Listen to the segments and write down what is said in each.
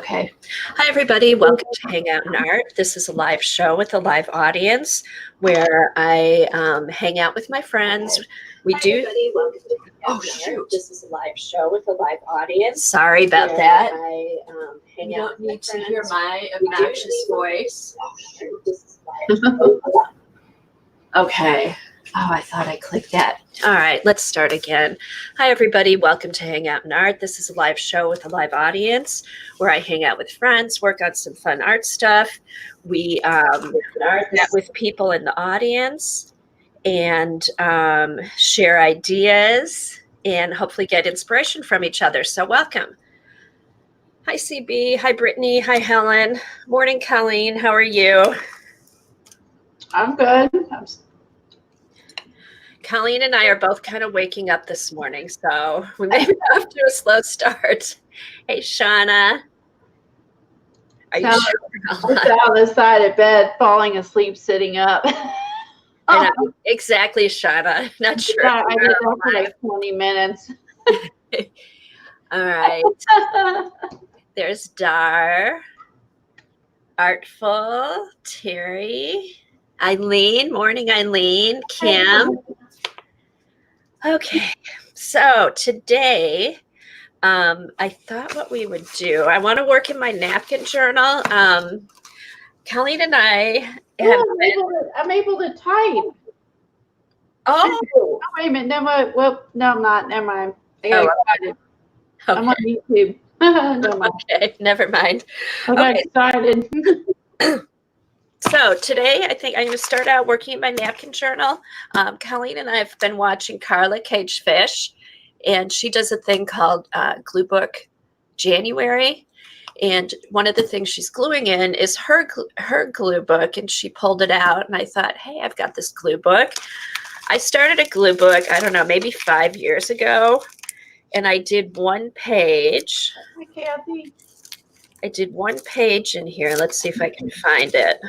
Okay. Hi, everybody. Welcome to Hang Out in Art. This is a live show with a live audience where I hang out with my friends. We do. Everybody, welcome to Hang Out in Art. This is a live show with a live audience. Sorry about that. I hang you out. Don't need to hear my obnoxious voice. Oh, shoot. This is live. Okay. Oh, I thought I clicked that. All right, let's start again. Hi, everybody. Welcome to Hang Out in Art. This is a live show with a live audience where I hang out with friends, work on some fun art stuff. We met with people in the audience and share ideas and hopefully get inspiration from each other. So welcome. Hi, CB. Hi, Brittany. Hi, Helen. Morning, Colleen. How are you? I'm good. Colleen and I are both kind of waking up this morning, so we may be off to a slow start. Hey, Shauna. Are you sure? I'm on the side of bed, falling asleep, sitting up. I know, exactly, Shauna. Not sure. Yeah, I did that for like 20 minutes. All right. There's Dar, Artful, Terry, Eileen. Morning, Eileen. Kim. Okay, so today I thought what we would do, I want to work in my napkin journal. Colleen and I have I'm able to type. Oh, wait a minute. No, I'm not. Never mind. I got excited. Okay. I'm on YouTube. Never mind. Okay, never mind. I got excited. So today, I think I'm going to start out working in my napkin journal. Colleen and I have been watching Carla Cagefish, and she does a thing called Glue Book January. And one of the things she's gluing in is her glue book, and she pulled it out. And I thought, hey, I've got this glue book. I started a glue book, I don't know, maybe 5 years ago, and I did one page. Hi, Kathy. I did one page in here. Let's see if I can find it.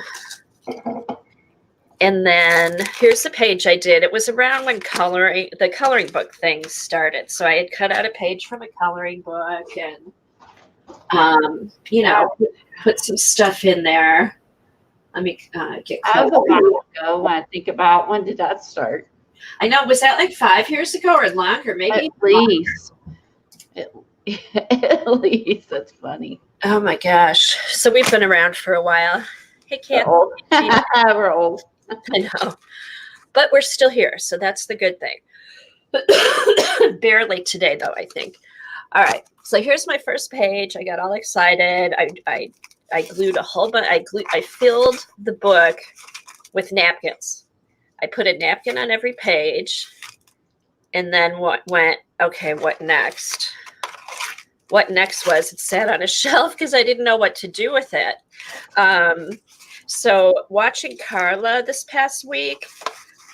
And then here's the page I did. It was around when the coloring book thing started. So I had cut out a page from a coloring book and, put some stuff in there. Let me get close. When I think about when did that start? I know. Was that like 5 years ago or longer? Maybe at least. At least. That's funny. Oh my gosh. So we've been around for a while. Hey, Kathy. We're old. I know. But we're still here. So that's the good thing. Barely today, though, I think. All right. So here's my first page. I got all excited. I glued a whole bunch. I filled the book with napkins. I put a napkin on every page. And then what next? What next was it sat on a shelf because I didn't know what to do with it. So watching Carla this past week,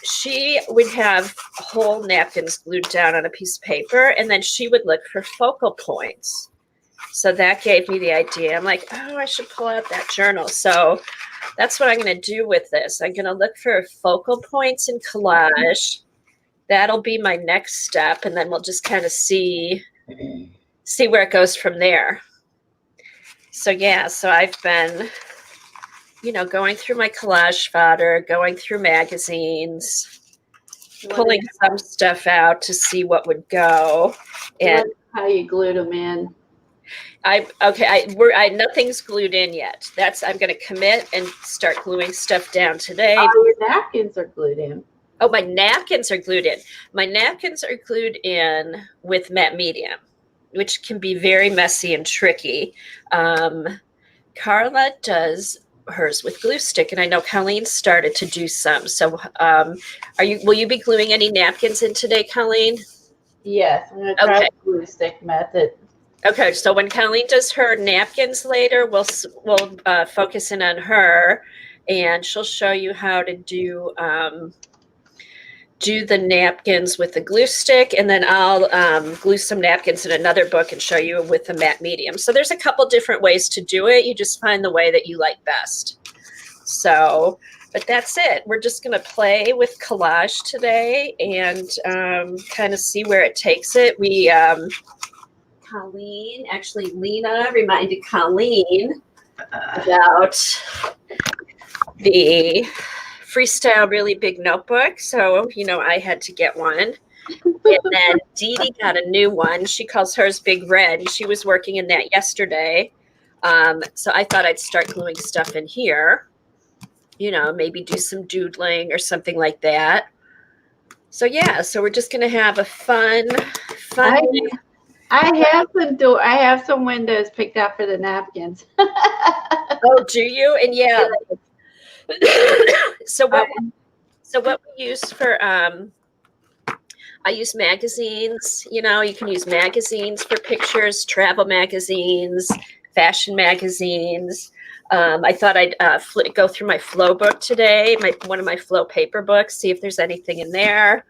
she would have whole napkins glued down on a piece of paper, and then she would look for focal points. So that gave me the idea. I'm like, oh, I should pull out that journal. So that's what I'm going to do with this. I'm going to look for focal points in collage. That'll be my next step, and then we'll just kind of see where it goes from there. So yeah, so I've been, going through my collage fodder, going through magazines, pulling some stuff out to see what would go. And how you glued them in. Nothing's glued in yet. I'm going to commit and start gluing stuff down today. Oh, your napkins are glued in. Oh, my napkins are glued in. My napkins are glued in with matte medium, which can be very messy and tricky. Carla does hers with glue stick, and I know Colleen started to do some. So will you be gluing any napkins in today, Colleen? Yes, I'm going to try the glue stick method. Okay, so when Colleen does her napkins later, we'll focus in on her, and she'll show you how to do the napkins with the glue stick, and then I'll glue some napkins in another book and show you with the matte medium. So there's a couple different ways to do it. You just find the way that you like best. So, but that's it. We're just going to play with collage today and kind of see where it takes it. Colleen, actually Lena reminded Colleen about the Freestyle Really Big Notebook. So, I had to get one. And then Dee Dee got a new one. She calls hers Big Red. She was working in that yesterday. So I thought I'd start gluing stuff in here. Maybe do some doodling or something like that. So yeah, so we're just gonna have a fun. I have some windows picked out for the napkins. Oh, do you? And yeah. So what we use for I use magazines. You can use magazines for pictures, travel magazines, fashion magazines. I thought I'd go through my flow book today, one of my flow paper books, see if there's anything in there.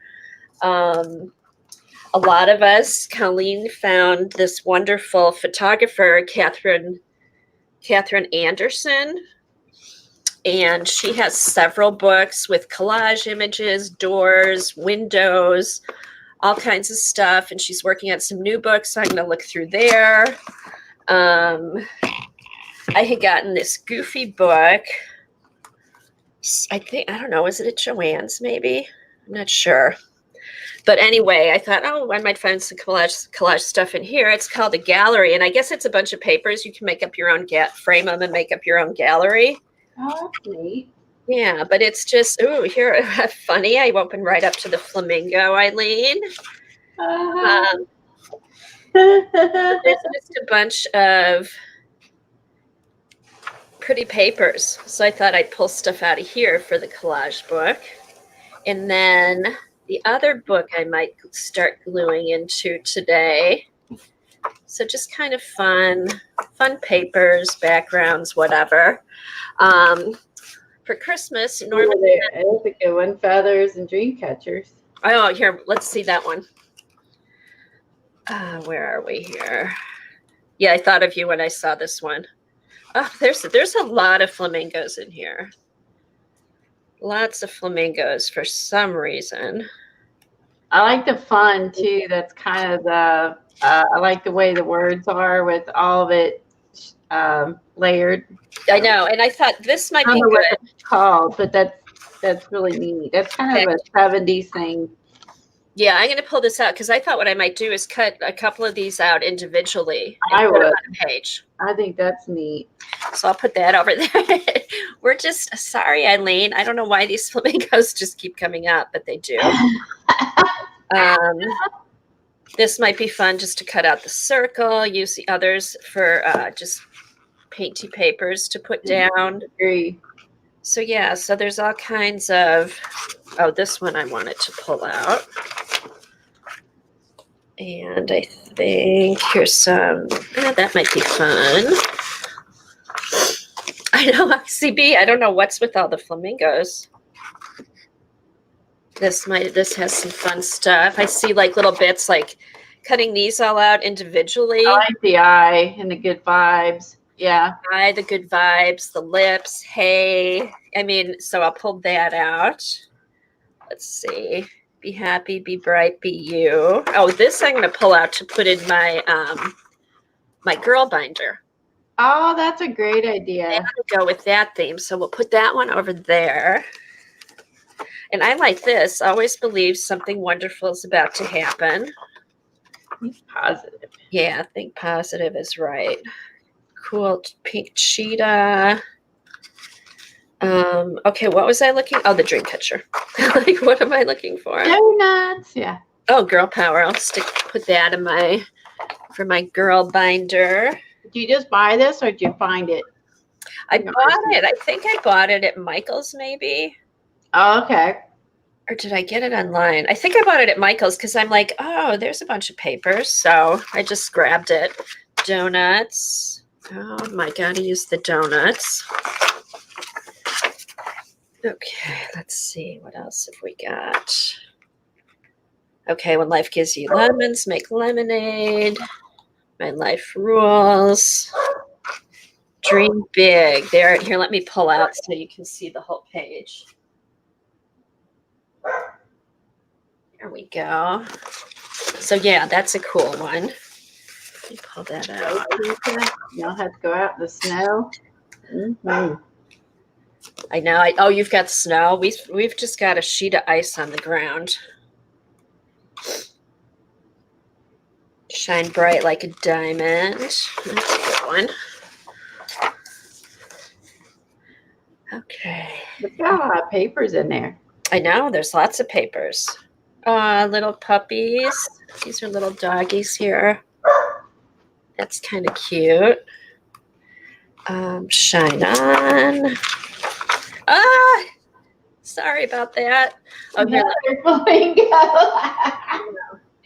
A lot of us, Colleen found this wonderful photographer, Catherine Anderson, and she has several books with collage images, doors, windows, all kinds of stuff. And she's working on some new books, so I'm going to look through there. I had gotten this goofy book. I don't know, is it at Joann's maybe? I'm not sure. But anyway, I thought, I might find some collage stuff in here. It's called a gallery, and I guess it's a bunch of papers. You can make up your own frame them and make up your own gallery. Oh, that's neat. Yeah, but it's just, here, funny. I opened right up to the flamingo, Eileen. There's just a bunch of pretty papers. So I thought I'd pull stuff out of here for the collage book. And then the other book I might start gluing into today. So just kind of fun papers, backgrounds, whatever. For Christmas, normally there's a good one, feathers and dream catchers. Oh, here, let's see that one. Where are we here? Yeah, I thought of you when I saw this one. Oh, there's a lot of flamingos in here. Lots of flamingos for some reason. I like the fun too. That's kind of the. I like the way the words are with all of it layered. I know, and I thought this might be good. What it's called, but that's really neat. That's kind of a 70s thing. Yeah, I'm going to pull this out because I thought what I might do is cut a couple of these out individually. I would. On a page. I think that's neat. So I'll put that over there. We're just sorry, Eileen. I don't know why these flamingos just keep coming up, but they do. This might be fun just to cut out the circle. Use the others for just painty papers to put down. Agree. So yeah, so there's all kinds of. Oh, this one I wanted to pull out. And I think here's some. That might be fun. I know, CB. I don't know what's with all the flamingos. This has some fun stuff. I see like little bits, like cutting these all out individually. I like the eye and the good vibes. Yeah. The good vibes, the lips. Hey, I mean, so I'll pull that out. Let's see. Be happy, be bright, be you. Oh, this I'm going to pull out to put in my my girl binder. Oh, that's a great idea. I'm going to go with that theme. So we'll put that one over there. And I like this. Always believe something wonderful is about to happen. Think positive. Yeah, think positive is right. Cool pink cheetah. Okay, what was I looking? Oh, the dream catcher. Like, what am I looking for? Donuts. Yeah. Oh, girl power. I'll put that in for my girl binder. Did you just buy this or did you find it? I bought it. I think I bought it at Michael's maybe. Oh, okay. Or did I get it online? I think I bought it at Michael's because I'm like, oh, there's a bunch of papers. So I just grabbed it. Donuts. Oh my God, I used the donuts. Okay, let's see. What else have we got? Okay, when life gives you lemons, make lemonade. My life rules. Dream big. Here, let me pull out so you can see the whole page. There we go. So yeah, that's a cool one. Let me pull that out. Y'all have to go out in the snow. Mm-hmm. I know. Oh, you've got snow. We've just got a sheet of ice on the ground. Shine bright like a diamond. That's a good one. Okay. Look got a lot of papers in there. I know. There's lots of papers. Little puppies. These are little doggies here. That's kind of cute. Shine on. Ah! Sorry about that. Oh, here.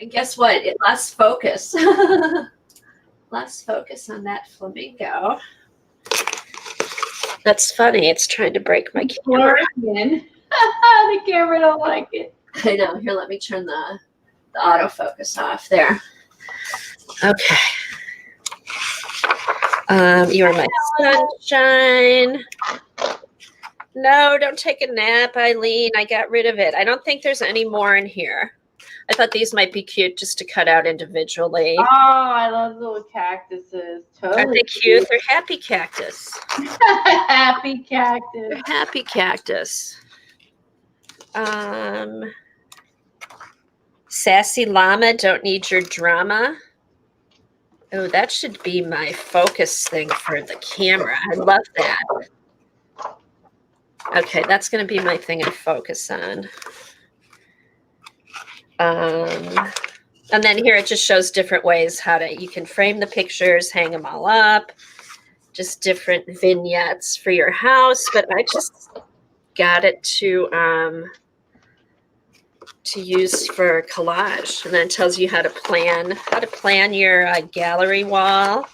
And guess what? It lost focus. Lost focus on that flamingo. That's funny. It's trying to break my camera. The camera don't like it. I know. Here, let me turn the autofocus off there. Okay. You are my sunshine. No, don't take a nap, Eileen. I got rid of it. I don't think there's any more in here. I thought these might be cute just to cut out individually. Oh, I love little cactuses. Totally. Aren't they cute? They're happy cactus. Happy cactus. They're happy cactus. Sassy llama, don't need your drama. Oh, that should be my focus thing for the camera. I love that. Okay, that's going to be my thing I focus on. And then here it just shows different ways you can frame the pictures, hang them all up, just different vignettes for your house. But I just got it to use for collage, and then it tells you how to plan your gallery wall.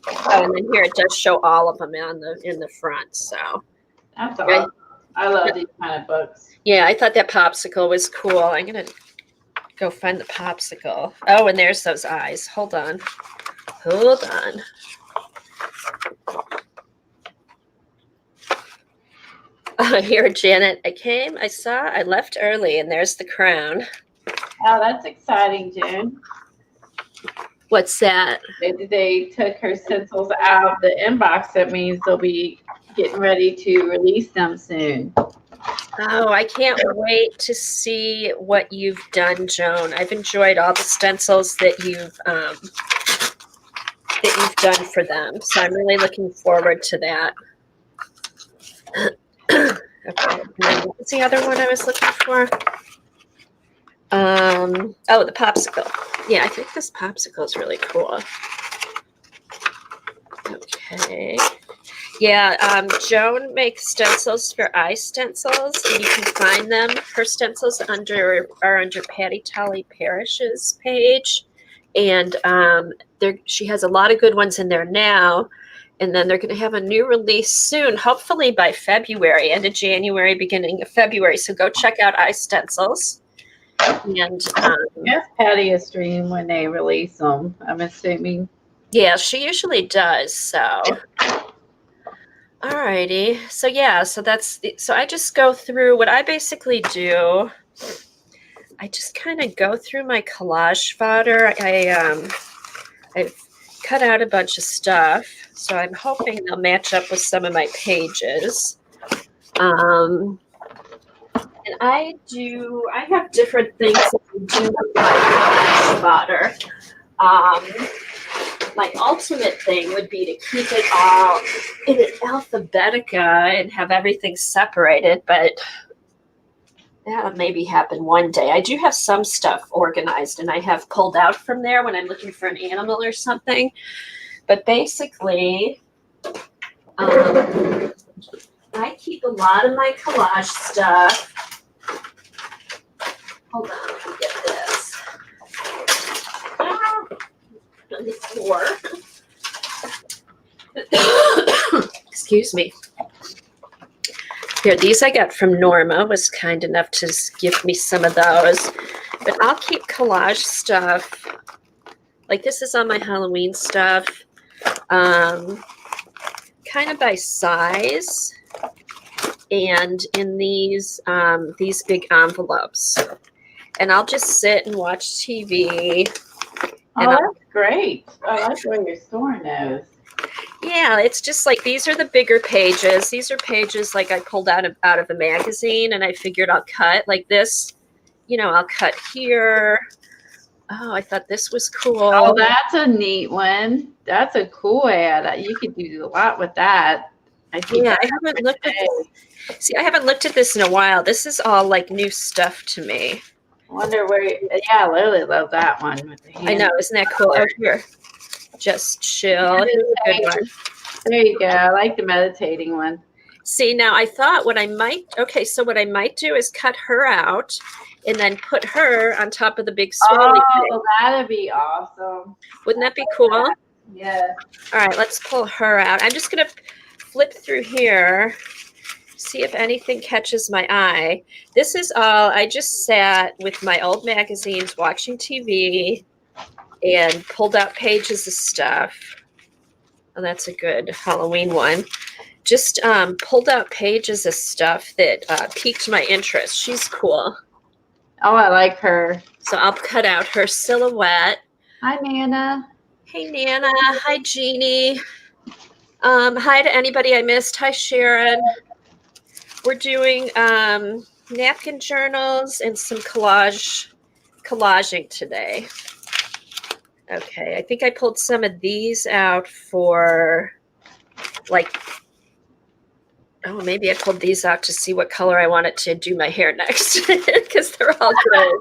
Oh, and then here it does show all of them in the front. So that's awesome. I love these kind of books. Yeah, I thought that popsicle was cool. I'm gonna go find the popsicle. Oh, and there's those eyes. Hold on. Here, Janet. I left early, and there's the crown. Oh, that's exciting, June. What's that? They took her stencils out of the inbox. That means they'll be getting ready to release them soon. Oh, I can't wait to see what you've done, Joan. I've enjoyed all the stencils that you've done for them. So I'm really looking forward to that. Okay. And then what was the other one I was looking for? Oh, the popsicle. Yeah, I think this popsicle is really cool. Okay. Yeah, Joan makes stencils for iStencils, and you can find them. Her stencils are under Patty Tully Parrish's page, and she has a lot of good ones in there now. And then they're going to have a new release soon, hopefully by February, end of January, beginning of February. So go check out iStencils. And yes, Patty is stream when they release them, I'm assuming. Yeah, she usually does. So. Alrighty. So yeah, so I just go through what I basically do. I just kind of go through my collage fodder. I've cut out a bunch of stuff, so I'm hoping they'll match up with some of my pages. And I have different things that I do with my collage fodder. My ultimate thing would be to keep it all in an alphabetica and have everything separated, but that'll maybe happen one day. I do have some stuff organized, and I have pulled out from there when I'm looking for an animal or something. But basically, I keep a lot of my collage stuff. Hold on, let me get this. On the floor. Excuse me. Here, these I got from Norma, was kind enough to gift me some of those. But I'll keep collage stuff. Like this is on my Halloween stuff. Kind of by size. And in these big envelopes. And I'll just sit and watch TV And Oh, that's great. I like the way you're storing those. yeah, it's just like these are the bigger pages. These are pages like I pulled out of a magazine, and I figured I'll cut like this. You know, I'll cut here. Oh, I thought this was cool. Oh, that's a neat one. That's a cool ad. You could do a lot with that. I keep Yeah, that I up haven't for looked at today. this. See, I haven't looked at this in a while. This is all like new stuff to me. I wonder where. Yeah, I really love that one with the I know, hand. isn't that cool? Oh, here, just chill. Here's a good one. There you go. I like the meditating one. See, now I thought what I might, okay, so what I might do is cut her out and then put her on top of the big swirly thing. Oh, that'd be awesome. Wouldn't that be cool? Yeah. All right, let's pull her out. I'm just going to flip through here, see if anything catches my eye. This is all, I just sat with my old magazines watching TV and pulled out pages of stuff. Oh, that's a good Halloween one. Just pulled out pages of stuff that piqued my interest. She's cool. Oh, I like her. So I'll cut out her silhouette. Hi, Nana. Hey, Nana. Hi, Jeannie. Hi to anybody I missed. Hi, Sharon. We're doing napkin journals and some collaging today. Okay, I think I pulled some of these out for like, oh, maybe I pulled these out to see what color I wanted to do my hair next because they're all good.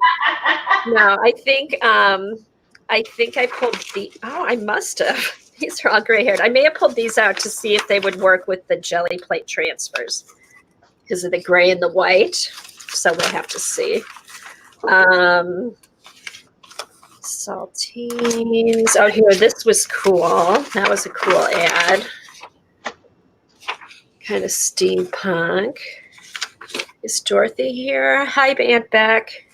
No, I think I pulled I must have. These are all gray haired. I may have pulled these out to see if they would work with the jelly plate transfers because of the gray and the white. So we'll have to see. Saltines. Oh, here, this was cool. That was a cool ad. Kind of steampunk. Is Dorothy here? Hi, Aunt Beck.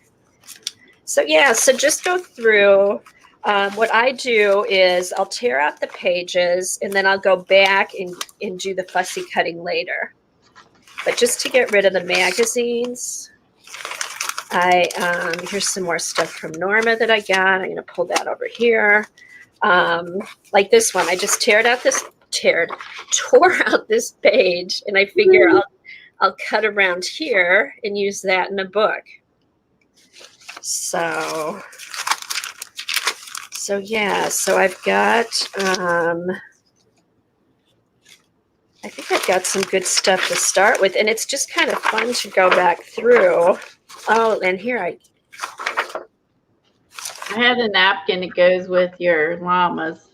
So yeah, so just go through. What I do is I'll tear out the pages and then I'll go back and do the fussy cutting later. But just to get rid of the magazines, here's some more stuff from Norma that I got. I'm going to pull that over here. Like this one, I just tore out this page, and I figure I'll cut around here and use that in a book. So yeah, so I've got, I think I've got some good stuff to start with, and it's just kind of fun to go back through. Oh, and here I had a napkin that goes with your llamas.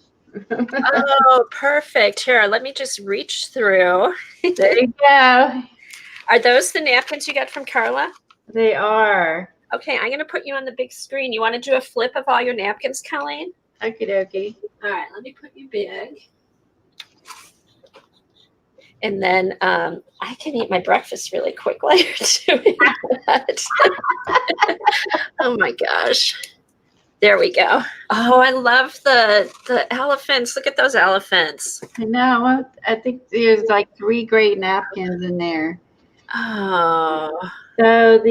Oh, perfect. Here, let me just reach through. There you go. Are those the napkins you got from Carla? They are. Okay, I'm going to put you on the big screen. You want to do a flip of all your napkins, Colleen? Okie dokie. All right, let me put you big. And then I can eat my breakfast really quick while you're doing that. Oh my gosh. There we go. Oh, I love the elephants. Look at those elephants. I know. I think there's like 3 great napkins in there. Oh. So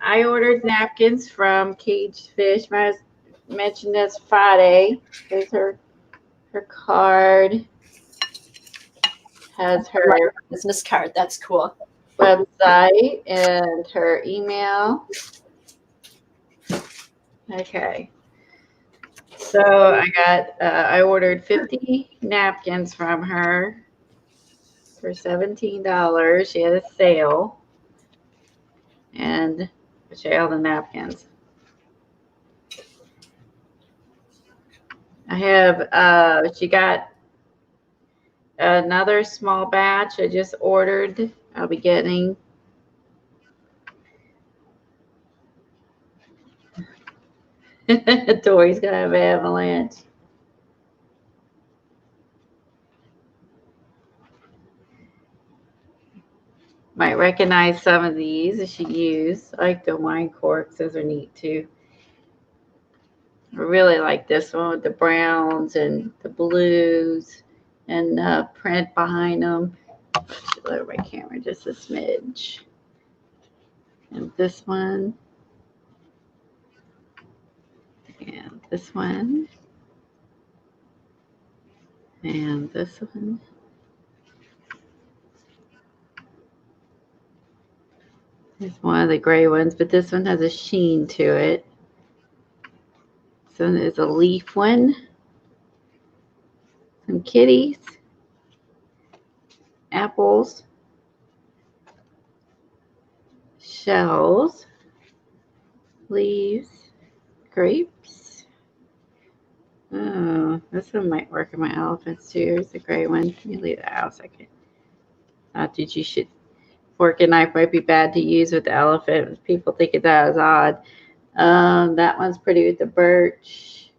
I ordered napkins from Caged Fish. I mentioned this Friday. There's her card. Has her business card. That's cool. website and her email. Okay. So I ordered 50 napkins from her for $17. She had a sale. And she had all the napkins. I have, she got another small batch I just ordered. I'll be getting. Tori's gonna have an avalanche. Might recognize some of these that she used. I like the wine corks. Those are neat too. I really like this one with the browns and the blues and print behind them. Lower my camera just a smidge. And this one. And this one. And this one. It's one of the gray ones, but this one has a sheen to it. This one is a leaf one. Some kitties. Apples. Shells. Leaves. Grapes. Oh, this one might work in my elephants too. Here's the gray one. Let me leave that out a second. Did you should fork and knife might be bad to use with the elephant. People think of that as odd. That one's pretty with the birch.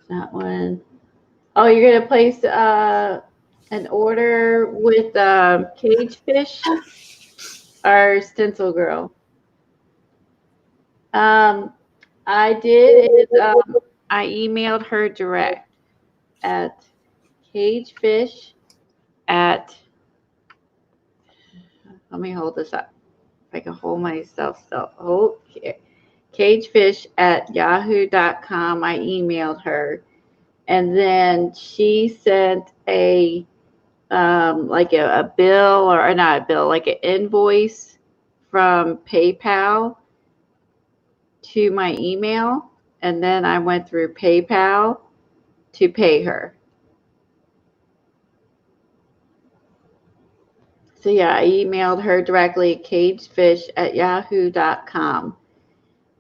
That one. Oh, you're gonna place an order with Cage Fish or Stencil Girl. I did is I emailed her direct at cagefish at, let me hold this up. If I can hold myself still. Cagefish at yahoo.com. I emailed her. And then she sent a like a bill, or not a bill, like an invoice from PayPal to my email. And then I went through PayPal to pay her. So yeah, I emailed her directly at cagefish at yahoo.com.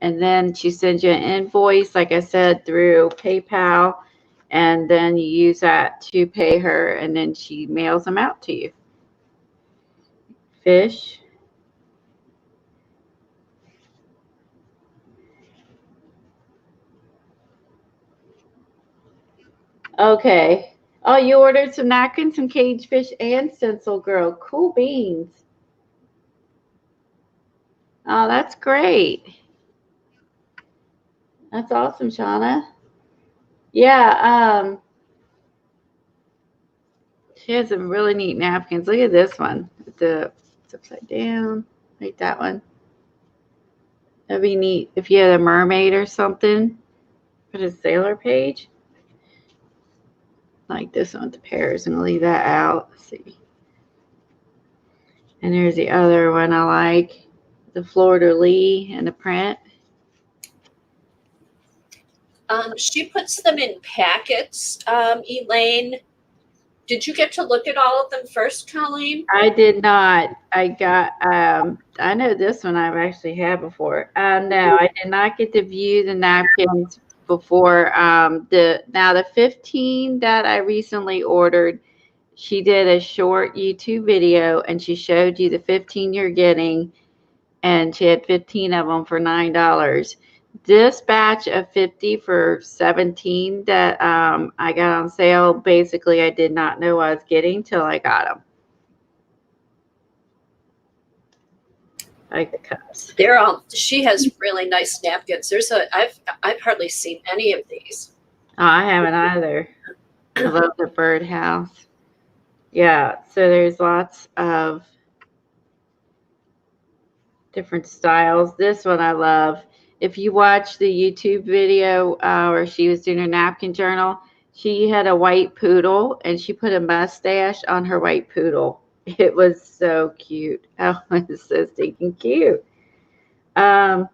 And then she sends you an invoice, like I said, through PayPal. And then you use that to pay her, and then she mails them out to you. Fish. Okay. Oh, you ordered some napkins, some cage fish, and stencil girl. Cool beans. Oh, that's great. That's awesome, Shauna. Yeah, she has some really neat napkins. Look at this one. It's upside down, like that one. That'd be neat if you had a mermaid or something. Put a sailor page. Like this one with the pears. I'm gonna leave that out. Let's see. And there's the other one I like. The fleur-de-lis and the print. She puts them in packets, Elaine. Did you get to look at all of them first, Colleen? I did not. I got, I know this one I've actually had before. No, I did not get to view the napkins before. The 15 that I recently ordered, she did a short YouTube video and she showed you the 15 you're getting, and she had 15 of them for $9. This batch of 50 for 17 that I got on sale, basically I did not know I was getting till I got them. Like the cups. They're all. She has really nice napkins. I've hardly seen any of these. Oh, I haven't either. I love the birdhouse. Yeah, so there's lots of different styles. This one I love. If you watch the YouTube video where she was doing her napkin journal, she had a white poodle and she put a mustache on her white poodle. It was so cute. Oh, it was so stinking cute. Oh,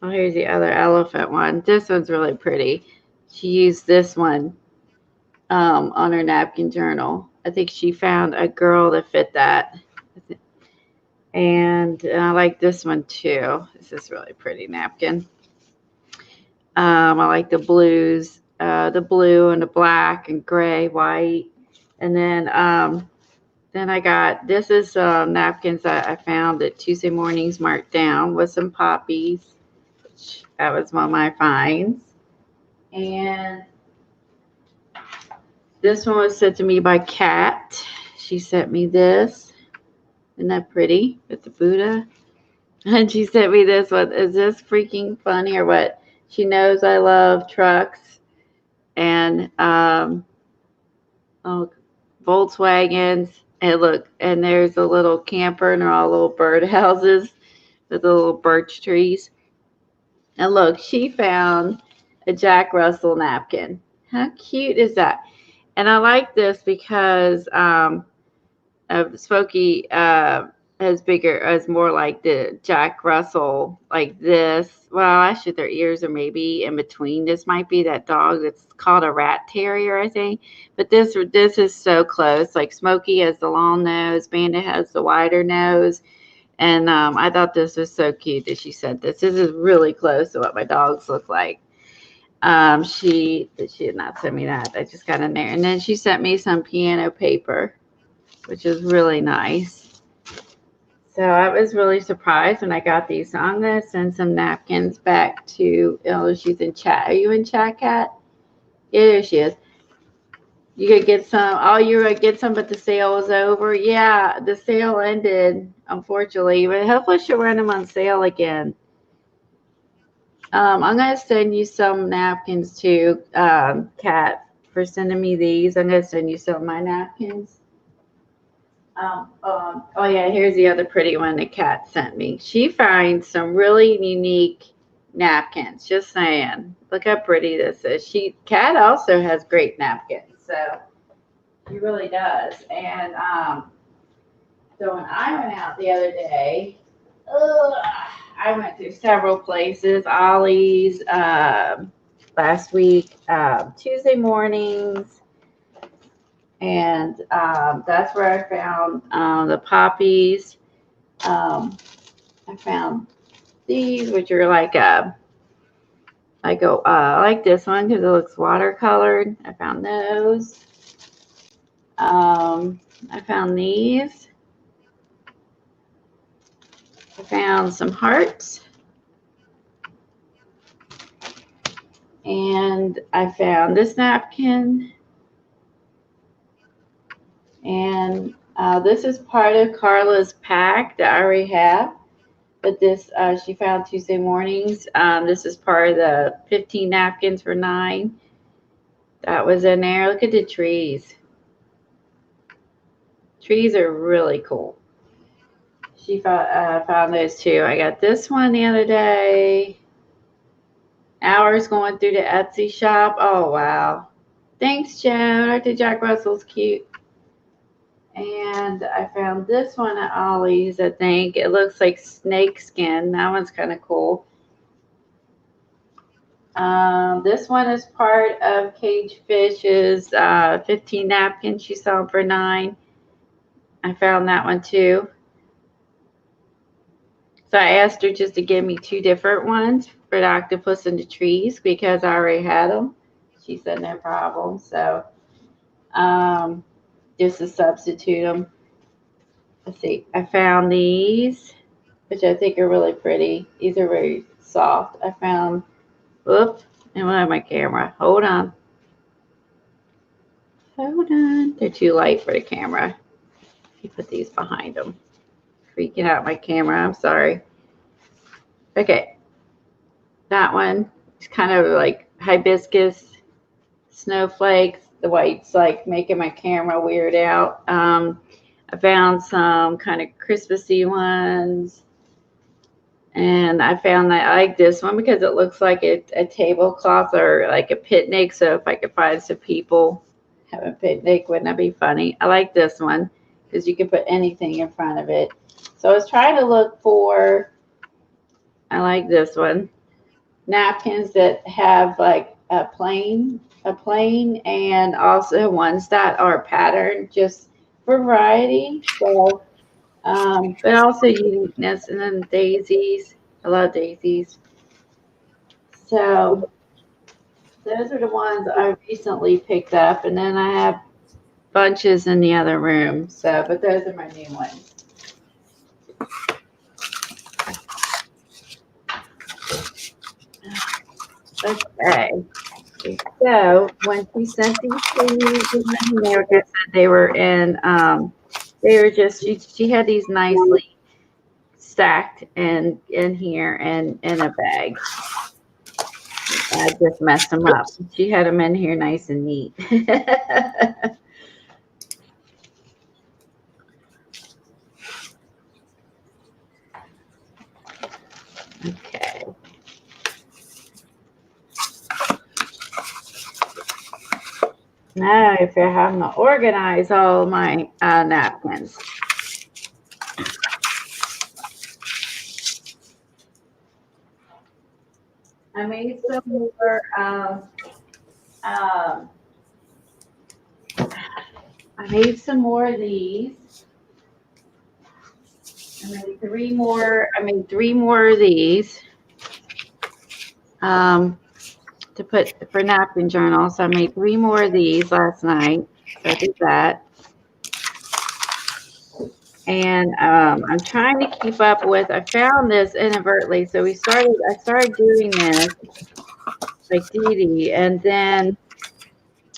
here's the other elephant one. This one's really pretty. She used this one on her napkin journal. I think she found a girl that fit that. And I like this one too. This is really pretty napkin. I like the blues, the blue and the black and gray, white. And then I got, this is napkins that I found at Tuesday Mornings marked down with some poppies, which that was one of my finds. And this one was sent to me by Kat. She sent me this. Isn't that pretty with the Buddha? And she sent me this one. Is this freaking funny or what? She knows I love trucks and Volkswagens. And look, and there's a little camper and they're all little bird houses with the little birch trees. And look, she found a Jack Russell napkin. How cute is that? And I like this because Smokey has more like the Jack Russell, like this. Well, actually, their ears are maybe in between. This might be that dog that's called a rat terrier, I think. But this is so close. Like Smokey has the long nose, Bandit has the wider nose. And I thought this was so cute that she said this. This is really close to what my dogs look like. She did not send me that. I just got in there. And then she sent me some piano paper, which is really nice. So I was really surprised when I got these. So I'm going to send some napkins back to, oh, she's in chat. Are you in chat, Kat? Yeah, there she is. You could get some. Oh, you would get some, but the sale was over. Yeah, the sale ended, unfortunately. But hopefully she'll run them on sale again. I'm going to send you some napkins too, Kat, for sending me these. I'm going to send you some of my napkins. Oh yeah, here's the other pretty one that Kat sent me. She finds some really unique napkins. Just saying. Look how pretty this is. Kat also has great napkins, so she really does. And so when I went out the other day, I went to several places. Ollie's last week, Tuesday mornings. And that's where I found the poppies. I found these, which are like I like this one because it looks watercolored. I found those. I found these. I found some hearts. And I found this napkin. And this is part of Carla's pack that I already have. But this, she found Tuesday mornings. This is part of the 15 napkins for $9. That was in there. Look at the trees. Trees are really cool. She found those too. I got this one the other day. Hours going through the Etsy shop. Oh, wow. Thanks, Joan. Dr. Jack Russell's cute. And I found this one at Ollie's, I think. It looks like snake skin. That one's kind of cool. This one is part of Cage Fish's 15 napkins. She saw them for $9. I found that one too. So I asked her just to give me 2 different ones for the octopus and the trees because I already had them. She said no problem. So just to substitute them. Let's see. I found these, which I think are really pretty. These are very soft. I found, whoop, and I have my camera. Hold on. Hold on. They're too light for the camera. You put these behind them. Freaking out my camera. I'm sorry. Okay. That one is kind of like hibiscus snowflakes. The white's like making my camera weird out. I found some kind of Christmassy ones. And I found that I like this one because it looks like a tablecloth or like a picnic. So if I could find some people have a picnic, wouldn't that be funny? I like this one because you can put anything in front of it. So I was trying to look for, I like this one, napkins that have like a plain and also ones that are patterned, just for variety. So but also uniqueness. And then daisies. I love daisies. So those are the ones I recently picked up. And then I have bunches in the other room. So, but those are my new ones. Okay. So when she sent these to me, they were just they were in they were just she had these nicely stacked in here and in a bag. I just messed them up. She had them in here nice and neat. Okay. Now, if I have to organize all my napkins. I made some more. I made some more of these. I made three more. I made three more of these. To put for napkin journals. So I made three more of these last night. So I did that. And I'm trying to keep up with, I found this inadvertently. So I started doing this like Dee Dee. And then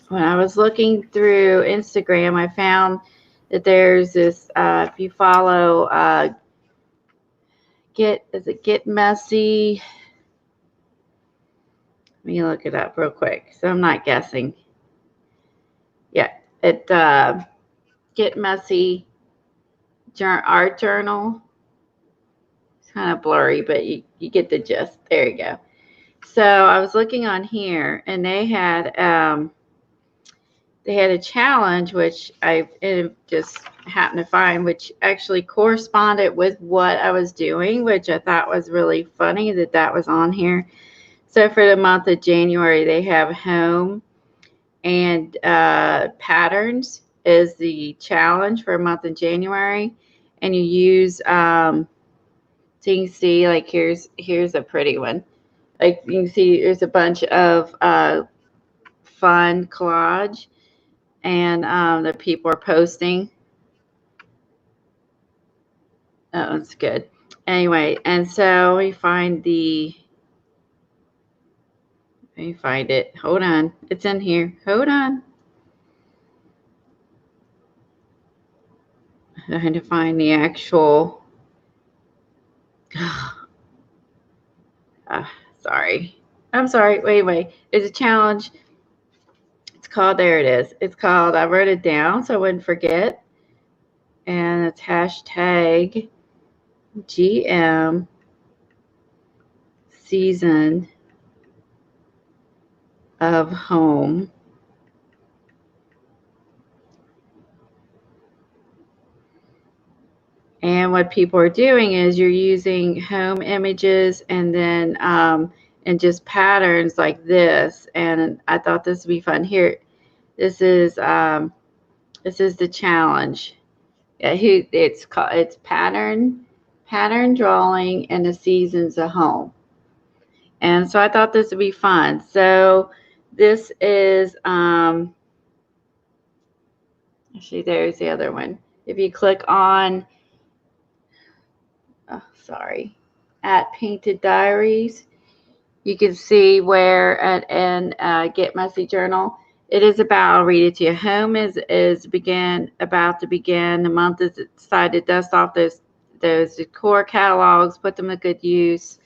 when I was looking through Instagram, I found that there's this, if you follow, Get Messy? Let me look it up real quick. So I'm not guessing. Yeah, Get Messy Art Journal. It's kind of blurry, but you get the gist. There you go. So I was looking on here, and they had a challenge, which I just happened to find, which actually corresponded with what I was doing, which I thought was really funny that was on here. So for the month of January, they have home and patterns is the challenge for a month in January, and you use so you can see, like, here's a pretty one. Like, you can see there's a bunch of fun collage, and that people are posting. That one's good. Anyway, and so let me find it. Hold on. It's in here. Hold on. I had to find the actual. Sorry. I'm sorry. Wait. It's a challenge. It's called, there it is. It's called, I wrote it down so I wouldn't forget. And it's hashtag GM season of home. And what people are doing is you're using home images and then and just patterns like this. And I thought this would be fun. Here, this is the challenge. Yeah, it's pattern drawing and the seasons of home. And so I thought this would be fun. So this is actually, there's the other one. If you click on at Painted Diaries, you can see where at Get Messy Journal, it is about, I'll read it to you. Home is about to begin. The month is decided to dust off those decor catalogs, put them to good use,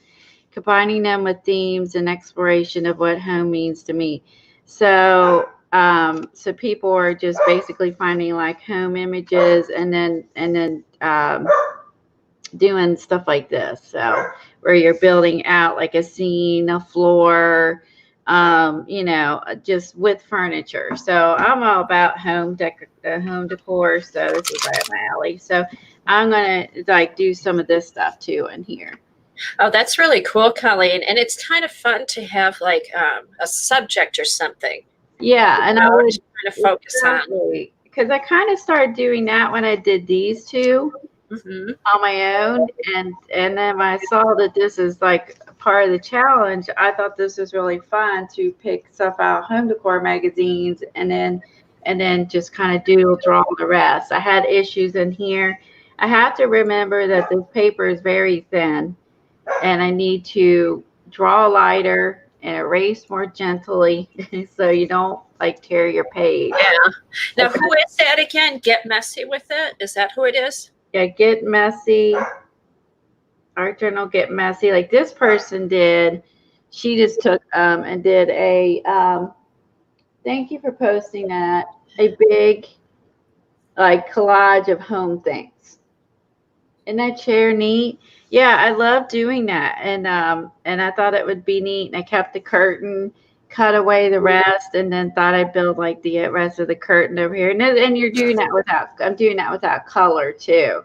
combining them with themes and exploration of what home means to me. So so people are just basically finding like home images and then doing stuff like this. So where you're building out like a scene, a floor, just with furniture. So I'm all about home decor. So this is right up my alley. So I'm gonna like do some of this stuff too in here. Oh, that's really cool, Colleen. And it's kind of fun to have like a subject or something. Yeah, and I would kind of focus on. Because I kind of started doing that when I did these two on my own, and then when I saw that this is like part of the challenge, I thought this was really fun to pick stuff out of home decor magazines and then just kind of doodle draw the rest. I had issues in here. I have to remember that this paper is very thin, and I need to draw lighter and erase more gently so you don't like tear your page. Yeah. Now, who is that again? Get Messy with It? Is that who it is? Yeah, Get Messy. Art Journal Get Messy. Like this person did. She just took and did a thank you for posting that. A big like collage of home things. Isn't that chair neat? Yeah, I love doing that, and I thought it would be neat. And I kept the curtain, cut away the rest, and then thought I'd build like the rest of the curtain over here. And you're doing that without, I'm doing that without color too.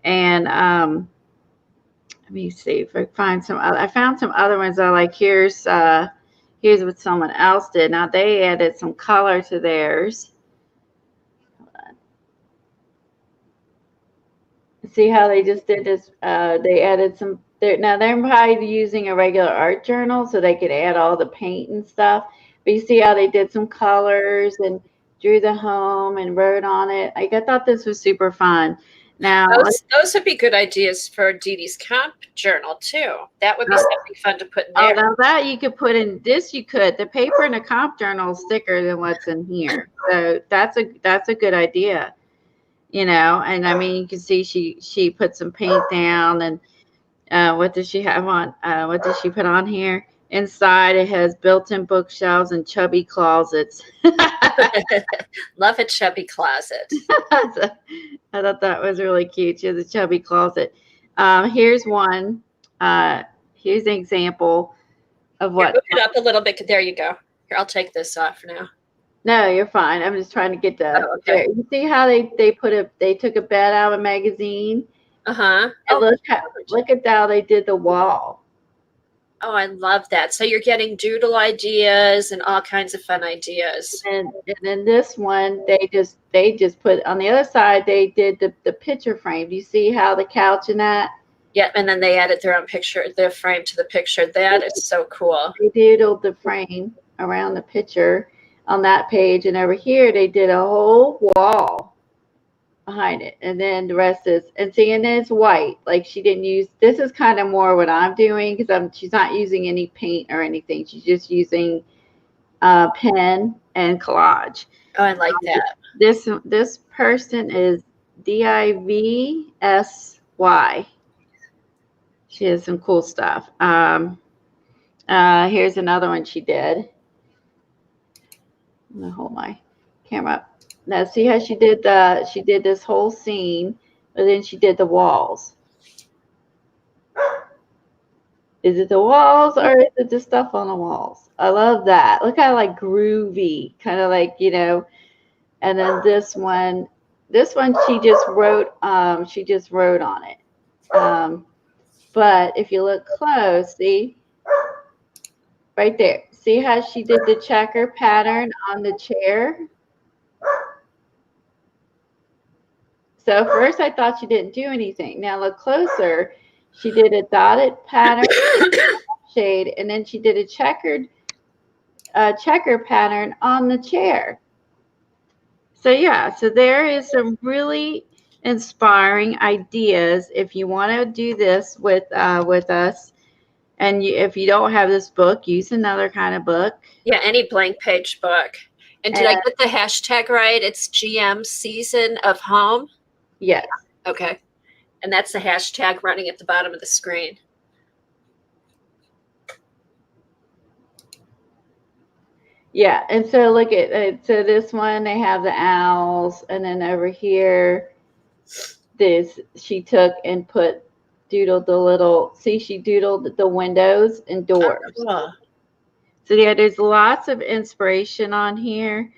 And let me see if I find some other, I found some other ones I like. Here's what someone else did. Now they added some color to theirs. See how they just did this? They added some. Now they're probably using a regular art journal so they could add all the paint and stuff. But you see how they did some colors and drew the home and wrote on it. Like, I thought this was super fun. Now those would be good ideas for Dee Dee's comp journal too. That would be something fun to put in there. Oh, now that you could put in this, you could. The paper in a comp journal is thicker than what's in here, so that's a good idea. You know, and I mean, you can see she put some paint down, and what does she have on? What does she put on here? Inside, it has built-in bookshelves and chubby closets. Love a chubby closet. I thought that was really cute. She has a chubby closet. Here's one. Here's an example of what. Here, move it up a little bit. There you go. Here, I'll take this off now. No, you're fine. I'm just trying to get the. Oh, okay. You see how they took a bed out of a magazine. And look at how they did the wall. Oh, I love that. So you're getting doodle ideas and all kinds of fun ideas. And then this one, they just put on the other side. They did the picture frame. Do you see how the couch and that? Yeah, and then they added their own picture, their frame to the picture. That is so cool. They doodled the frame around the picture on that page, and over here they did a whole wall behind it, and then the rest is, and then it's white. Like, she didn't use, this is kind of more what I'm doing, because she's not using any paint or anything. She's just using pen and collage. Oh, I like that. This person is Divsy. She has some cool stuff. Here's another one she did. I'm gonna hold my camera up. Now see how she did this whole scene, but then she did the walls. Is it the walls or is it the stuff on the walls? I love that. Look how like groovy, kind of like, you know. And then this one she just wrote on it. But if you look close, see right there. See how she did the checker pattern on the chair? So first I thought she didn't do anything. Now look closer. She did a dotted pattern shade, and then she did a checker pattern on the chair. So yeah, so there is some really inspiring ideas if you want to do this with us. And if you don't have this book, use another kind of book. Yeah, any blank page book. And did I get the hashtag right? It's GM Season of Home? Yes. Okay. And that's the hashtag running at the bottom of the screen. Yeah, and so look at it. So this one, they have the owls, and then over here, she took and doodled the little, see, she doodled the windows and doors. Oh, cool. So yeah, there's lots of inspiration on here,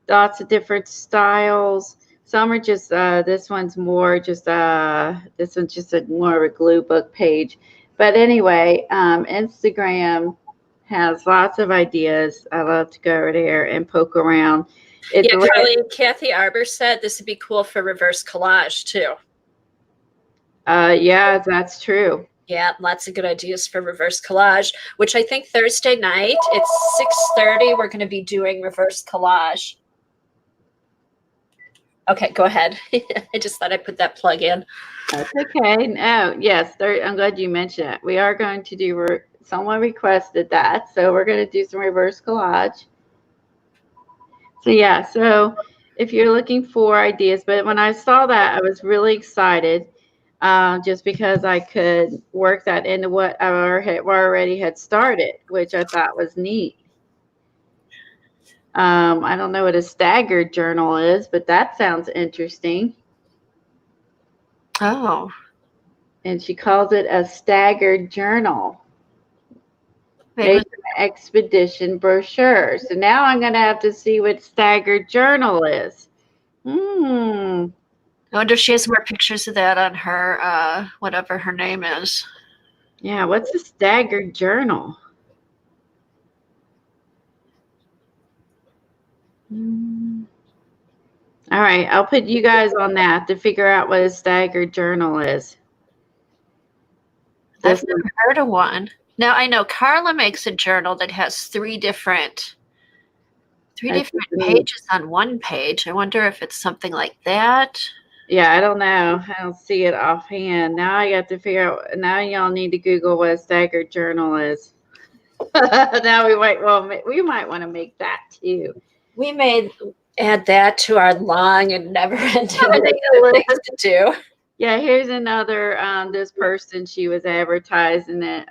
lots of different styles. Some are just, this one's more just, this one's just more of a glue book page. But anyway, Instagram has lots of ideas. I love to go over there and poke around. Kathy Arbor said this would be cool for reverse collage too. Yeah, that's true. Yeah, lots of good ideas for reverse collage, which I think Thursday night, it's 6:30. We're going to be doing reverse collage. Okay, go ahead. I just thought I'd put that plug in. That's okay. No, yes, I'm glad you mentioned it. We are going to do, someone requested that, so we're going to do some reverse collage. So yeah, so if you're looking for ideas, but when I saw that, I was really excited. Just because I could work that into what I already had started, which I thought was neat. I don't know what a staggered journal is, but that sounds interesting. Oh. And she calls it a staggered journal. Maybe expedition brochure. So now I'm going to have to see what staggered journal is. I wonder if she has more pictures of that on her, whatever her name is. Yeah, what's a staggered journal? All right, I'll put you guys on that to figure out what a staggered journal is. I've never heard of one. Now I know Carla makes a journal that has three different pages on one page. I wonder if it's something like that. Yeah, I don't know. I don't see it offhand. Now I got to figure out. Now y'all need to Google what a staggered journal is. Now we might want to make that too. We may add that to our long and never-ending list of things to do. Yeah, here's another. This person, she was advertising it.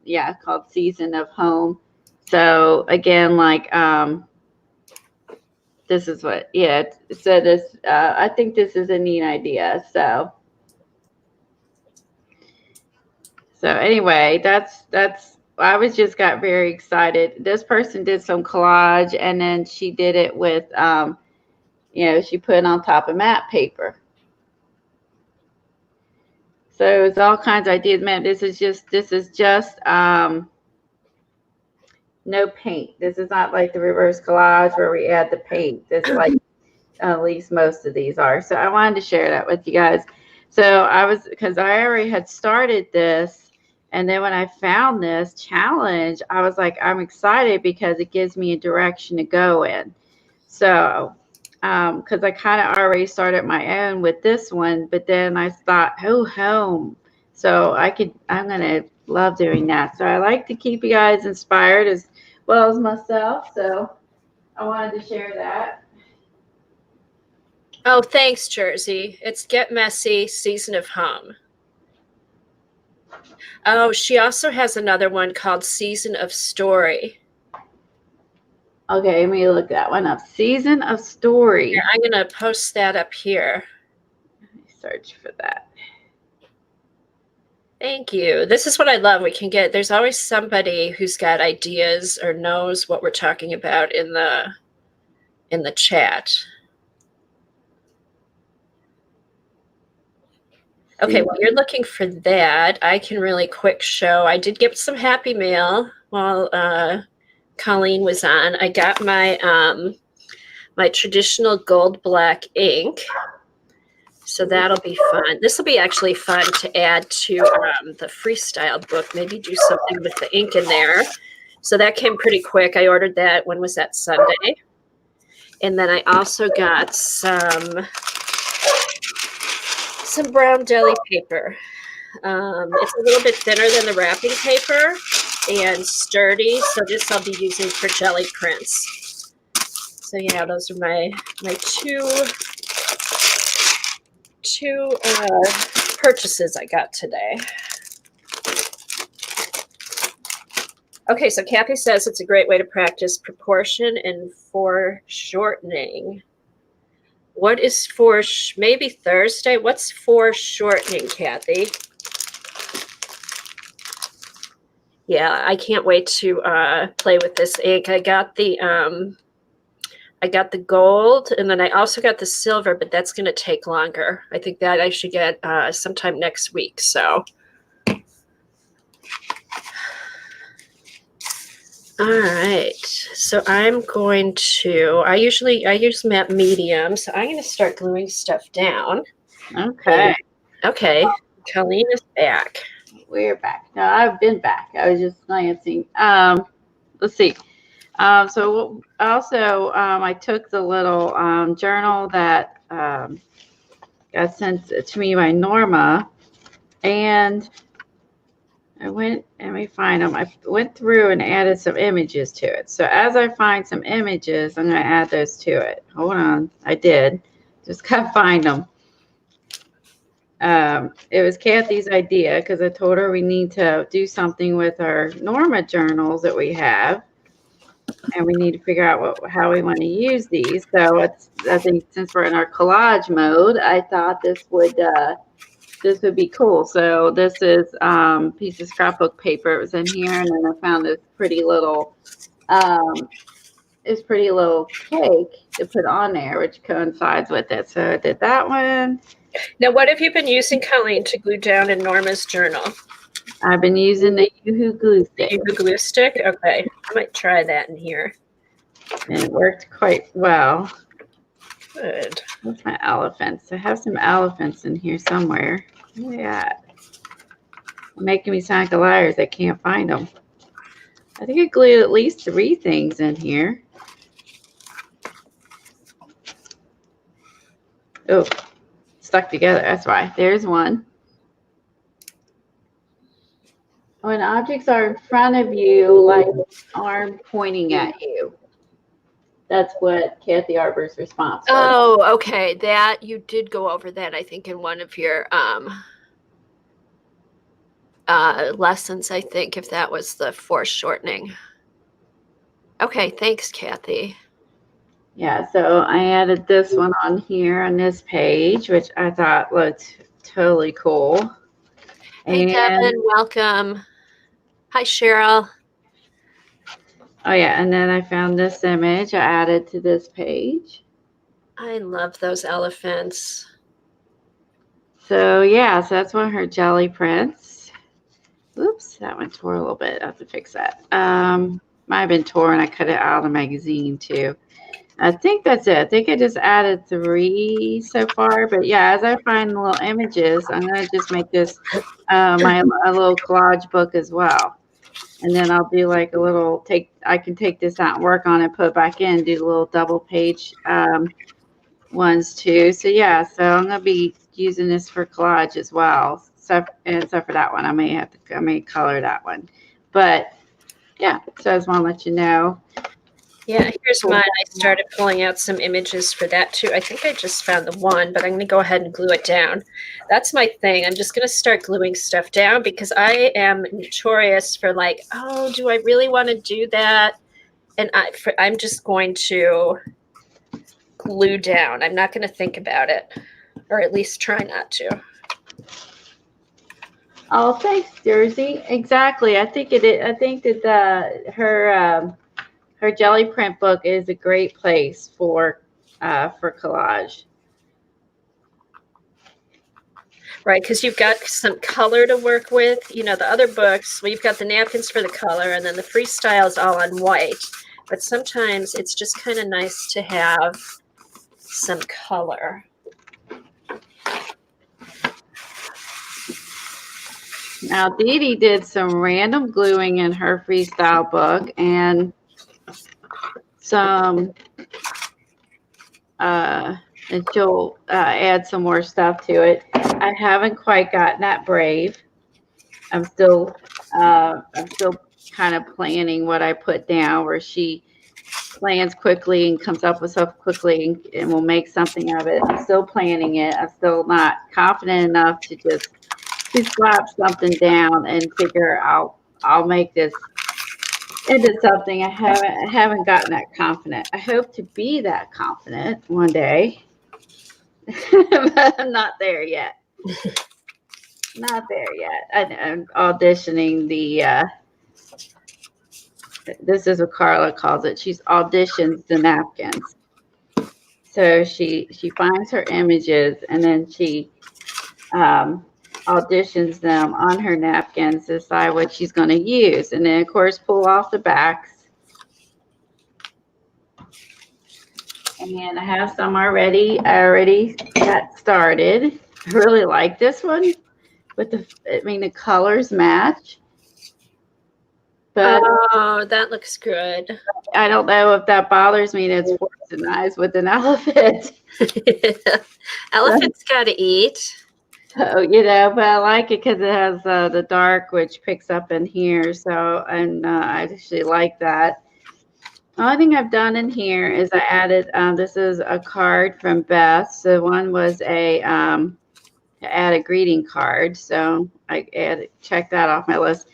Yeah, called Season of Home. So again, like this is what. Yeah. So this. I think this is a neat idea. So anyway, that's. I was just got very excited. This person did some collage, and then she did it with, she put it on top of matte paper. So it's all kinds of ideas. Man, this is just no paint. This is not like the reverse collage where we add the paint. It's like at least most of these are. So I wanted to share that with you guys. So because I already had started this, and then when I found this challenge, I was like, I'm excited because it gives me a direction to go in. So because I kind of already started my own with this one, but then I thought, home. So I'm going to love doing that. So I like to keep you guys inspired as well as myself. So I wanted to share that. Oh, thanks, Jersey. It's Get Messy, Season of Home. Oh, she also has another one called Season of Story. Okay, let me look that one up. Season of Story. Yeah, I'm going to post that up here. Let me search for that. Thank you. This is what I love. There's always somebody who's got ideas or knows what we're talking about in the chat. Okay, while you're looking for that, I can really quick show. I did get some Happy Mail while Colleen was on. I got my my traditional gold black ink. So that'll be fun. This will be actually fun to add to the freestyle book. Maybe do something with the ink in there. So that came pretty quick. I ordered that. When was that? Sunday. And then I also got some brown deli paper. It's a little bit thinner than the wrapping paper and sturdy. So this I'll be using for jelly prints. So yeah, those are my two purchases I got today. Okay, so Kathy says it's a great way to practice proportion and foreshortening. What is maybe Thursday? What's foreshortening, Kathy? Yeah, I can't wait to play with this ink. I got the gold, and then I also got the silver, but that's going to take longer. I think that I should get sometime next week. So, all right. So I'm going to. I use matte medium, so I'm going to start gluing stuff down. Okay. Okay. Colleen is back. We're back. No, I've been back. I was just glancing. Let's see. So also, I took the little journal that got sent to me by Norma, and I went, let me find them. I went through and added some images to it. So as I find some images, I'm going to add those to it. Hold on. I did. Just got to find them. It was Kathy's idea because I told her we need to do something with our Norma journals that we have. And we need to figure out how we want to use these. So I think since we're in our collage mode, I thought this would this would be cool. So this is piece of scrapbook paper. It was in here, and then I found um, this pretty little cake to put on there, which coincides with it. So I did that one. Now, what have you been using, Colleen, to glue down in Norma's journal? I've been using the Yoo-Hoo glue The stick. Yoo-Hoo glue stick? Okay, I might try that in here. And it worked quite well. Good. What's my elephants? I have some elephants in here somewhere. Where they at? Making me sound like a liar. I can't find them. I think I glued at least 3 things in here. Oh, stuck together. That's why. There's one. When objects are in front of you, like arm pointing at you, that's what Kathy Arbor's response was. Oh, okay. That you did go over that, I think, in one of your lessons, I think, if that was the foreshortening. Okay, thanks, Kathy. Yeah, so I added this one on here on this page, which I thought looked totally cool. Hey, Devin, welcome. Hi, Cheryl. Oh, yeah, and then I found this image I added to this page. I love those elephants. So, yeah, so that's one of her jelly prints. Oops, that one tore a little bit. I have to fix that. Might have been torn. I cut it out of the magazine, too. I think that's it. I think I just added 3 so far. But, yeah, as I find the little images, I'm going to just make this a little collage book as well. And then I'll do like a little I can take this out and work on it, put it back in, do little double page ones too. So yeah, so I'm gonna be using this for collage as well. So for that one, I may color that one. But yeah, so I just want to let you know. Yeah, here's mine. I started pulling out some images for that too. I think I just found the one, but I'm going to go ahead and glue it down. That's my thing. I'm just going to start gluing stuff down because I am notorious for like, oh, do I really want to do that? And I'm just going to glue down. I'm not going to think about it, or at least try not to. Oh, thanks, Jersey. Exactly. I think it is. I think that her jelly print book is a great place for collage. Right, because you've got some color to work with. You know, the other books, well, you've got the napkins for the color, and then the freestyle is all on white. But sometimes it's just kind of nice to have some color. Now, Dee Dee did some random gluing in her freestyle book and and she'll add some more stuff to it. I haven't quite gotten that brave. I'm still kind of planning what I put down, where she plans quickly and comes up with stuff quickly and will make something of it. I'm still planning it. I'm still not confident enough to just slap something down and figure out I'll make this into something. I haven't gotten that confident. I hope to be that confident one day, but I'm not there yet. Not there yet. I'm auditioning the. This is what Carla calls it. She's auditions the napkins. So she finds her images and then she auditions them on her napkins to decide what she's going to use, and then of course pull off the backs. And I have some already. I already got started. I really like this one with the colors match. But oh, that looks good. I don't know if that bothers me. That's fossilized with an elephant. Elephants got to eat. So, but I like it because it has the dark, which picks up in here. So, and I actually like that. The only thing I've done in here is I added, this is a card from Beth. So one was add a greeting card. So I checked that off my list.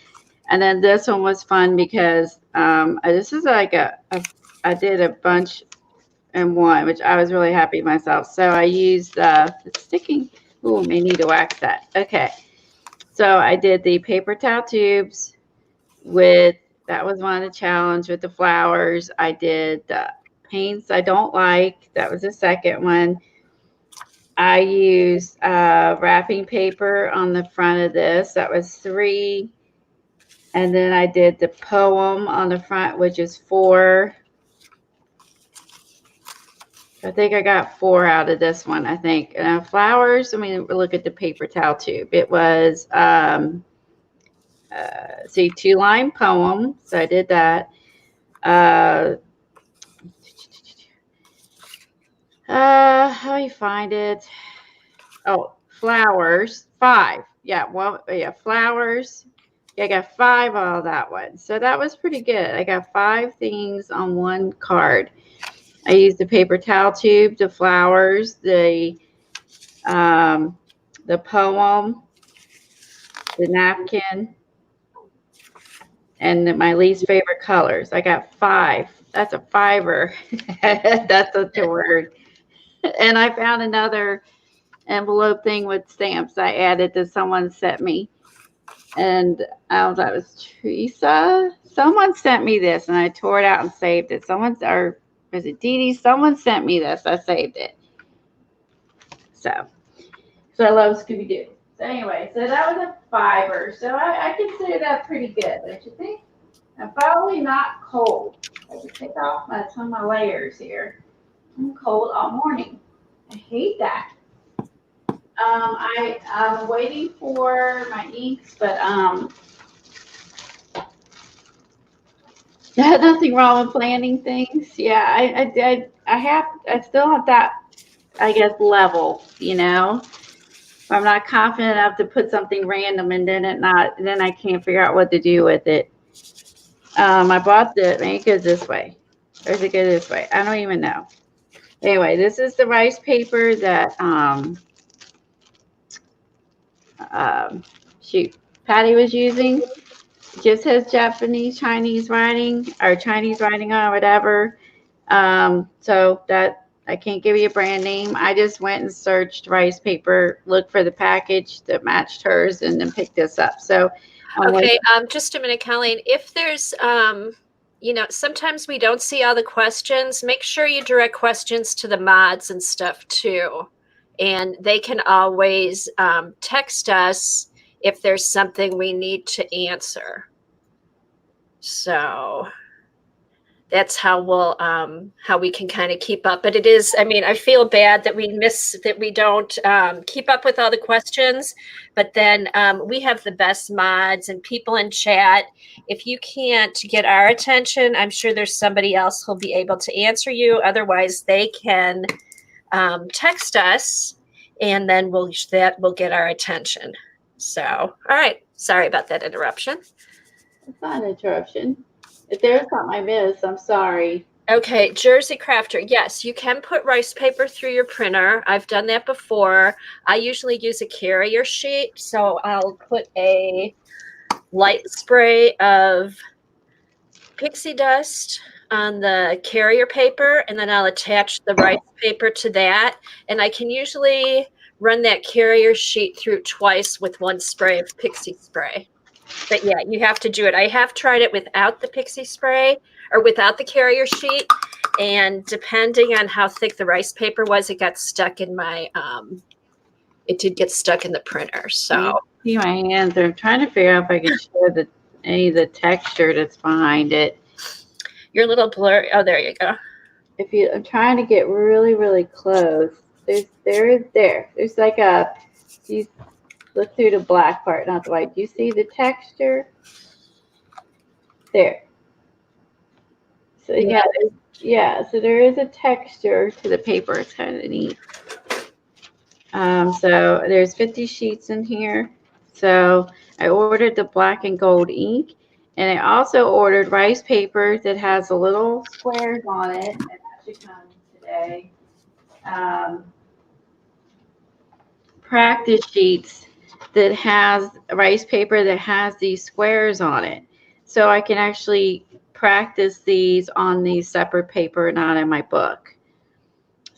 And then this one was fun because this is like I did a bunch in one, which I was really happy myself. So I used the Ooh, may need to wax that. Okay. So I did the paper towel tubes with, that was one of the challenge with the flowers. I did the paints I don't like. That was the second one. I used wrapping paper on the front of this. That was 3. And then I did the poem on the front, which is 4. I think I got 4 out of this one, I think. Flowers, I mean, look at the paper towel tube. It was, see, 2-line poem. So I did that. How do you find it? Oh, flowers, 5. Yeah, well, yeah, flowers. Yeah, I got 5 out of that one. So that was pretty good. I got 5 things on one card. I used the paper towel tube, the flowers, the poem, the napkin, and my least favorite colors. I got 5. That's a 5er. That's such a word. And I found another envelope thing with stamps I added that someone sent me. And that was Teresa. Someone sent me this, and I tore it out and saved it. Or was it Dee Dee? Someone sent me this. I saved it. So I love Scooby-Doo. So anyway, so that was a 5er. So I consider that pretty good, don't you think? I'm probably not cold. I have to take off some of my layers here. I'm cold all morning. I hate that. I'm waiting for my inks, but nothing wrong with planning things. Yeah, I still have that, I guess, level, you know. I'm not confident enough to put something random and then I can't figure out what to do with it. I bought maybe it goes this way. Or does it go this way? I don't even know. Anyway, this is the rice paper that Patty was using. It just has Chinese writing on it, whatever. So that I can't give you a brand name. I just went and searched rice paper, looked for the package that matched hers, and then picked this up. So okay, just a minute, Colleen. If there's sometimes we don't see all the questions. Make sure you direct questions to the mods and stuff too. And they can always text us if there's something we need to answer. So that's how we can kind of keep up. But it is, I mean, I feel bad that we don't keep up with all the questions, but then we have the best mods and people in chat. If you can't get our attention, I'm sure there's somebody else who'll be able to answer you. Otherwise, they can text us, and then we'll get our attention. So, all right. Sorry about that interruption. It's not an interruption. If there's something I missed, I'm sorry. Okay, Jersey Crafter. Yes, you can put rice paper through your printer. I've done that before. I usually use a carrier sheet, so I'll put a light spray of pixie dust on the carrier paper, and then I'll attach the rice paper to that. And I can usually run that carrier sheet through twice with one spray of pixie spray. But yeah, you have to do it. I have tried it without the pixie spray or without the carrier sheet. And depending on how thick the rice paper was, it got stuck in my, it did get stuck in the printer. So see my hands. I'm trying to figure out if I can show any of the texture that's behind it. You're a little blurry. Oh, there you go. I'm trying to get really, really close. There's like you look through the black part, not the white. Do you see the texture? There. So so there is a texture to the paper. It's kind of neat. So there's 50 sheets in here. So I ordered the black and gold ink, and I also ordered rice paper that has a little squares on it, and that should come today. Practice sheets that has rice paper that has these squares on it, so I can actually practice these on these separate paper, not in my book.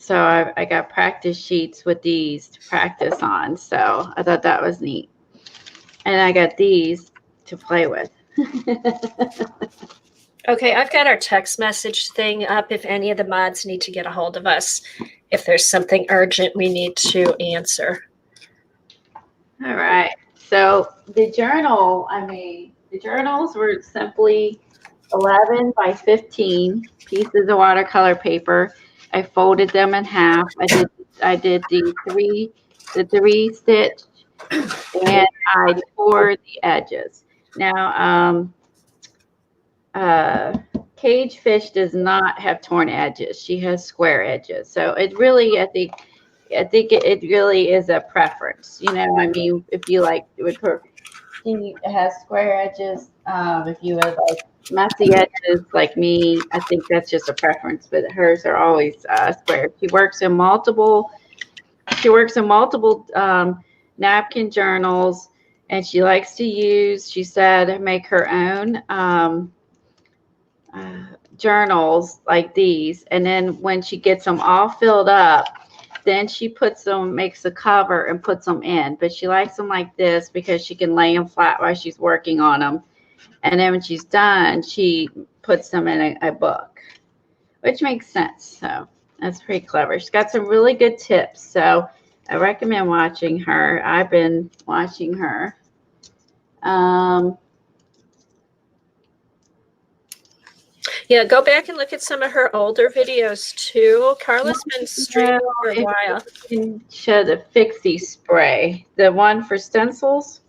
So I got practice sheets with these to practice on. So I thought that was neat. And I got these to play with. Okay, I've got our text message thing up if any of the mods need to get a hold of us, if there's something urgent we need to answer. All right. So the journals were simply 11 by 15 pieces of watercolor paper. I folded them in half. I did the three stitch, and I tore the edges. Now, cage fish does not have torn edges. She has square edges. So it really, I think it really is a preference. You know, I mean, if you like, she has square edges. If you would like messy edges like me, I think that's just a preference. But hers are always square. She works in multiple napkin journals, and she likes to use. She said make her own journals like these, and then when she gets them all filled up, then she makes a cover and puts them in. But she likes them like this because she can lay them flat while she's working on them. And then when she's done, she puts them in a book, which makes sense. So that's pretty clever. She's got some really good tips. So I recommend watching her. I've been watching her. Yeah, go back and look at some of her older videos too. Carla's been streaming for a while. You can show the Fixie spray, the one for stencils,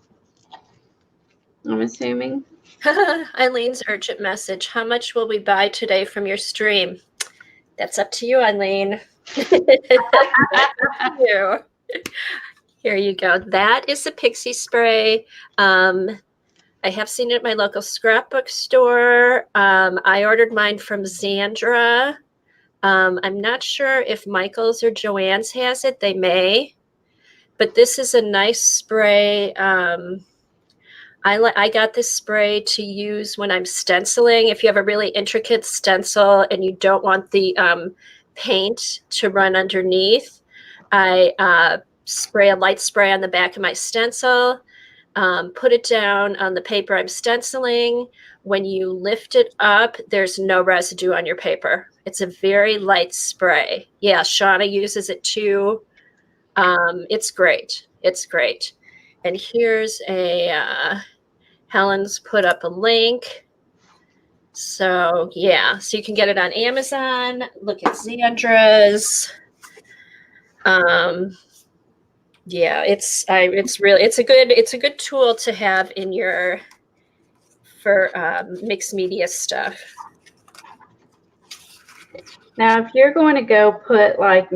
I'm assuming. Eileen's urgent message. How much will we buy today from your stream? That's up to you, Eileen. Here you go. That is the Pixie spray. I have seen it at my local scrapbook store. I ordered mine from Zandra. I'm not sure if Michael's or Joann's has it. They may. But this is a nice spray. I got this spray to use when I'm stenciling. If you have a really intricate stencil and you don't want the paint to run underneath, I spray a light spray on the back of my stencil. Put it down on the paper I'm stenciling. When you lift it up, there's no residue on your paper. It's a very light spray. Yeah, Shauna uses it too. It's great. It's great. And here's Helen's put up a link. So yeah, so you can get it on Amazon. Look at Zandra's. Yeah, it's a good tool to have in for mixed media stuff. Now, if you're going to go put like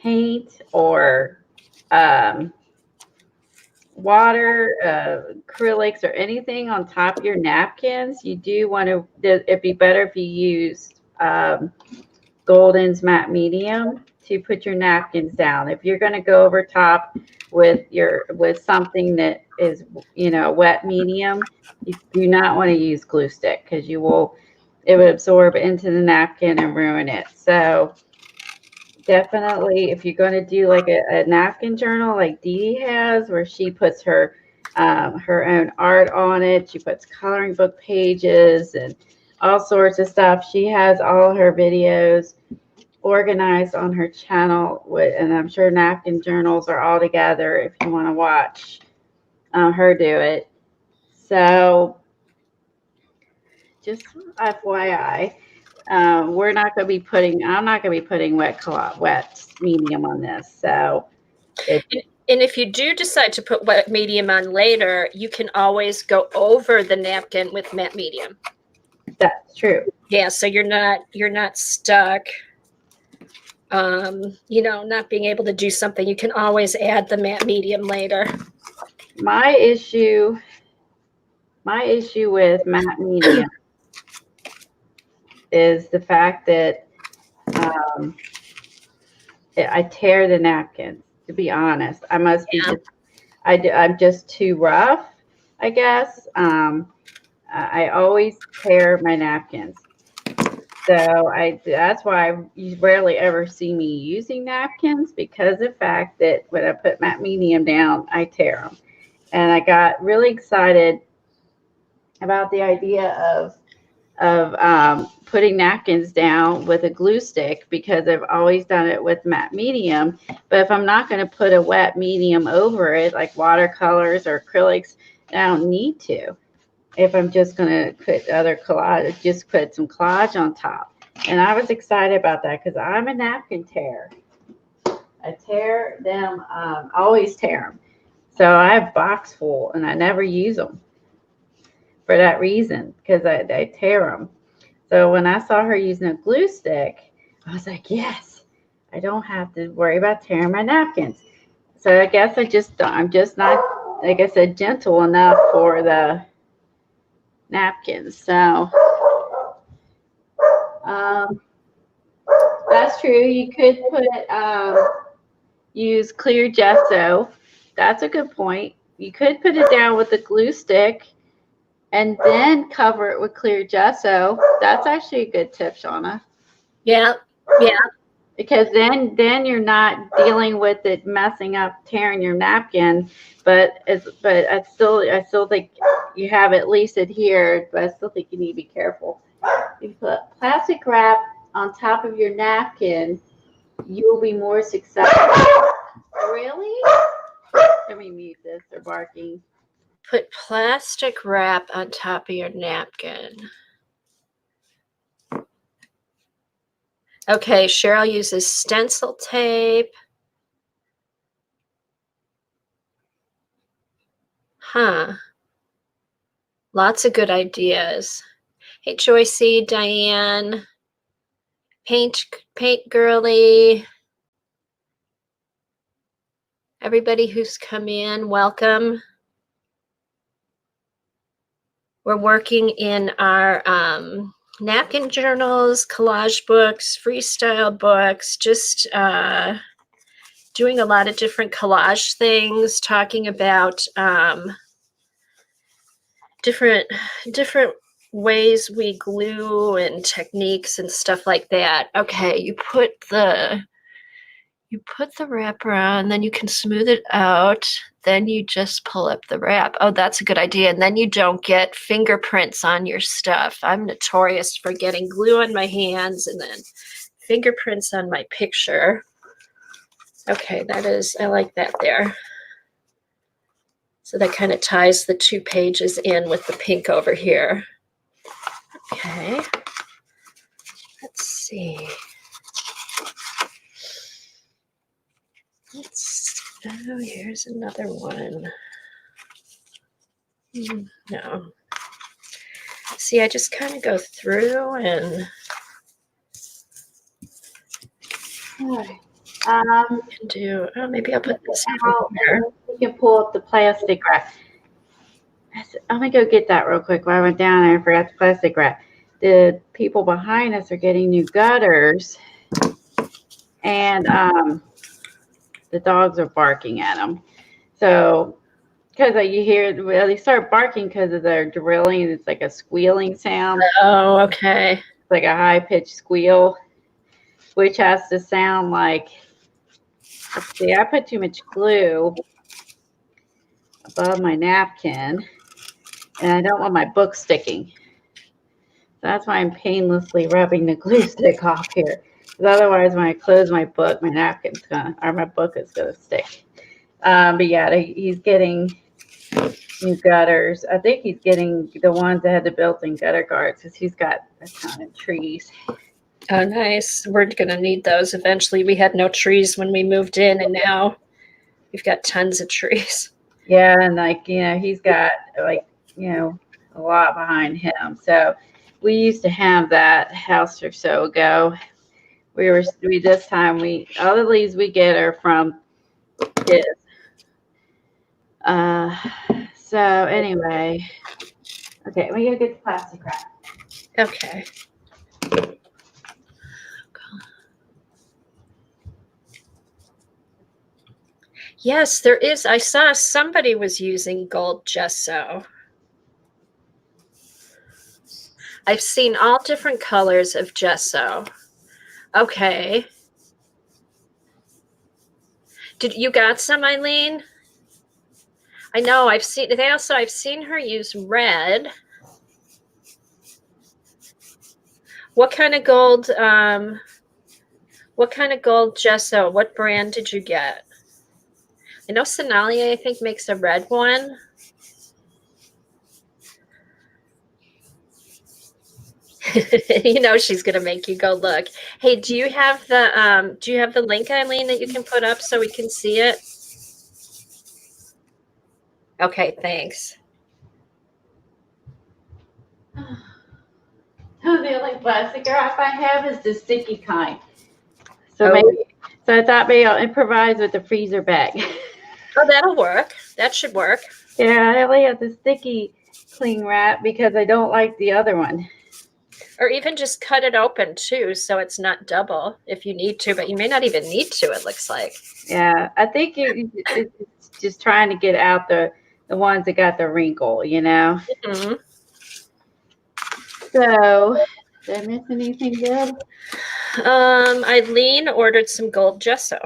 paint or water, acrylics, or anything on top of your napkins, you do want to. It'd be better if you used Golden's matte medium to put your napkins down. If you're going to go over top with something that is, wet medium, you do not want to use glue stick because it would absorb into the napkin and ruin it. So definitely, if you're going to do like a napkin journal like Dee has, where she puts her own art on it, she puts coloring book pages and all sorts of stuff. She has all her videos organized on her channel, and I'm sure napkin journals are all together if you want to watch her do it. So just FYI, I'm not going to be putting wet medium on this. So and if you do decide to put wet medium on later, you can always go over the napkin with matte medium. That's true. Yeah, so you're not stuck. Not being able to do something. You can always add the matte medium later. My issue with matte medium is the fact that I tear the napkins. To be honest, I must be. I'm just too rough, I guess. I always tear my napkins. So that's why you rarely ever see me using napkins, because of the fact that when I put my medium down, I tear them. And I got really excited about the idea of putting napkins down with a glue stick, because I've always done it with matte medium. But if I'm not going to put a wet medium over it, like watercolors or acrylics, I don't need to. If I'm just going to put other collage, just put some collage on top. And I was excited about that because I'm a napkin tearer. I tear them, always tear them. So I have a box full and I never use them for that reason, because I tear them. So when I saw her using a glue stick, I was like, yes, I don't have to worry about tearing my napkins. So I guess I'm just not, like I said, gentle enough for the napkins. So um, that's true. You could use clear gesso. That's a good point. You could put it down with a glue stick and then cover it with clear gesso. That's actually a good tip, Shauna. Yeah. Yeah. Because then you're not dealing with it messing up, tearing your napkin. But I still think you have at least adhered, but I still think you need to be careful. If you put plastic wrap on top of your napkin, you'll be more successful. Really? Let me mute this. They're barking. Put plastic wrap on top of your napkin. Okay, Cheryl uses stencil tape. Huh. Lots of good ideas. Hey, Joycey, Diane, Paint Girly, everybody who's come in, welcome. We're working in our napkin journals, collage books, freestyle books, just doing a lot of different collage things, talking about different ways we glue and techniques and stuff like that. Okay, you put the wrapper on, then you can smooth it out, then you just pull up the wrap. Oh, that's a good idea. And then you don't get fingerprints on your stuff. I'm notorious for getting glue on my hands and then fingerprints on my picture. Okay, I like that there. So that kind of ties the two pages in with the pink over here. Okay, let's see. Oh, here's another one. No. See, I just kind of go through and can do, oh, maybe I'll put this here. You can pull up the plastic wrap. I'm going to go get that real quick. While I went down there, I forgot the plastic wrap. The people behind us are getting new gutters, and the dogs are barking at them. So, because you hear, well, they start barking because of their drilling. It's like a squealing sound. Oh, okay. It's like a high-pitched squeal, which has to sound like, let's see, I put too much glue above my napkin, and I don't want my book sticking. That's why I'm painlessly rubbing the glue stick off here. Because otherwise, when I close my book, my my book is gonna stick. But yeah, he's getting new gutters. I think he's getting the ones that had the built-in gutter guards, because he's got a ton of trees. Oh, nice. We're gonna need those eventually. We had no trees when we moved in, and now we've got tons of trees. Yeah, and he's got a lot behind him. So we used to have that house or so ago. All the leaves we get are from his. So anyway, okay, we gotta get the plastic wrap. Okay. Yes, there is. I saw somebody was using gold gesso. I've seen all different colors of gesso. Okay. Did you got some, Eileen? I know I've seen her use red. What kind of gold gesso? What brand did you get? I know Sonalia, I think, makes a red one. You know she's gonna make you go look. Hey, do you have the link, Eileen, that you can put up so we can see it? Okay, thanks. Oh, the only plastic wrap I have is the sticky kind. So Oh. maybe, so I thought maybe I'll improvise with the freezer bag. Oh, that'll work. That should work. Yeah, I only have the sticky cling wrap because I don't like the other one. Or even just cut it open too, so it's not double if you need to, but you may not even need to, it looks like. Yeah, I think it's just trying to get out the ones that got the wrinkle, you know. Mm-hmm. So, did I miss anything good? Eileen ordered some gold gesso.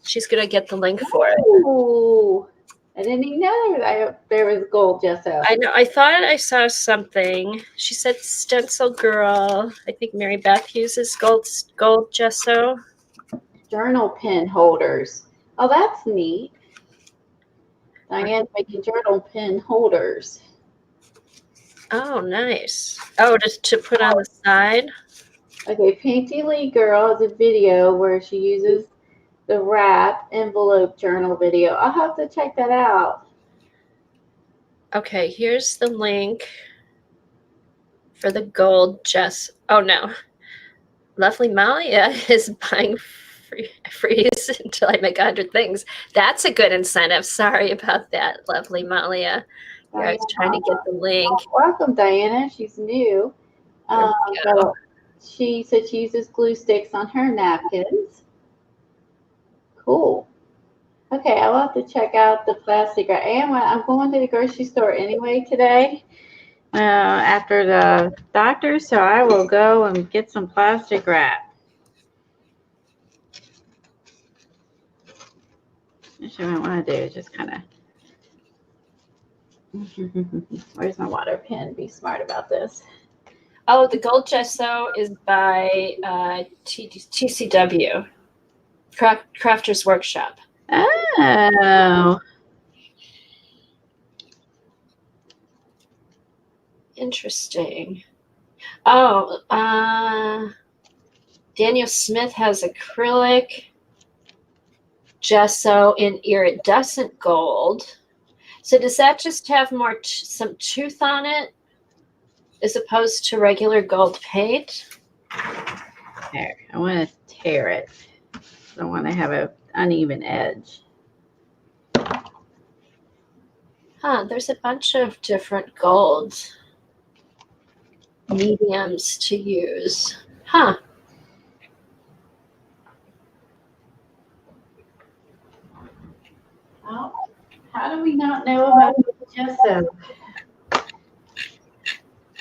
She's gonna get the link for it. Ooh, I didn't even know there was gold gesso. I know. I thought I saw something. She said stencil girl. I think Mary Beth uses gold gesso. Journal pen holders. Oh, that's neat. Diane's making journal pen holders. Oh, nice. Oh, just to put on the side. Okay, Painty Lee Girl has a video where she uses the wrap envelope journal video. I'll have to check that out. Okay, here's the link for the gold gesso. Oh no, Lovely Malia is buying freeze until I make 100 things. That's a good incentive. Sorry about that, Lovely Malia. Here, I was trying to get the link. Welcome, Diana. She's new. So she said she uses glue sticks on her napkins. Cool. Okay, I'll have to check out the plastic. I'm going to the grocery store anyway today after the doctor, so I will go and get some plastic wrap. What I want to do is just kind of. Where's my water pen? Be smart about this. Oh, the gold gesso is by TCW, Crafters Workshop. Oh. Interesting. Oh, Daniel Smith has acrylic gesso in iridescent gold. So does that just have more some tooth on it as opposed to regular gold paint? There, I want to tear it. I want to have an uneven edge. Huh, there's a bunch of different gold mediums to use. Huh. Oh, how do we not know about gesso?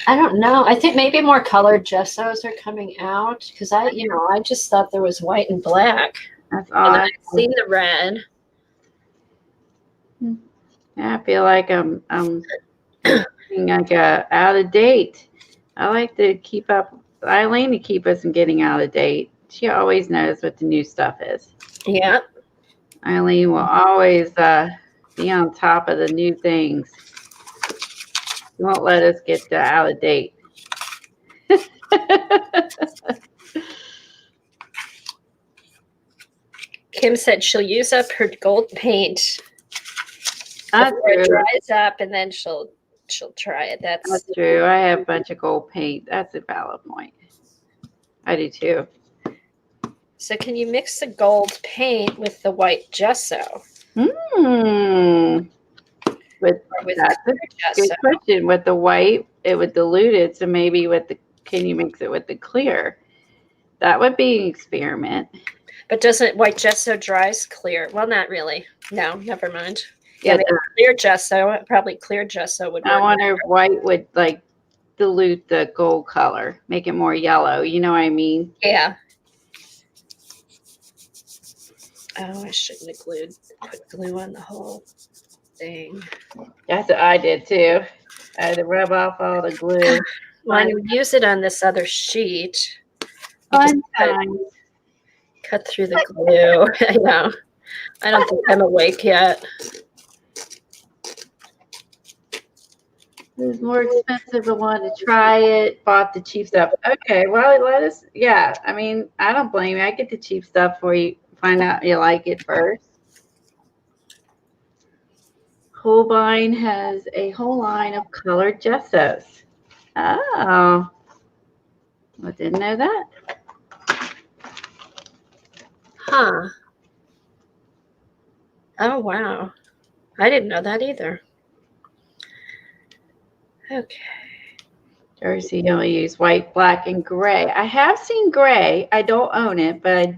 I don't know. I think maybe more colored gessos are coming out because I just thought there was white and black. That's all. And I've seen the red. I feel like I'm being like out of date. I like to keep up. Eileen to keep us from getting out of date. She always knows what the new stuff is. Yeah. Eileen will always be on top of the new things. She won't let us get out of date. Kim said she'll use up her gold paint That's before it true. dries up, and then she'll try it. That's true. I have a bunch of gold paint. That's a valid point. I do too. So can you mix the gold paint with the white gesso? That's a good question. With the white, it would dilute it. So maybe can you mix it with the clear? That would be an experiment. But doesn't white gesso dries clear? Well, not really. No, never mind. Yeah, clear gesso. Probably clear gesso would work. I wonder if white would dilute the gold color, make it more yellow. You know what I mean? Yeah. Oh, I shouldn't have put glue on the whole thing. That's what I did too. I had to rub off all the glue. Well, you use it on this other sheet. You just Fun times. cut through the glue. I know. I don't think I'm awake yet. It was more expensive. I wanted to try it. Bought the cheap stuff. Okay, well, let us. Yeah, I mean, I don't blame you. I get the cheap stuff for you. Find out you like it first. Holbein has a whole line of colored gessos. Oh, I didn't know that. Huh. Oh, wow. I didn't know that either. Okay. Jersey only use white, black, and gray. I have seen gray. I don't own it, but I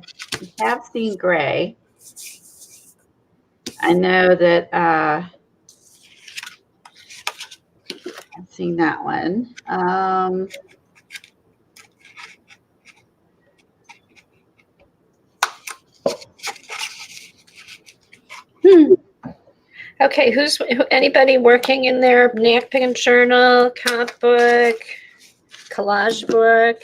have seen gray. I know that I've seen that one. Okay, anybody working in their napkin journal, comp book, collage book,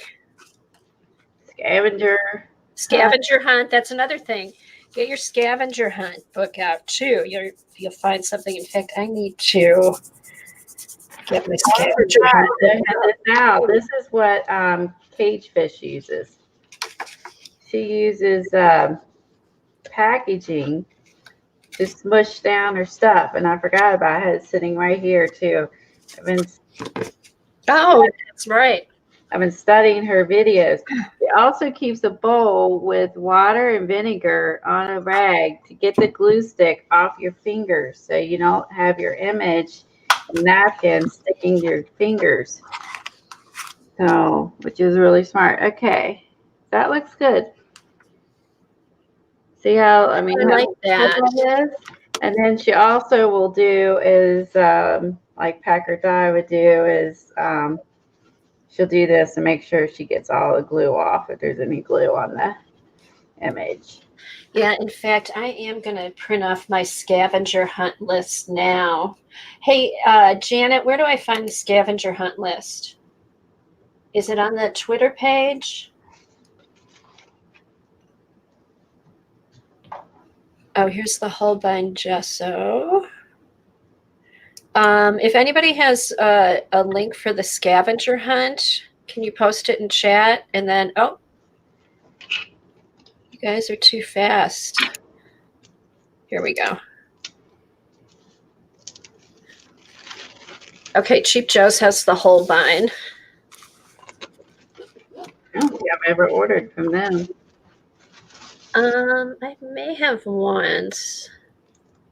scavenger hunt? That's another thing. Get your scavenger hunt book out too. You'll find something. In fact, I need to get my scavenger hunt book out. This is what Cage Fish uses. She uses packaging to smush down her stuff, and I forgot about it. It's sitting right here too. That's right. I've been studying her videos. She also keeps a bowl with water and vinegar on a rag to get the glue stick off your fingers, so you don't have your image napkin sticking to your fingers. So, which is really smart. Okay, that looks good. See how, I mean, I like that. And then she also will do is, like Packer Dye would do is, she'll do this and make sure she gets all the glue off if there's any glue on the image. Yeah, in fact, I am going to print off my scavenger hunt list now. Hey, Janet, where do I find the scavenger hunt list? Is it on the Twitter page? Oh, here's the Holbein gesso. If anybody has a link for the scavenger hunt, can you post it in chat? And then, oh, you guys are too fast. Here we go. Okay, Cheap Joe's has the Holbein. I don't think I've ever ordered from them. I may have once.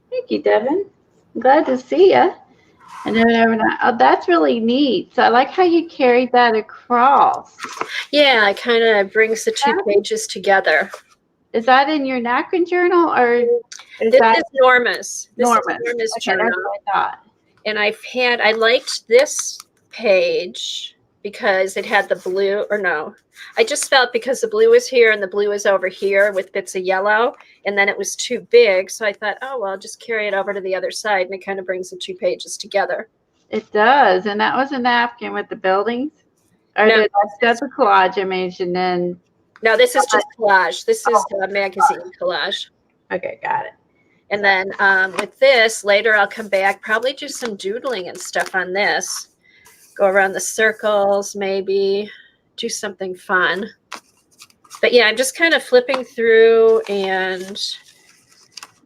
Thank you, Devin. I'm glad to see you. And then oh, that's really neat. So I like how you carried that across. Yeah, it kind of brings the two pages together. Is that in your napkin journal or is this is Norma's? This is Norma's journal. That's what I thought. And I liked this page because it had the blue, or no, I just felt because the blue was here and the blue was over here with bits of yellow, and then it was too big. So I thought, oh, well, I'll just carry it over to the other side, and it kind of brings the two pages together. It does. And that was a napkin with the buildings? Or no, that's a collage image, and then... No, this is just collage. This is a magazine collage. Okay, got it. And then with this, later I'll come back, probably do some doodling and stuff on this. Go around the circles, maybe do something fun. But yeah, I'm just kind of flipping through, and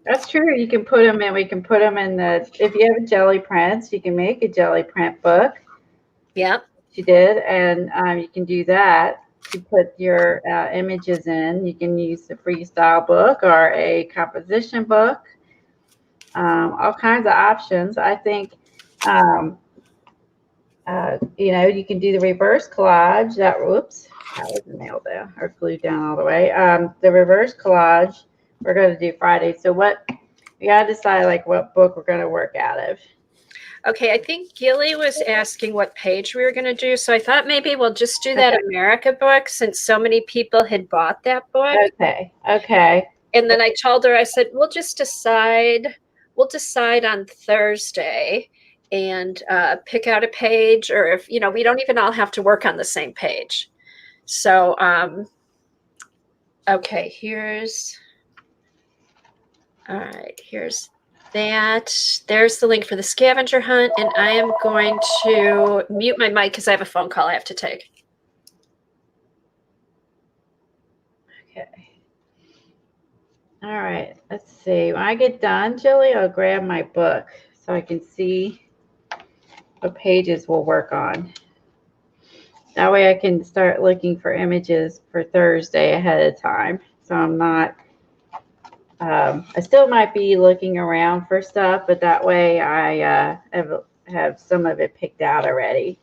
that's true. You can put them in. We can put them in if you have a jelly prints, you can make a jelly print book. Yep. She did, and you can do that. You put your images in. You can use a freestyle book or a composition book. All kinds of options. I think, you can do the reverse collage. That wasn't nailed down or glued down all the way. The reverse collage we're going to do Friday. So we got to decide like what book we're going to work out of. Okay, I think Gilly was asking what page we were going to do. So I thought maybe we'll just do that America book since so many people had bought that book. Okay. Okay. And then I told her, I said, we'll decide on Thursday and pick out a page, or if, we don't even all have to work on the same page. So, okay, here's that. There's the link for the scavenger hunt, and I am going to mute my mic because I have a phone call I have to take. Okay. All right. Let's see. When I get done, Jilly, I'll grab my book so I can see what pages we'll work on. That way I can start looking for images for Thursday ahead of time. So I'm not, I still might be looking around for stuff, but that way I have some of it picked out already.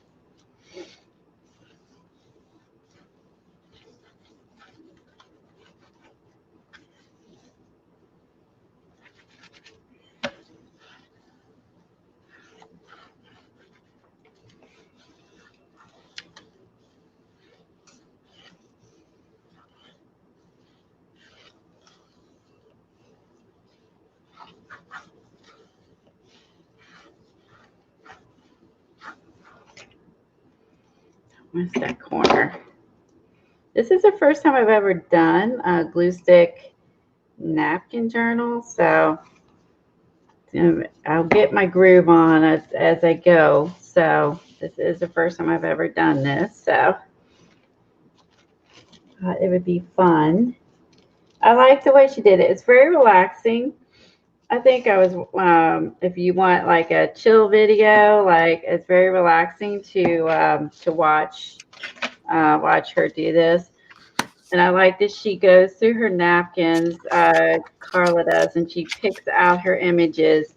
Where's that corner? This is the first time I've ever done a glue stick napkin journal, so I'll get my groove on as I go. So this is the first time I've ever done this, so it would be fun. I like the way she did it. It's very relaxing. I think I was, if you want like a chill video, like it's very relaxing to watch her do this. And I like that she goes through her napkins, Carla does, and she picks out her images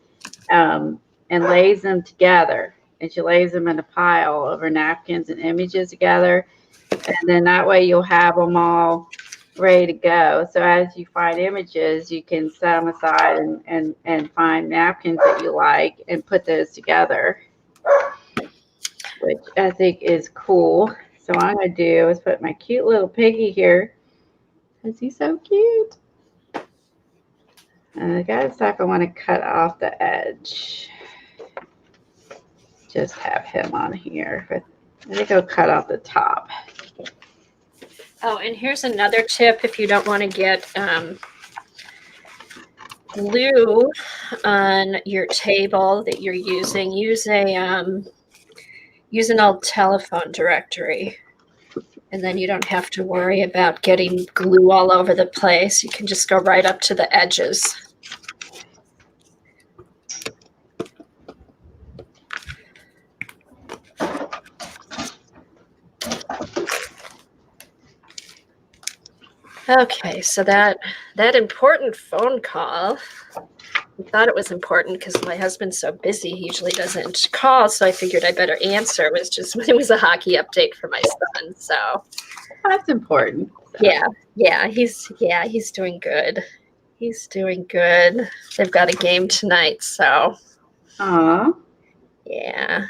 and lays them together. And she lays them in a pile of her napkins and images together. And then that way you'll have them all ready to go. So as you find images, you can set them aside and find napkins that you like and put those together, which I think is cool. So what I'm going to do is put my cute little piggy here because he's so cute. And I got to decide if I want to cut off the edge. Just have him on here. But I think I'll cut off the top. Oh, and here's another tip if you don't want to get glue on your table that you're using. Use an old telephone directory, and then you don't have to worry about getting glue all over the place. You can just go right up to the edges. Okay, so that important phone call, I thought it was important because my husband's so busy, he usually doesn't call, so I figured I better answer. It was a hockey update for my son, so that's important. So. Yeah, he's doing good. He's doing good. They've got a game tonight, so. Aw. Yeah.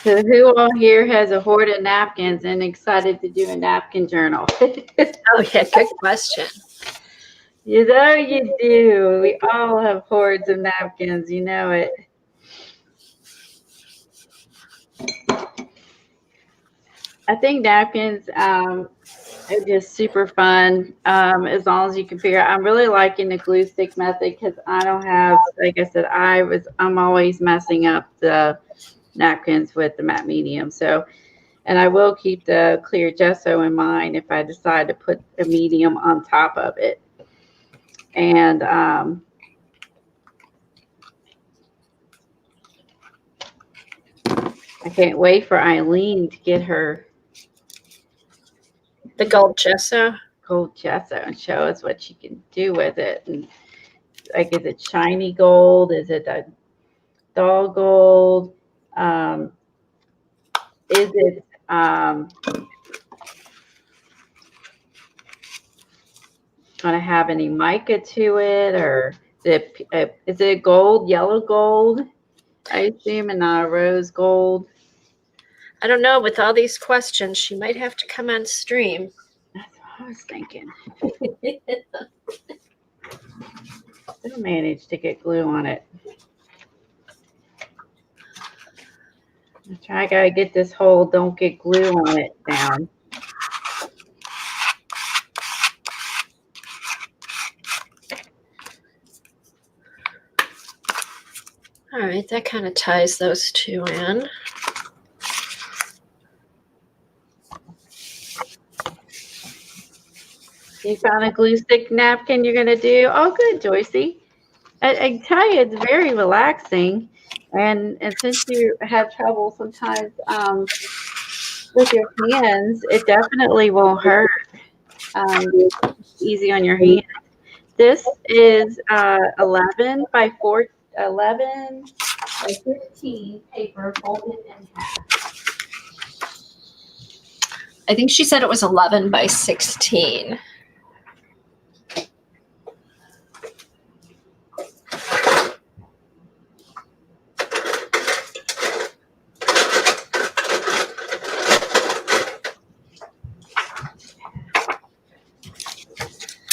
So who all here has a hoard of napkins and excited to do a napkin journal? Oh, yeah, good question. You know you do. We all have hoards of napkins. You know it. I think napkins are just super fun as long as you can figure out. I'm really liking the glue stick method because I don't have, like I said, I'm always messing up the napkins with the matte medium. So, and I will keep the clear gesso in mind if I decide to put a medium on top of it. And I can't wait for Eileen to get her the gold gesso. Gold gesso and show us what she can do with it. And like, is it shiny gold? Is it a dull gold? Is it going to have any mica to it, or is it gold, yellow gold, I assume, and not a rose gold? I don't know. With all these questions, she might have to come on stream. That's what I was thinking. Still managed to get glue on it. I gotta get this whole don't get glue on it down. All right, that kind of ties those two in. You found a glue stick napkin you're gonna do? Oh, good, Joycey. I tell you, it's very relaxing, and since you have trouble sometimes with your hands, it definitely won't hurt. Easy on your hands. This is 11 by 15 paper folded in half. I think she said it was 11 by 16.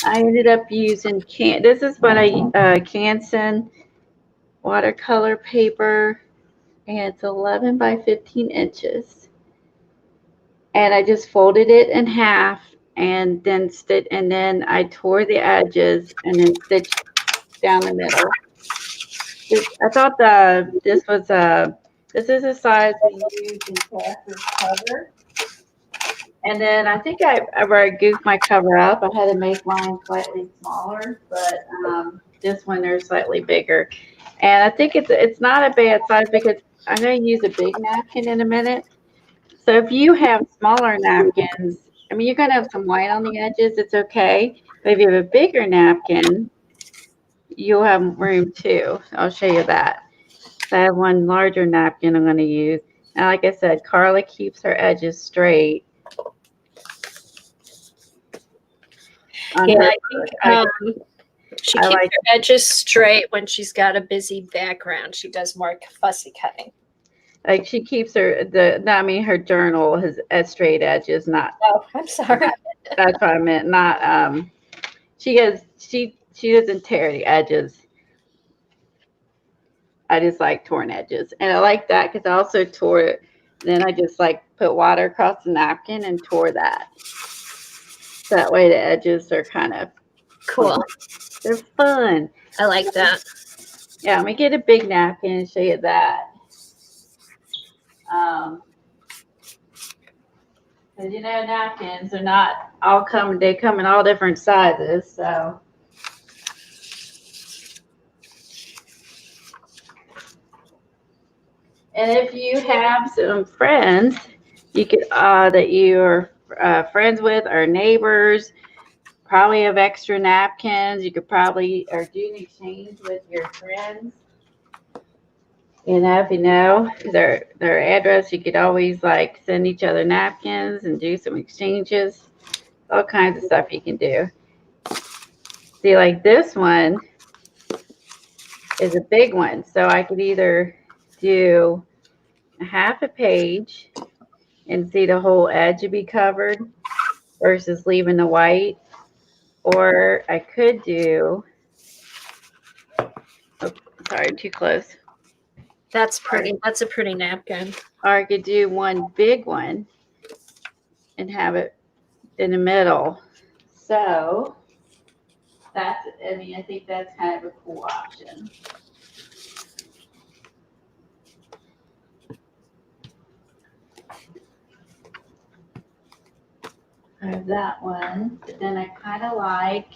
I ended up using this is what Canson watercolor paper, and it's 11 by 15 inches. And I just folded it in half, and then I tore the edges and then stitched down the middle. I thought this is a size we use in classes cover. And then I think I goofed my cover up. I had to make mine slightly smaller, but this one they're slightly bigger. And I think it's not a bad size because I'm going to use a big napkin in a minute. So if you have smaller napkins, I mean, you're going to have some white on the edges. It's okay. But if you have a bigger napkin, you'll have room too. I'll show you that. So I have one larger napkin I'm going to use. And like I said, Carla keeps her edges straight. Yeah, I think she keeps her edges straight when she's got a busy background. She does more fussy cutting. Like she keeps her her journal has straight edges, not. Oh, I'm sorry. That's what I meant. Not she doesn't tear the edges. I just like torn edges, and I like that because I also tore it. Then I just put water across the napkin and tore that. That way the edges are kind of cool. Fun. They're fun. I like that. Yeah, let me get a big napkin and show you that. Because napkins are not all they come in all different sizes, so. And if you have some friends you could that you're friends with or neighbors, probably have extra napkins, you could probably do an exchange with your friends. If you know their address, you could always send each other napkins and do some exchanges. All kinds of stuff you can do. See, this one is a big one, so I could either do half a page and see the whole edge would be covered versus leaving the white, or I could do. Oh, sorry, too close. That's pretty. That's a pretty napkin. Or I could do one big one and have it in the middle. So I think that's kind of a cool option. I have that one, but then I kind of like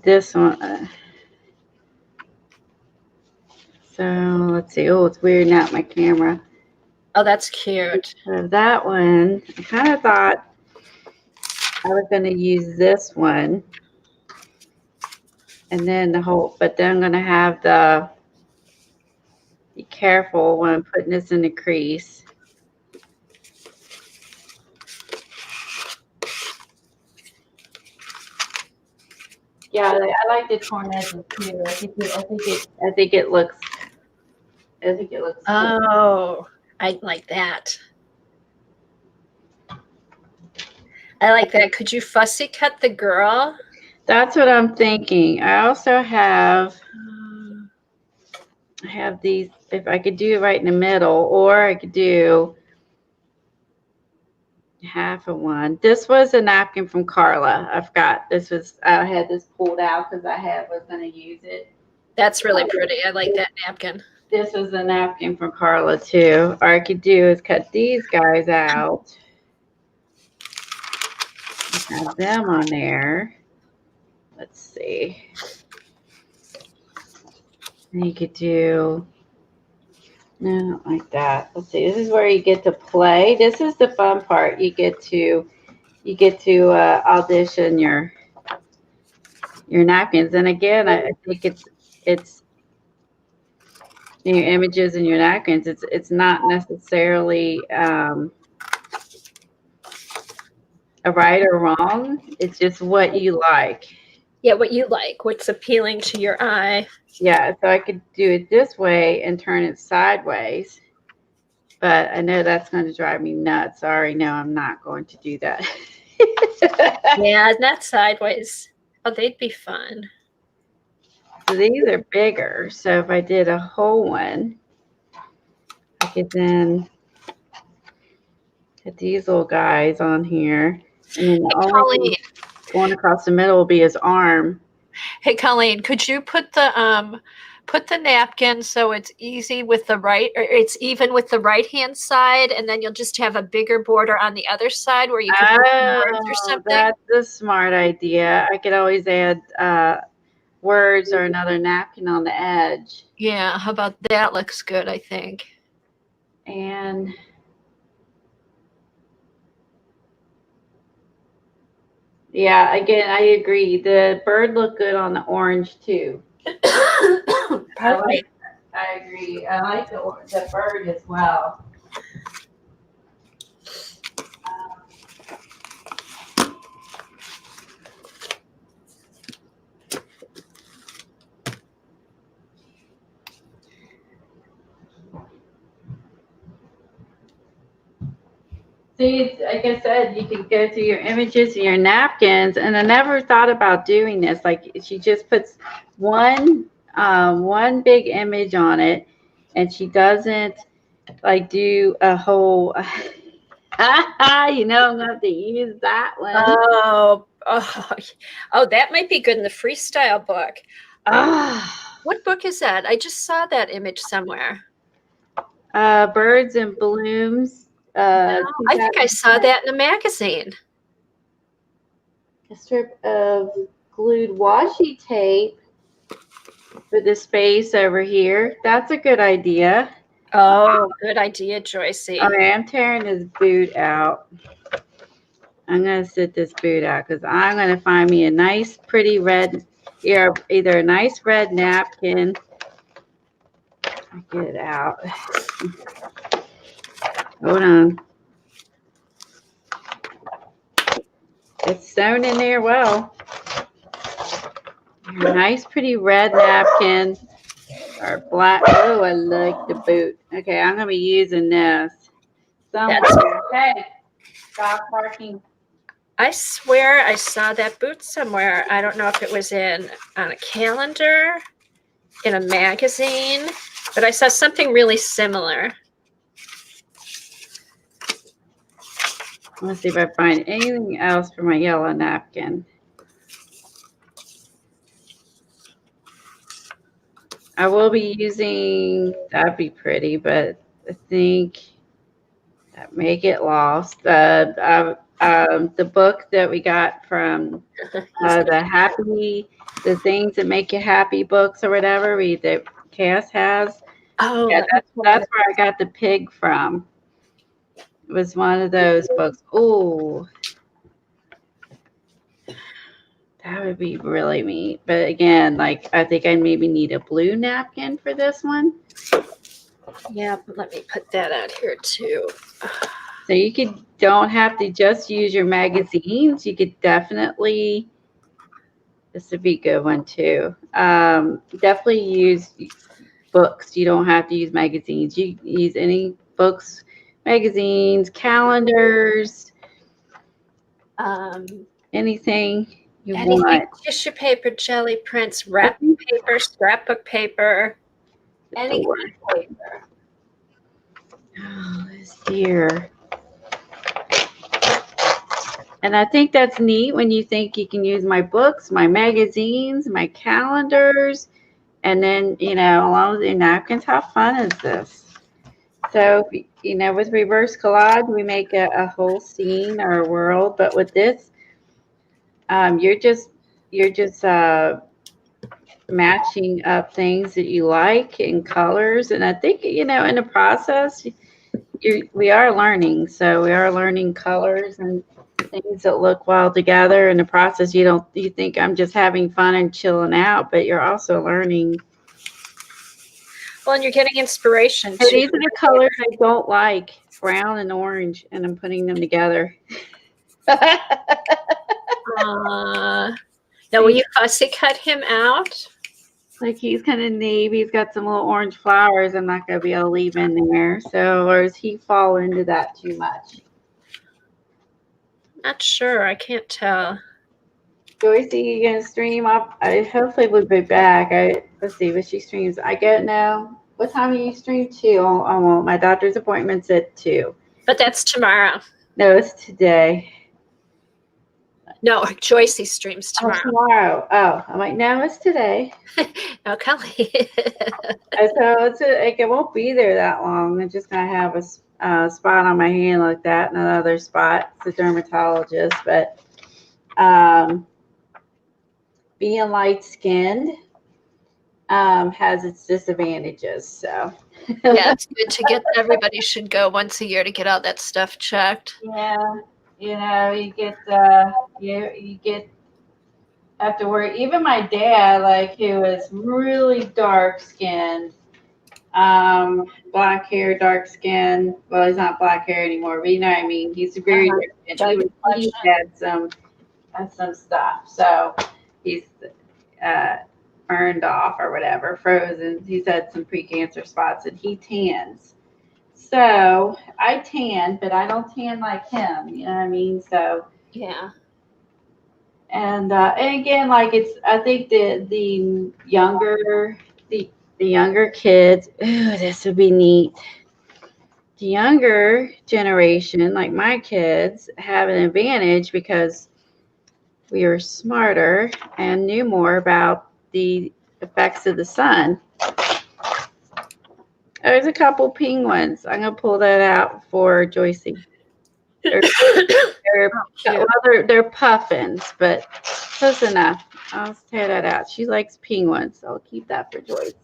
this one. So let's see. Oh, it's weird out my camera. Oh, that's cute. So that one, I kind of thought I was going to use this one, and then but then I'm going to have be careful when I'm putting this in the crease. Yeah, I like the torn edges too. I think it looks. I think it looks cool. Oh, I like that. I like that. Could you fussy cut the girl? That's what I'm thinking. I also have these. If I could do it right in the middle, or I could do half of one. This was a napkin from Carla. I forgot. This was. I had this pulled out because was going to use it. That's really pretty. I like that napkin. This was a napkin from Carla too. Or I could do is cut these guys out. Have them on there. Let's see. And you could do no like that. Let's see. This is where you get to play. This is the fun part. You get to audition your napkins. And again, I think it's your images and your napkins. It's not necessarily a right or wrong. It's just what you like. Yeah, what you like, what's appealing to your eye. Yeah, so I could do it this way and turn it sideways. But I know that's going to drive me nuts. Sorry, no, I'm not going to do that. Yeah, not sideways. Oh, they'd be fun. So these are bigger. So if I did a whole one, I could then put these little guys on here. And then the only thing going across the middle will be his arm. Hey, Colleen, could you put the napkin so it's easy with the right, or it's even with the right hand side, and then you'll just have a bigger border on the other side where you can put some words or something? That's a smart idea. I could always add words or another napkin on the edge. Yeah, how about that? Looks good, I think. And yeah, again, I agree. The bird looked good on the orange too. I agree. I like the bird as well. See, like I said, you can go through your images and your napkins, and I never thought about doing this. Like she just puts one big image on it, and she doesn't like do a whole. I'm gonna have to use that one. Oh, that might be good in the freestyle book. What book is that? I just saw that image somewhere. Birds and Blooms. I think I saw that in a magazine. A strip of glued washi tape for the space over here. That's a good idea. Oh, good idea, Joycey. Okay, I'm tearing this boot out. I'm going to sit this boot out because I'm going to find me a nice, pretty red, either a nice red napkin. I'll get it out. Hold on. It's sewn in there well. A nice, pretty red napkin or black. Oh, I like the boot. Okay, I'm going to be using this somewhere. Hey, stop parking. I swear I saw that boot somewhere. I don't know if it was on a calendar, in a magazine, but I saw something really similar. Let's see if I find anything else for my yellow napkin. I will be using, that'd be pretty, but I think that may get lost. The book that we got from the things that make you happy books or whatever that Cass has. Oh, yeah, that's where I got the pig from. It was one of those books. Oh, that would be really neat. But again, like I think I maybe need a blue napkin for this one. Yeah, let me put that out here too. So you don't have to just use your magazines. You could definitely This would be a good one too. Definitely use books. You don't have to use magazines. You can use any books, magazines, calendars, anything you Anything, want. tissue paper, jelly prints, wrapping paper, scrapbook paper, any kind of paper. Oh, this deer. And I think that's neat when you think you can use my books, my magazines, my calendars, and then, along with your napkins. How fun is this? So, with reverse collage, we make a whole scene or a world, but with this, you're just matching up things that you like in colors. And I think, in the process, we are learning. So we are learning colors and things that look well together. In the process, you think I'm just having fun and chilling out, but you're also learning. Well, and you're getting inspiration So too. these are the colors I don't like, brown and orange, and I'm putting them together. Now, will you fussy cut him out? Like he's kind of navy. He's got some little orange flowers I'm not going to be able to leave in there. So, or does he fall into that too much? Not sure. I can't tell. Joyce, you going to stream up? I hopefully we'll be back. Let's see what she streams. I get now. What time do you stream to? I won't. My doctor's appointment's at 2. But that's tomorrow. No, it's today. No, Joycey streams tomorrow. Oh, tomorrow. Oh, I'm like, no, it's today. No, Kelly. So it won't be there that long. I'm just gonna have a spot on my hand like that, and another spot. It's a dermatologist, but being light skinned has its disadvantages. So yeah, it's good to get. Everybody should go once a year to get all that stuff checked. Yeah, you get have to worry. Even my dad, like, who is really dark skinned, black hair, dark skin. Well, he's not black hair anymore, but you know what I mean. He's very different. He had some stuff, so he's burned off or whatever, frozen. He's had some precancer spots, and he tans. So I tan, but I don't tan like him. You know what I mean? So yeah. And again, like I think the younger kids. Ooh, this would be neat. The younger generation, like my kids, have an advantage because we are smarter and knew more about the effects of the sun. There's a couple penguins. I'm gonna pull that out for Joycey. They're puffins, but close enough. I'll tear that out. She likes penguins, so I'll keep that for Joyce.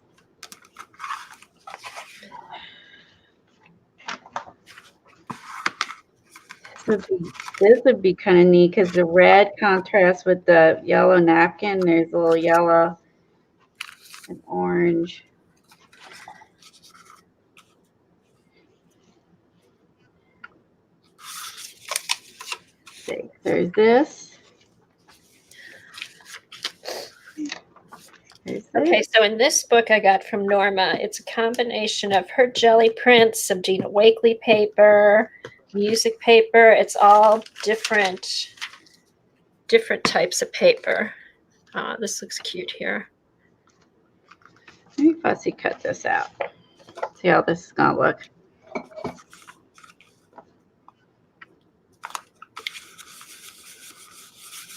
This would be kind of neat because the red contrasts with the yellow napkin. There's a little yellow and orange. There's this. Okay, so in this book I got from Norma, it's a combination of her jelly prints, some Dina Wakley paper, music paper. It's all different types of paper. This looks cute here. Let me fussy cut this out. See how this is gonna look.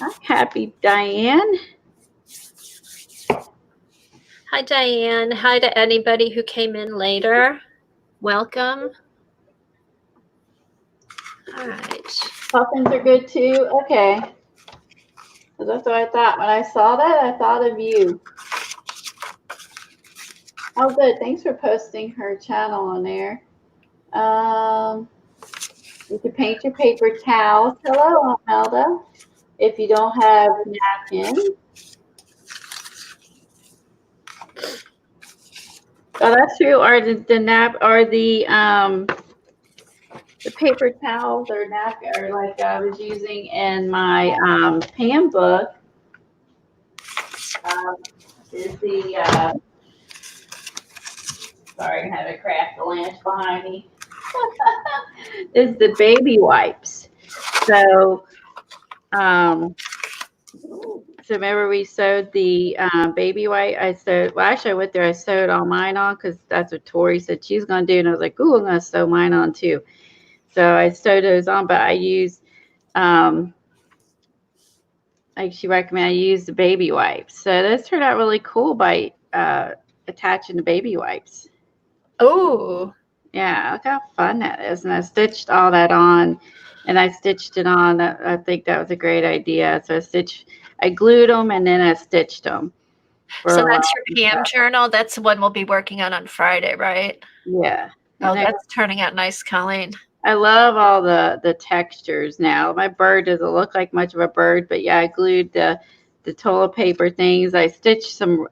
I'm happy, Diane. Hi, Diane. Hi to anybody who came in later. Welcome. All right. Puffins are good too. Okay. So that's what I thought. When I saw that, I thought of you. Oh, good. Thanks for posting her channel on there. You can paint your paper towels. Hello, Aunt Melda. If you don't have napkins. Oh, that's true. Or the paper towels or napkin, or like I was using in my Pam book. is the, sorry, I had a crack the lamp behind me. Is the baby wipes. So, so remember we sewed the baby wipe. Well, actually I went there. I sewed all mine on because that's what Tori said she's going to do. And I was like, ooh, I'm going to sew mine on too. So I sewed those on, but I used, like she recommended, I used the baby wipes. So this turned out really cool by attaching the baby wipes. Oh. Yeah, look how fun that is. And I stitched all that on, and I stitched it on. I think that was a great idea. So I glued them and then I stitched them. So that's your PM journal. That's the one we'll be working on Friday, right? Yeah. Oh, that's turning out nice, Colleen. I love all the textures now. My bird doesn't look like much of a bird, but yeah, I glued the toilet paper things. I stitched some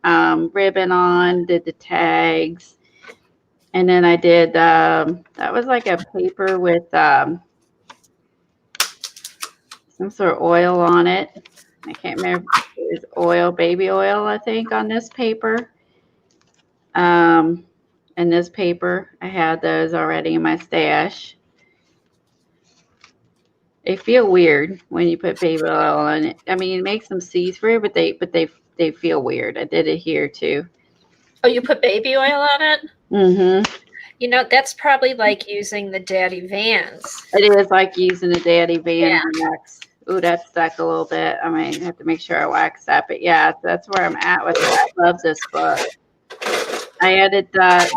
ribbon on, did the tags. And then I did, that was like a paper with some sort of oil on it. I can't remember if it was oil, baby oil, I think, on this paper. And this paper, I had those already in my stash. They feel weird when you put baby oil on it. I mean, it makes them see-through, but they feel weird. I did it here too. Oh, you put baby oil on it? Mm-hmm. You know, that's probably like using the Daddy Vans. It is like using a Daddy Van. Yeah. Ooh, that stuck a little bit. I might have to make sure I wax that. But yeah, that's where I'm at with it. I love this book. I added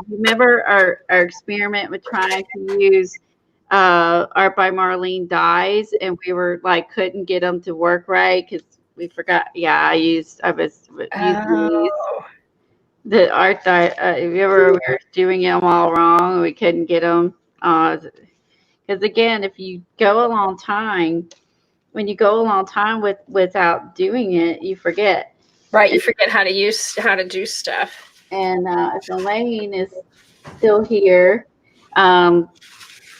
remember our experiment with trying to use Art by Marlene dies, and we were like couldn't get them to work right because we forgot. Yeah, I was using these. The art that we were doing them all wrong, and we couldn't get them. Because again, if you go a long time, when you go a long time without doing it, you forget. Right, you forget how to do stuff. And if Elaine is still here,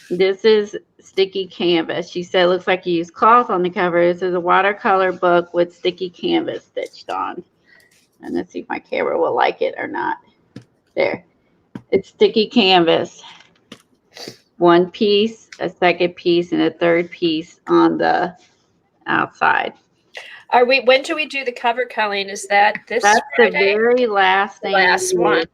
this is sticky canvas. She said it looks like you use cloth on the cover. This is a watercolor book with sticky canvas stitched on. And let's see if my camera will like it or not. There. It's sticky canvas. One piece, a second piece, and a third piece on the outside. When do we do the cover, Colleen? Is that this That's Friday? the very last thing. Last one.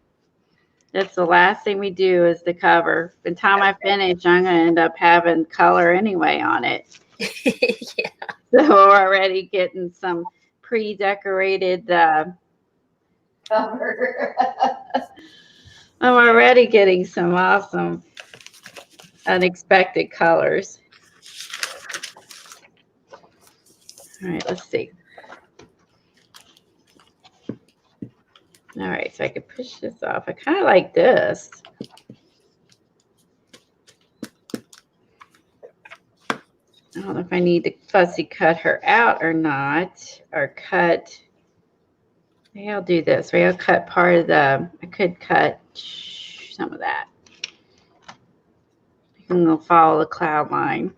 That's the last thing we do is the cover. By the time I finish, I'm going to end up having color anyway on it. Yeah. So we're already getting some pre-decorated cover. I'm already getting some awesome unexpected colors. All right, let's see. All right, so I can push this off. I kind of like this. I don't know if I need to fussy cut her out or not, or cut. Maybe I'll do this. Maybe I'll cut part of I could cut some of that. And we'll follow the cloud line.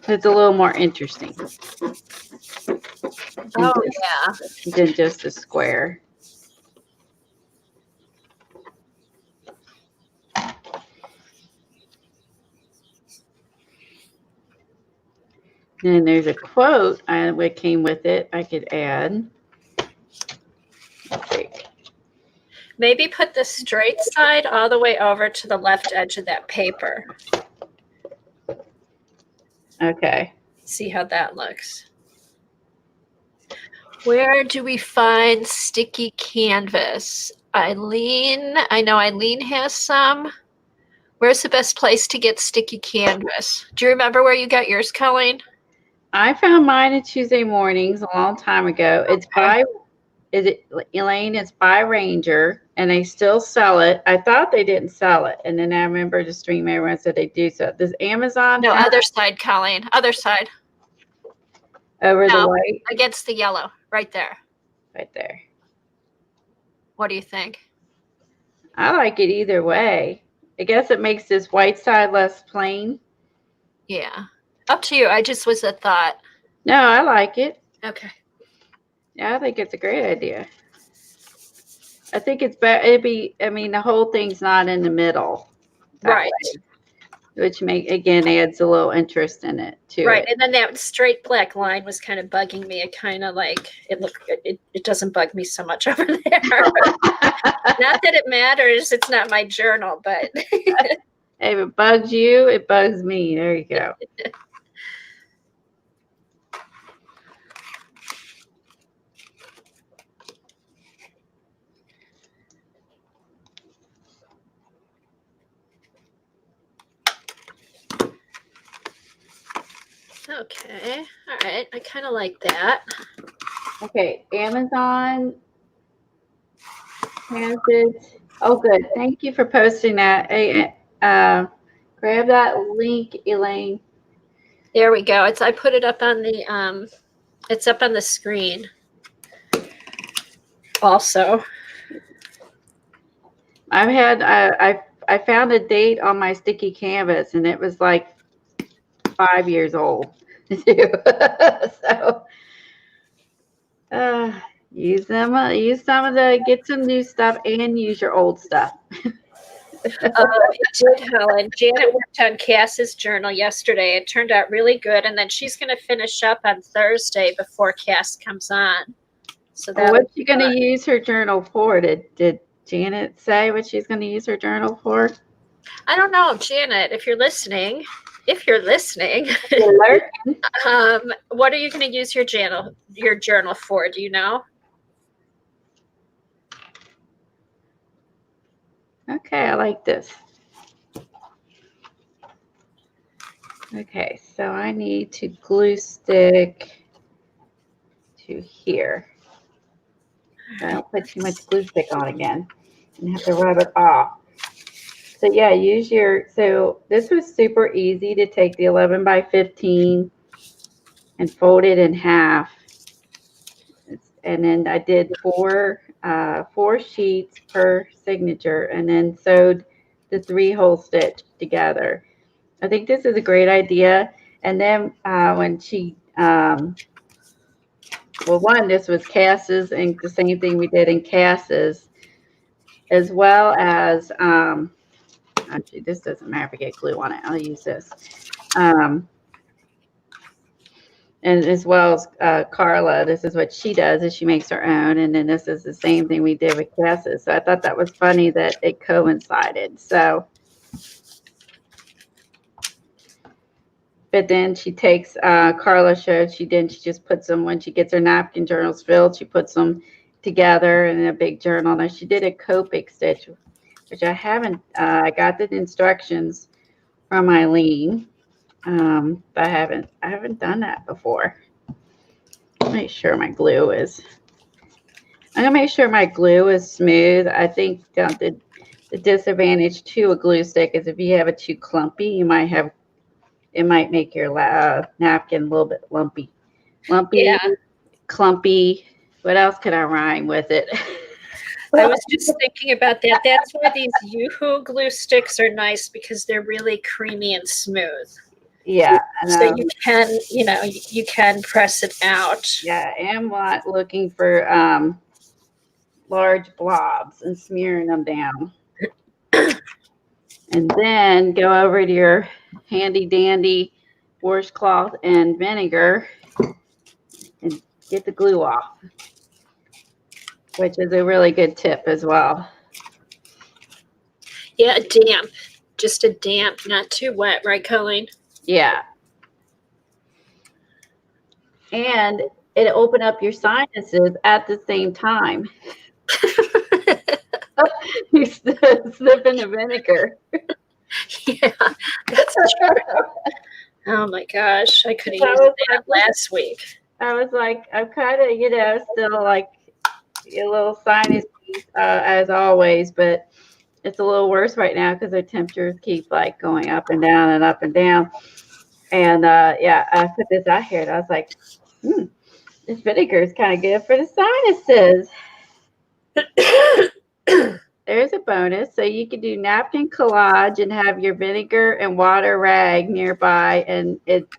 It's a little more interesting. Oh, yeah. Than just a square. And there's a quote that came with it I could add. Let's see. Maybe put the straight side all the way over to the left edge of that paper. Okay. See how that looks. Where do we find sticky canvas? Eileen, I know Eileen has some. Where's the best place to get sticky canvas? Do you remember where you got yours, Colleen? I found mine at Tuesday Mornings a long time ago. It's by, is it Elaine? It's by Ranger, and they still sell it. I thought they didn't sell it, and then I remember the stream everyone said they do. So does Amazon? No, other side, Colleen. Other side. Over the white? Against the yellow, right there. Right there. What do you think? I like it either way. I guess it makes this white side less plain. Yeah. Up to you. I just was a thought. No, I like it. Okay. Yeah, I think it's a great idea. I think it's better. It'd be. I mean, the whole thing's not in the middle that Right. way, which again adds a little interest in it to Right. it. And then that straight black line was kind of bugging me. It kind of like it doesn't bug me so much over there. Not that it matters. It's not my journal, but If it bugs you, it bugs me. There you go. okay. All right. I kind of like that. Okay, Amazon has it. Oh, good. Thank you for posting that. Hey, grab that link, Elaine. There we go. I put it up on the it's up on the screen. Also, I found a date on my sticky canvas, and it was like 5 years old. So use them. Use some of the get some new stuff and use your old stuff. it did, Helen. Janet worked on Cass's journal yesterday. It turned out really good, and then she's going to finish up on Thursday before Cass comes on. So that What's she going to use her journal for? Did Janet say what she's going to use her journal for? I don't know, Janet. If you're listening, what are you going to use your journal for? Do you know? Okay, I like this. Okay, so I need to glue stick to here. So I don't put too much glue stick on again and have to rub it off. So yeah, so this was super easy to take the 11 by 15 and fold it in half. And then I did four sheets per signature and then sewed the 3-hole stitch together. I think this is a great idea. And then when she, this was Cass's and the same thing we did in Cass's, as well as, actually this doesn't matter if I get glue on it. I'll use this. And as well as Carla, this is what she does is she makes her own. And then this is the same thing we did with Cass's. So I thought that was funny that it coincided. So, but then she takes, Carla showed she just puts them, when she gets her napkin journals filled, she puts them together in a big journal. Now she did a Copic stitch, which I haven't, I got the instructions from Eileen. But I haven't done that before. Make sure my glue is. I'm gonna make sure my glue is smooth. I think the disadvantage to a glue stick is if you have it too clumpy, it might make your napkin a little bit lumpy. Yeah. Clumpy. What else could I rhyme with it? I was just thinking about that. That's why these Yoo-hoo glue sticks are nice because they're really creamy and smooth. Yeah. So you can, you can press it out. Yeah, I am looking for large blobs and smearing them down. And then go over to your handy dandy washcloth and vinegar and get the glue off, which is a really good tip as well. Yeah, damp. Just a damp, not too wet, right, Colleen? Yeah. And it'll open up your sinuses at the same time. You slip in the vinegar. Yeah, that's true. Oh my gosh, I could have used that last week. I was like, I'm kind of, still like a little sinus as always, but it's a little worse right now because the temperatures keep like going up and down and up and down. And yeah, I put this out here and I was like, this vinegar is kind of good for the sinuses. there's a bonus. So you could do napkin collage and have your vinegar and water rag nearby, and it's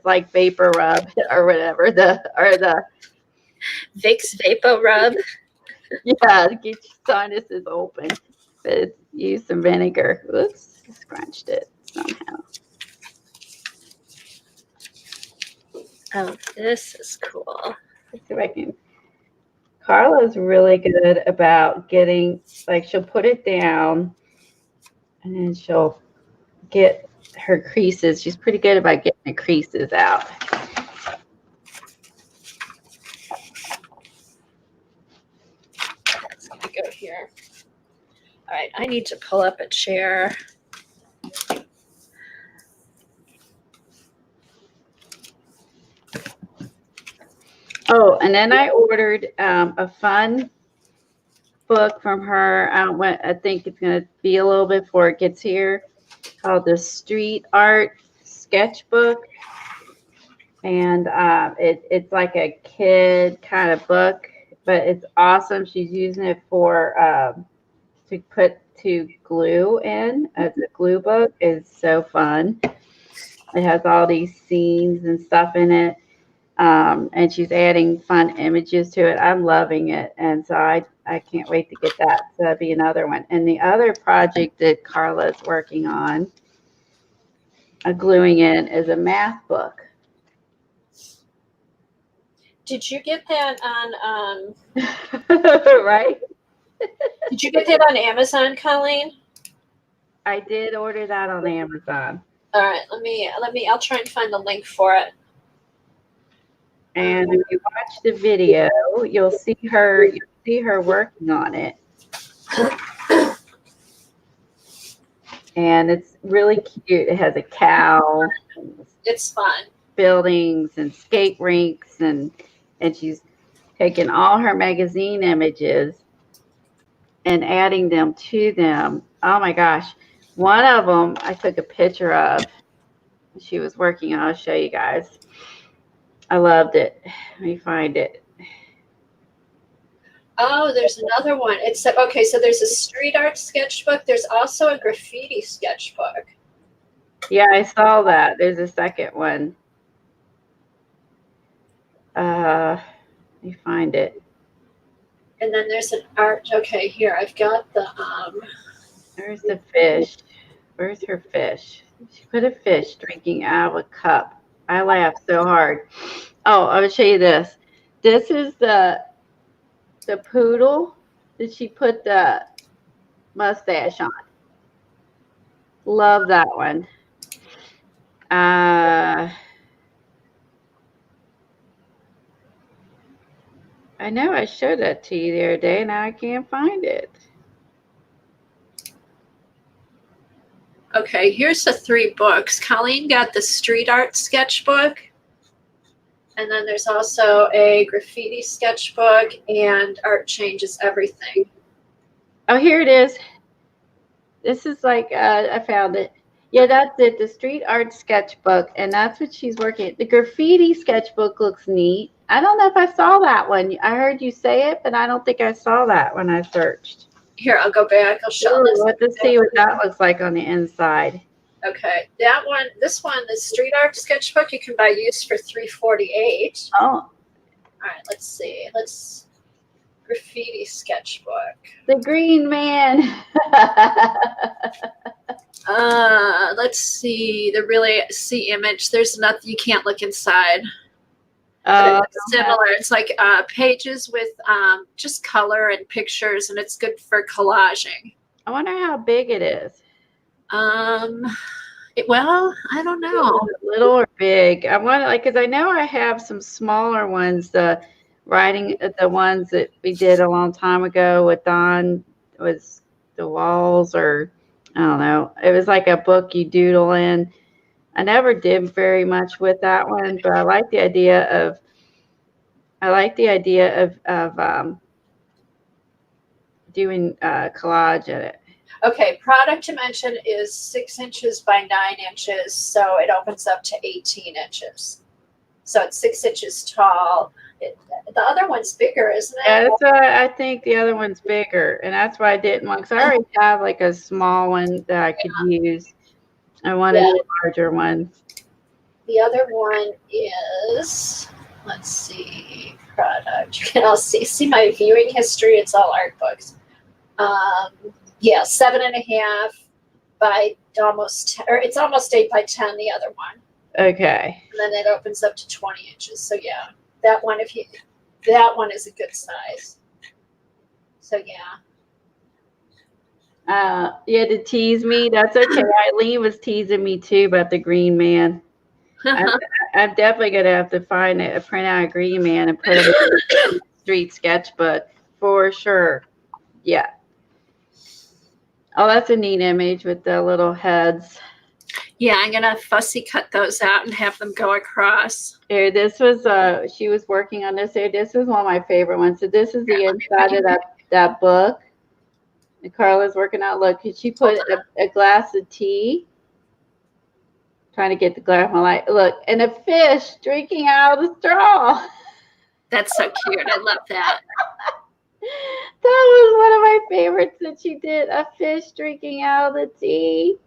like vapor rub or whatever the Vicks Vapor Rub. yeah, get your sinuses open. But use some vinegar. Oops, scrunched it somehow. Oh, this is cool. Let's see if I can. Carla's really good about getting, like, she'll put it down and then she'll get her creases. She's pretty good about getting the creases out. It's gonna go here. All right, I need to pull up a chair. Oh, and then I ordered a fun book from her. I think it's going to be a little bit before it gets here, called the Street Art Sketchbook. And it's like a kid kind of book, but it's awesome. She's using it for to glue in. The glue book is so fun. It has all these scenes and stuff in it. And she's adding fun images to it. I'm loving it. And so I can't wait to get that. So that'd be another one. And the other project that Carla's working on, gluing in, is a math book. Did you get that on Right? Did you get that on Amazon, Colleen? I did order that on Amazon. All right, let me I'll try and find the link for it. And if you watch the video, you'll see her working on it. And it's really cute. It has a cow. It's fun. Buildings and skate rinks, and she's taking all her magazine images and adding them to them. Oh my gosh. One of them I took a picture of. She was working on. I'll show you guys. I loved it. Let me find it. Oh, there's another one. It's okay. So there's a street art sketchbook. There's also a graffiti sketchbook. Yeah, I saw that. There's a second one. Let me find it. And then there's an art. Okay, here I've got the. There's the fish. Where's her fish? She put a fish drinking out of a cup. I laughed so hard. Oh, I will show you this. This is the poodle that she put the mustache on. Love that one. I know I showed that to you the other day. Now I can't find it. Okay, here's the 3 books. Colleen got the street art sketchbook. And then there's also a graffiti sketchbook and Art Changes Everything. Oh, here it is. This is like, I found it. Yeah, that's it. The street art sketchbook. And that's what she's working. The graffiti sketchbook looks neat. I don't know if I saw that one. I heard you say it, but I don't think I saw that when I searched. Here, I'll go back. I'll show this. Let's see what that looks like on the inside. Okay, that one, this one, the street art sketchbook, you can buy used for $3.48. Oh. All right, let's see. Graffiti sketchbook. The green man. Let's see. The really see image. There's nothing. You can't look inside. It's similar. It's like pages with just color and pictures, and it's good for collaging. I wonder how big it is. Well, I don't know. Little or big? I want to, like, because I know I have some smaller ones. The ones that we did a long time ago with Don was the walls, or I don't know. It was like a book you doodle in. I never did very much with that one, but I like the idea of doing collage in it. Okay, product dimension is 6 inches by 9 inches, so it opens up to 18 inches. So it's 6 inches tall The other one's bigger, isn't Yeah, it? that's why I think the other one's bigger, and that's why I didn't want. Because I already have like a small one that I could use. I wanted a larger one. The other one is, let's see, product. You can all see my viewing history. It's all art books. Yeah, 7.5 by almost, or it's almost 8 by 10. The other one. Okay. And then it opens up to 20 inches. So yeah, that one that one is a good size. So yeah. Yeah, to tease me, that's okay. Eileen was teasing me too about the Green Man. I'm definitely gonna have to find it, print out a Green Man and put it in the street sketchbook for sure. Yeah. Oh, that's a neat image with the little heads. Yeah, I'm gonna fussy cut those out and have them go across. Here, this was she was working on this here. This is one of my favorite ones. So this is the inside of that book. And Carla's working out. Look, she put a glass of tea. Trying to get the glass of my light. Look, and a fish drinking out of the straw. That's so cute. I love that. That was one of my favorites that she did. A fish drinking out of the tea.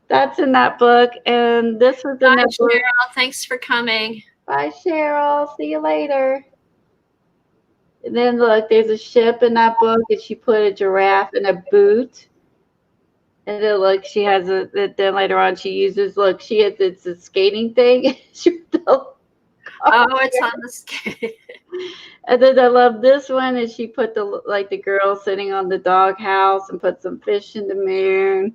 That's in that book. And this was in that book. Cheryl, thanks for coming. Bye, Cheryl. See you later. And then look, there's a ship in that book, and she put a giraffe in a boot. And then look, she has then later on she uses, look, it's a skating thing. It's on the skate. And then I love this one, and she put the girl sitting on the doghouse and put some fish in the moon.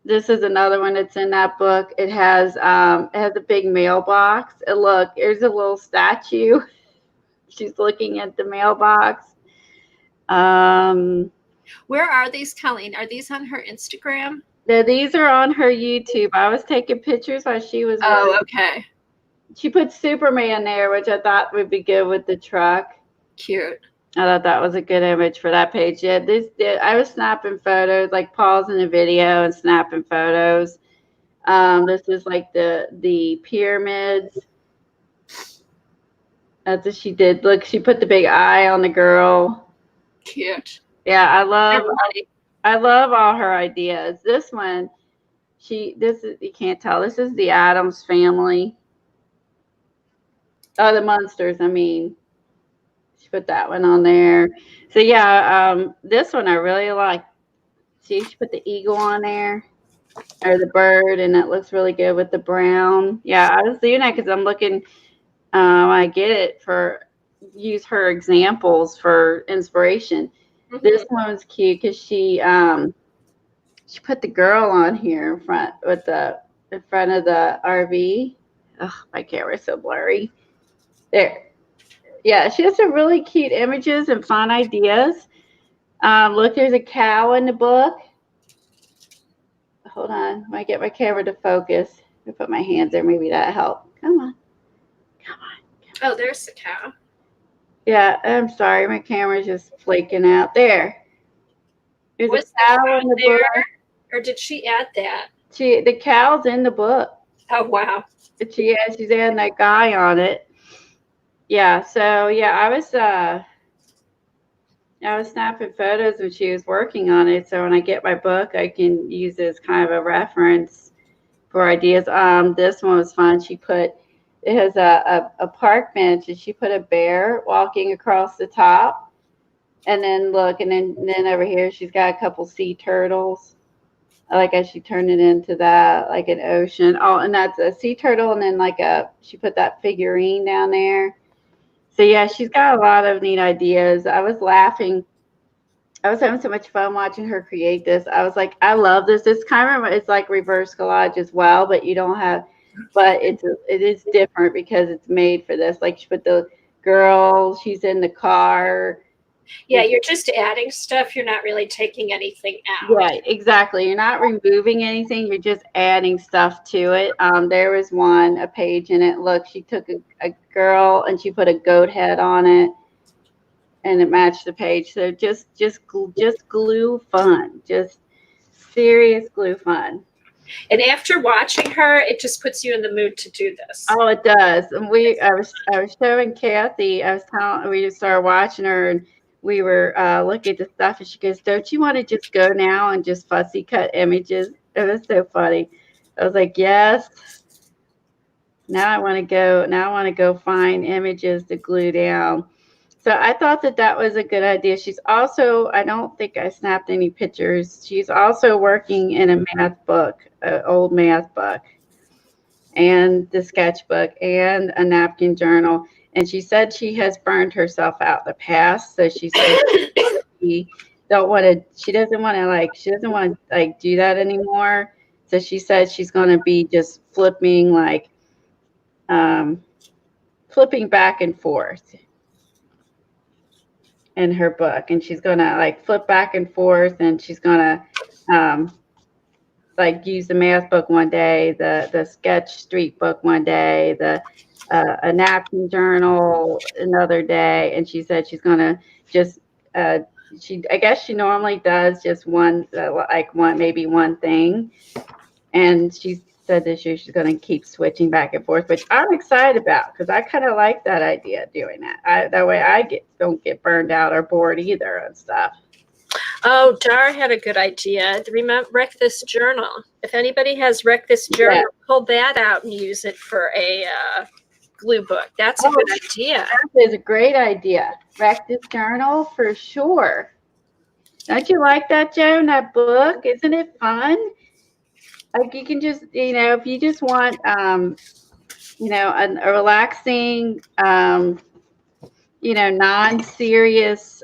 This is another one that's in that book. It has a big mailbox. And look, there's a little statue. She's looking at the mailbox. Where are these, Colleen? Are these on her Instagram? No, these are on her YouTube. I was taking pictures while she was working. Oh, okay. She put Superman there, which I thought would be good with the truck. Cute. I thought that was a good image for that page. Yeah, I was snapping photos, like pausing the video and snapping photos. This is like the pyramids. That's what she did. Look, she put the big eye on the girl. Cute. Yeah, I love all her ideas. This one, you can't tell. This is the Addams Family. Oh, the Munsters, I mean. She put that one on there. So yeah, this one I really like. See, she put the eagle on there, or the bird, and that looks really good with the brown. Yeah, I was doing that because I'm looking. I get it use her examples for inspiration. Mm-hmm. This one's cute because she put the girl on here in front of the RV. Oh, my camera's so blurry. There. Yeah, she has some really cute images and fun ideas. Look, there's a cow in the book. Hold on. I might get my camera to focus. I put my hands there. Maybe that helps. Come on. Oh, there's the cow. Yeah, I'm sorry. My camera's just flaking out. There. There's a cow in the book. Or did she add that? The cow's in the book. Oh, wow. She's adding that guy on it. Yeah, so yeah, I was snapping photos when she was working on it. So when I get my book, I can use it as kind of a reference for ideas. This one was fun. It has a park bench, and she put a bear walking across the top. And then look, and then over here she's got a couple sea turtles. I like how she turned it into that, like an ocean. Oh, and that's a sea turtle, and then she put that figurine down there. So yeah, she's got a lot of neat ideas. I was laughing. I was having so much fun watching her create this. I was like, I love this. It's it's like reverse collage as well, but it is different because it's made for this. Like she put the girl, she's in the car. Yeah, you're just adding stuff. You're not really taking anything out. Right, exactly. You're not removing anything. You're just adding stuff to it. There was a page in it. Look, she took a girl and she put a goat head on it, and it matched the page. So just glue fun, just serious glue fun. And after watching her, it just puts you in the mood to do this. Oh, it does. And I was showing Kathy. We started watching her, and we were looking at the stuff, and she goes, "Don't you want to just go now and just fussy cut images?" It was so funny. I was like, "Yes." Now I want to go. Now I want to go find images to glue down. So I thought that was a good idea. She's also, I don't think I snapped any pictures. She's also working in a math book, an old math book, and the sketchbook and a napkin journal. And she said she has burned herself out in the past. So she said she doesn't want to like do that anymore. So she said she's going to be just um, flipping back and forth in her book, and she's gonna like flip back and forth, and she's gonna like use the math book one day, the sketch street book one day, the a napkin journal another day, and she said she's gonna just I guess she normally does just one maybe one thing, and she said this year she's going to keep switching back and forth, which I'm excited about because I kind of like that idea of doing that. That way I don't get burned out or bored either and stuff. Oh, Dar had a good idea. Remember, Wreck This Journal. If anybody has Wreck This Journal, pull that out and use it for a glue book. That's a good idea. That is a great idea. Wreck This Journal for sure. Don't you like that, Joan? That book? Isn't it fun? Like you can just, if you just want, a relaxing, non-serious,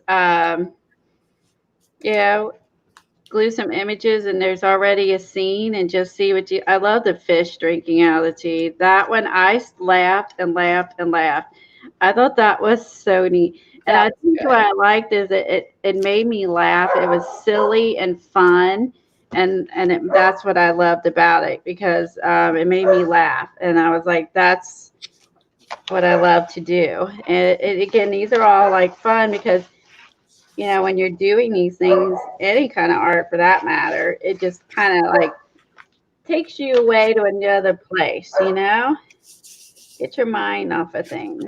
glue some images and there's already a scene and just see I love the fish drinking out of the tea. That one, I laughed and laughed and laughed. I thought that was so neat. And I think what I liked is it made me laugh. It was silly and fun. And that's what I loved about it because it made me laugh. And I was like, that's what I love to do. And again, these are all like fun because, when you're doing these things, any kind of art for that matter, it just kind of like takes you away to another place, Get your mind off of things.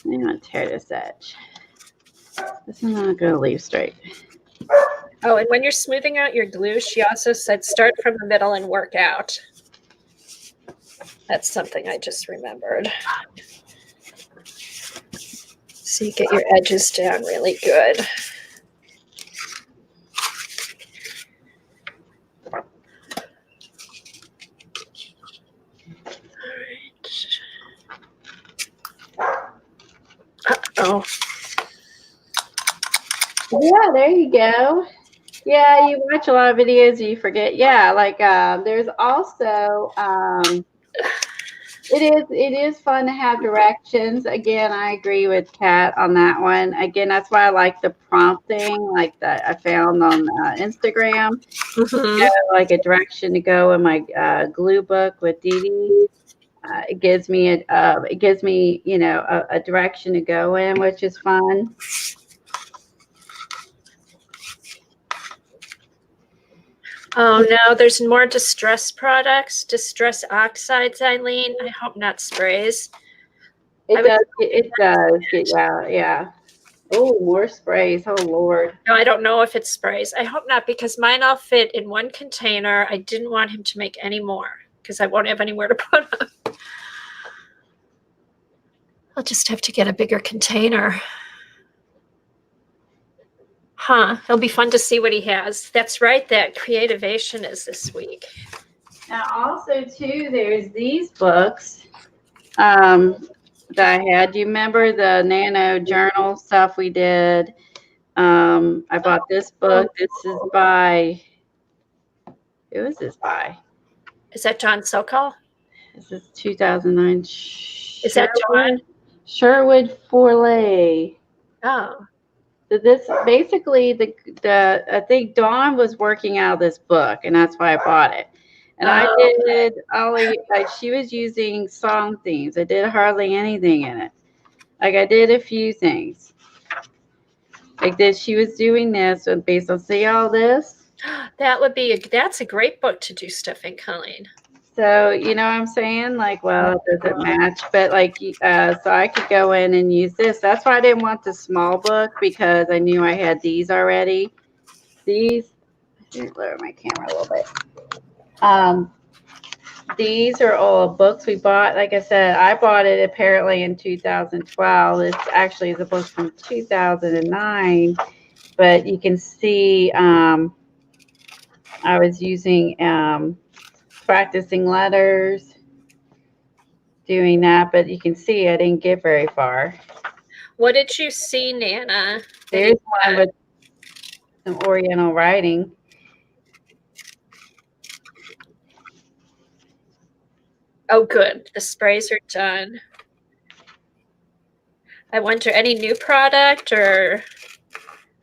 I'm going to tear this edge. This is not going to leave straight. Oh, and when you're smoothing out your glue, she also said start from the middle and work out. That's something I just remembered. So you get your edges down really good. Uh-oh. Yeah, there you go. Yeah, you watch a lot of videos and you forget. Yeah, like there's also it is fun to have directions. Again, I agree with Kat on that one. Again, that's why I like the prompting, like that I found on Instagram. Mm-hmm. Like a direction to go in my glue book with Dee Dee. It gives me a direction to go in, which is fun. Oh no, there's more distress products, distress oxides, Eileen. I hope not sprays. It does get yeah. Oh, more sprays. Oh Lord. No, I don't know if it's sprays. I hope not because mine all fit in one container. I didn't want him to make any more because I won't have anywhere to put them. I'll just have to get a bigger container. Huh. It'll be fun to see what he has. That's right. That Creativation is this week. Now, also, too, there's these books that I had. Do you remember the Nano Journal stuff we did? I bought this book. This is by, who is this by? Is that John Sokol? This is 2009. Is that John? Sherwood Forley. Oh. So this basically I think Dawn was working out of this book, and that's why I bought it. And I did only she was using song themes. I did hardly anything in it. Like I did a few things. Like this, she was doing this based on see all this. That would be that's a great book to do stuff in culling. So, you know what I'm saying? Like, well, it doesn't match, but like, so I could go in and use this. That's why I didn't want the small book because I knew I had these already. These, lower my camera a little bit. These are all books we bought. Like I said, I bought it apparently in 2012. It's actually the book from 2009, but you can see I was using practicing letters, doing that, but you can see I didn't get very far. What did you see, Nana? There's one with some Oriental writing. Oh, good. The sprays are done. I wonder, any new product, or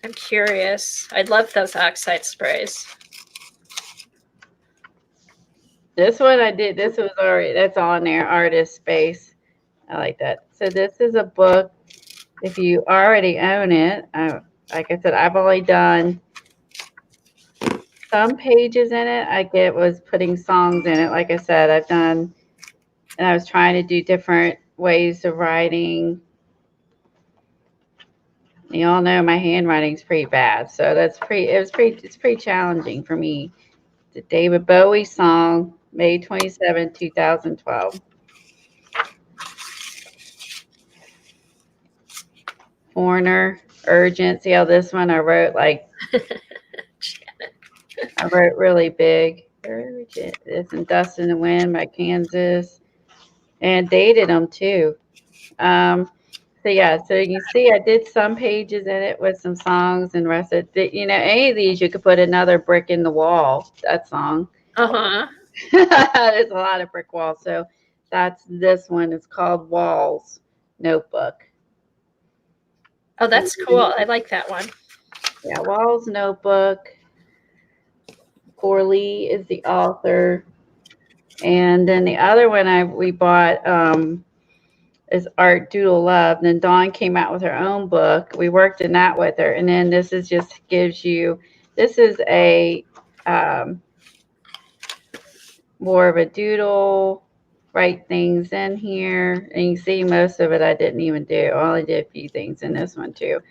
I'm curious. I love those oxide sprays. This one I did. This was already, that's on there, artist space. I like that. So this is a book. If you already own it, like I said, I've only done some pages in it. Was putting songs in it. Like I said, I've done, and I was trying to do different ways of writing. You all know my handwriting's pretty bad, so it's pretty challenging for me. The David Bowie song, May 27, 2012. Foreigner, Urgent. See how this one I wrote I wrote really big. Urgent. It's in Dust in the Wind by Kansas. And dated them too. So yeah, so you see I did some pages in it with some songs and rest of it. You know, any of these you could put another brick in the wall, that song. Uh-huh. There's a lot of brick walls. So that's this one. It's called Walls Notebook. Oh, that's cool. I like that one. Yeah, Walls Notebook. Corley is the author. And then the other one we bought is Art Doodle Love. And then Dawn came out with her own book. We worked in that with her. And then this is just gives you, this is a more of a doodle, write things in here. And you see most of it I didn't even do. I only did a few things in this one too.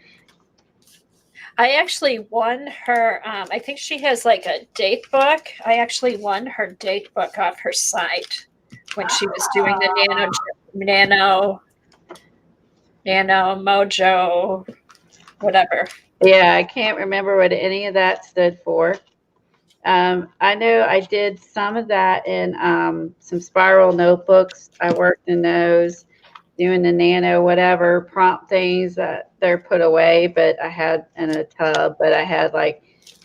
I actually won her, I think she has like a date book. I actually won her date book off her site when she was doing the Nano Mojo, whatever. Yeah, I can't remember what any of that stood for. I know I did some of that in some spiral notebooks. I worked in those, doing the nano whatever prompt things that they're put away, but I had in a tub, but I had like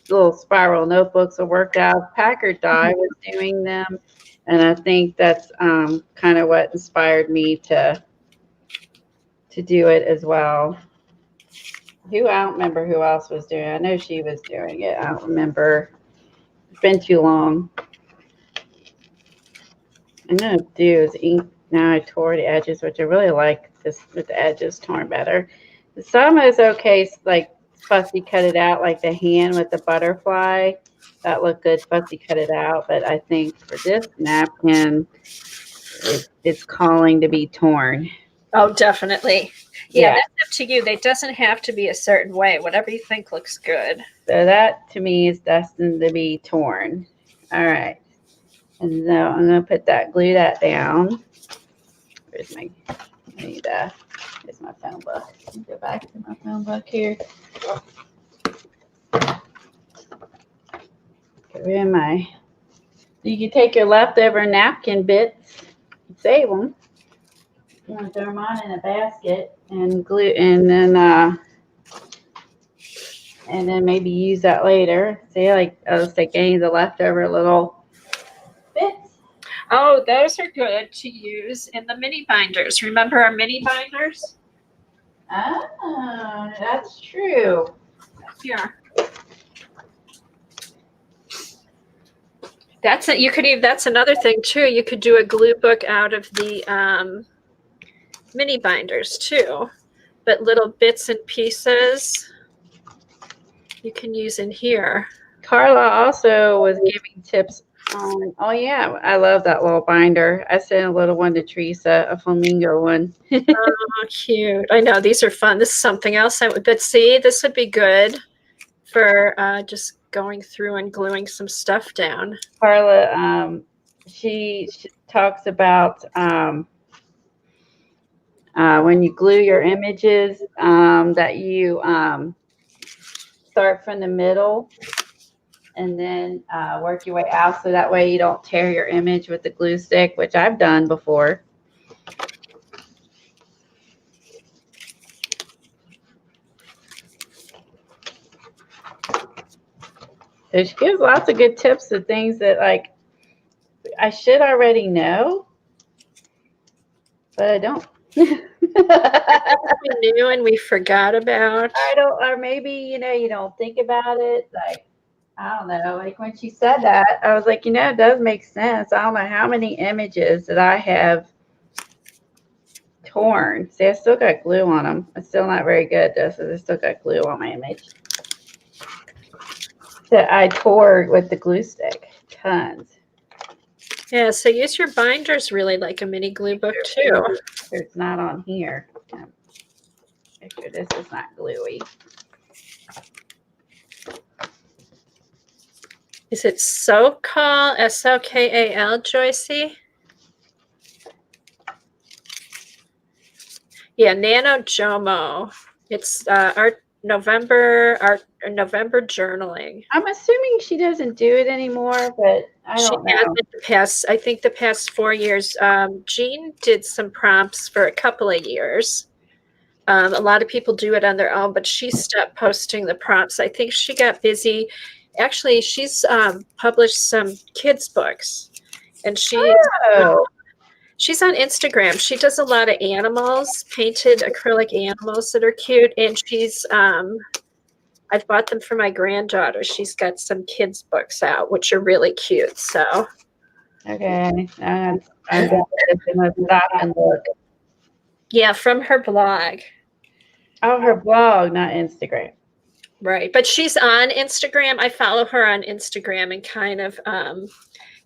little spiral notebooks I worked out. Packard Die was doing them, and I think that's kind of what inspired me to do it as well. I don't remember who else was doing it. I know she was doing it. I don't remember. It's been too long. I'm going to do is ink. Now I tore the edges, which I really like this with the edges torn better. Some is okay, like fussy cut it out, like the hand with the butterfly. That looked good, fussy cut it out. But I think for this napkin, it's calling to be torn. Oh, definitely. Yeah, that's up to you. It doesn't have to be a certain way. Whatever you think looks good. So that to me is destined to be torn. All right. And so I'm going to put that, glue that down. Where's my, I need that. Here's my phone book. Let me go back to my phone book here. Get rid of my, you can take your leftover napkin bits and save them. You want to throw them on in a basket and glue, and then maybe use that later. See, like I'll just take any of the leftover little bits. Oh, those are good to use in the mini binders. Remember our mini binders? Oh, that's true. Here. That's it. You could even, that's another thing too. You could do a glue book out of the mini binders too, but little bits and pieces you can use in here. Carla also was giving tips on, oh yeah, I love that little binder. I sent a little one to Teresa, a flamingo one. Oh, cute. I know these are fun. This is something else but see, this would be good for just going through and gluing some stuff down. Carla, she talks about when you glue your images, that you start from the middle and then work your way out, so that way you don't tear your image with the glue stick, which I've done before. So she gives lots of good tips of things that like I should already know, but I don't. We knew and we forgot about. I don't, or maybe, you don't think about it. Like, I don't know. Like when she said that, I was like, it does make sense. I don't know how many images that I have torn. See, I still got glue on them. It's still not very good, though, so I still got glue on my image. That I tore with the glue stick. Tons. Yeah, so use your binders really like a mini glue book too. It's not on here. Make sure this is not gluey. Is it Sokal, Sokal, Joycey? Yeah, Nano Jomo. It's our November journaling. I'm assuming she doesn't do it anymore, but I don't know. I think the past 4 years. Jean did some prompts for a couple of years. A lot of people do it on their own, but she stopped posting the prompts. I think she got busy. Actually, she's published some kids' books, and she's on Instagram. She does a lot of animals, painted acrylic animals that are cute, and she's I've bought them for my granddaughter. She's got some kids' books out, which are really cute. So okay, I'm gonna stop and look. Yeah, from her blog. Oh, her blog, not Instagram. Right, but she's on Instagram. I follow her on Instagram and kind of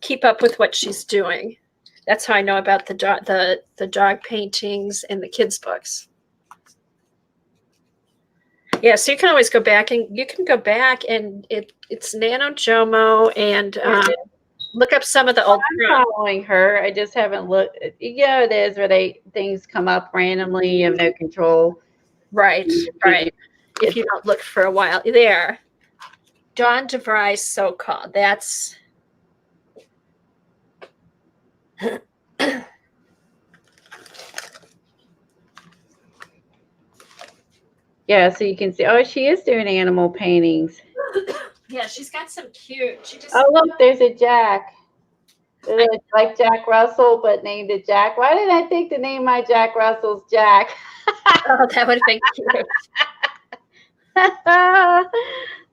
keep up with what she's doing. That's how I know about the dog paintings and the kids' books. Yeah, so you can always go back and it's Nano Jomo and look up some of the old. I'm following her. I just haven't looked. Yeah, it is where things come up randomly. You have no control. Right. If you don't look for a while, there. Dawn DeVry, so-called. That's. Yeah, so you can see. Oh, she is doing animal paintings. Yeah, she's got some cute. Oh, look, there's a Jack. Like Jack Russell, but named it Jack. Why did I think to name my Jack Russell's Jack? Oh, that would have been cute.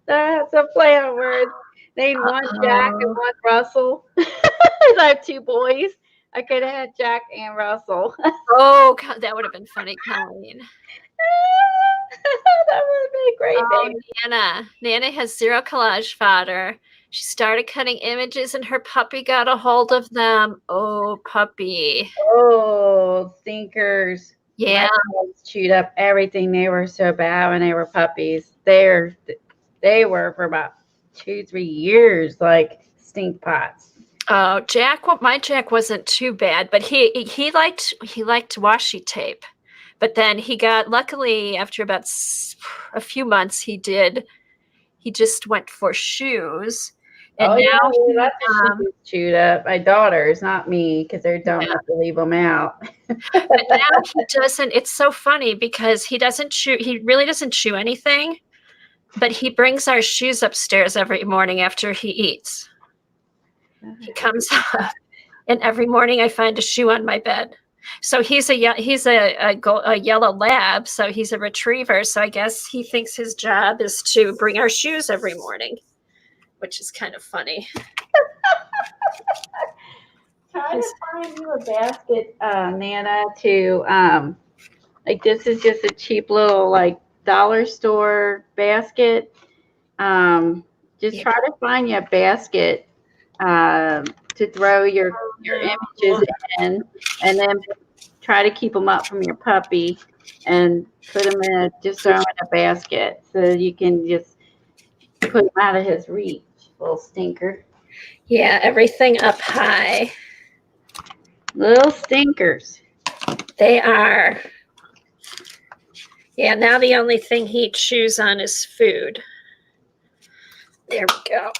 That's a play on words. Named one Jack and one Russell. I have two boys. I could have had Jack and Russell. Oh, that would have been funny, Colleen. That would have been a great name. Nana has zero collage fodder. She started cutting images and her puppy got a hold of them. Oh, puppy. Oh, stinkers. Yeah. My dogs chewed up everything. They were so bad when they were puppies. They were for about 2-3 years, like stink pots. Oh, my Jack wasn't too bad, but he liked washi tape. But then he got, luckily, after about a few months, he just went for shoes. And now he's chewed up. My daughters, not me, because they're dumb enough to leave them out. But now he doesn't. It's so funny because he doesn't chew. He really doesn't chew anything, but he brings our shoes upstairs every morning after he eats. He comes up, and every morning I find a shoe on my bed. So he's a yellow lab, so he's a retriever. So I guess he thinks his job is to bring our shoes every morning, which is kind of funny. Try to find you a basket, Nana, to like this is just a cheap little like dollar store basket. Just Yeah. try to find you a basket to throw your images in, and then try to keep them up from your puppy, and put them just throw them in a basket so you can just put him out of his reach, little stinker. Yeah, everything up high. Little stinkers. They are. Yeah, now the only thing he chews on is food. There we go.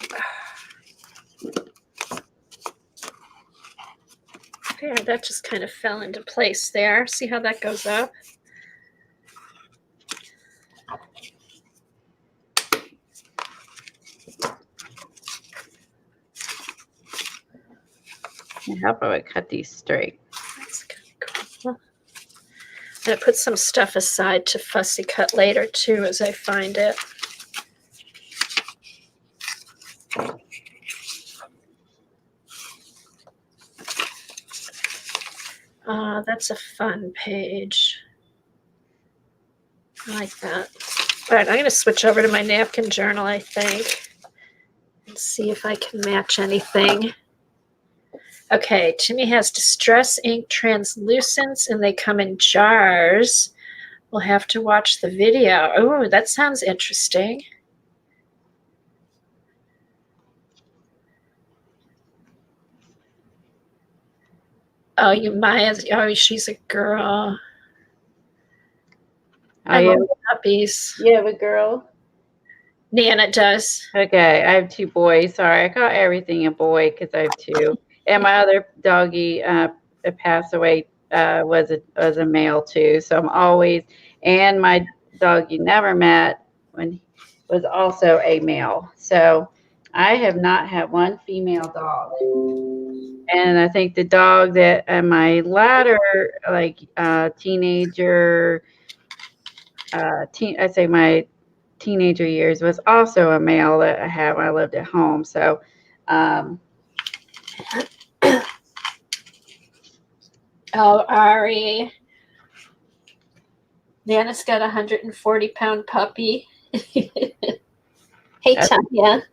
There, that just kind of fell into place there. See how that goes up? How about I cut these straight? That's kind of cool. I'm going to put some stuff aside to fussy cut later, too, as I find it. That's a fun page. I like that. All right, I'm going to switch over to my napkin journal, I think, and see if I can match anything. Okay, Timmy has Distress Ink Translucents, and they come in jars. We'll have to watch the video. Oh, that sounds interesting. Oh, Maya's. Oh, she's a girl. I love puppies. You have a girl? Nana does. Okay, I have 2 boys. Sorry, I call everything a boy because I have 2. And my other doggy passed away was a male too. So I'm always, and my dog you never met when he was also a male. So I have not had one female dog. And I think the dog that my latter teenager I'd say my teenager years was also a male that I had when I lived at home. So Oh, Ari. Nana's got a 140-pound puppy. Hey, Tanya.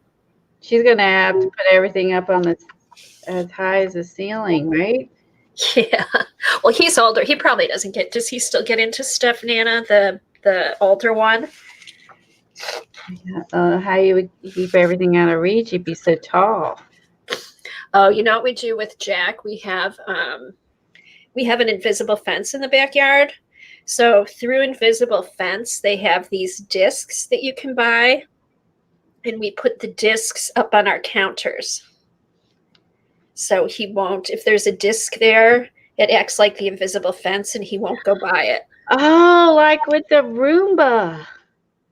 She's going to have to put everything up on as high as the ceiling, right? Yeah. Well, he's older. He probably doesn't get. Does he still get into stuff, Nana? The older one. How you would keep everything out of reach? You'd be so tall. Oh, you know what we do with Jack? We have an invisible fence in the backyard. So through invisible fence, they have these discs that you can buy, and we put the discs up on our counters. So he won't, if there's a disc there, it acts like the invisible fence and he won't go by it. Oh, like with the Roomba.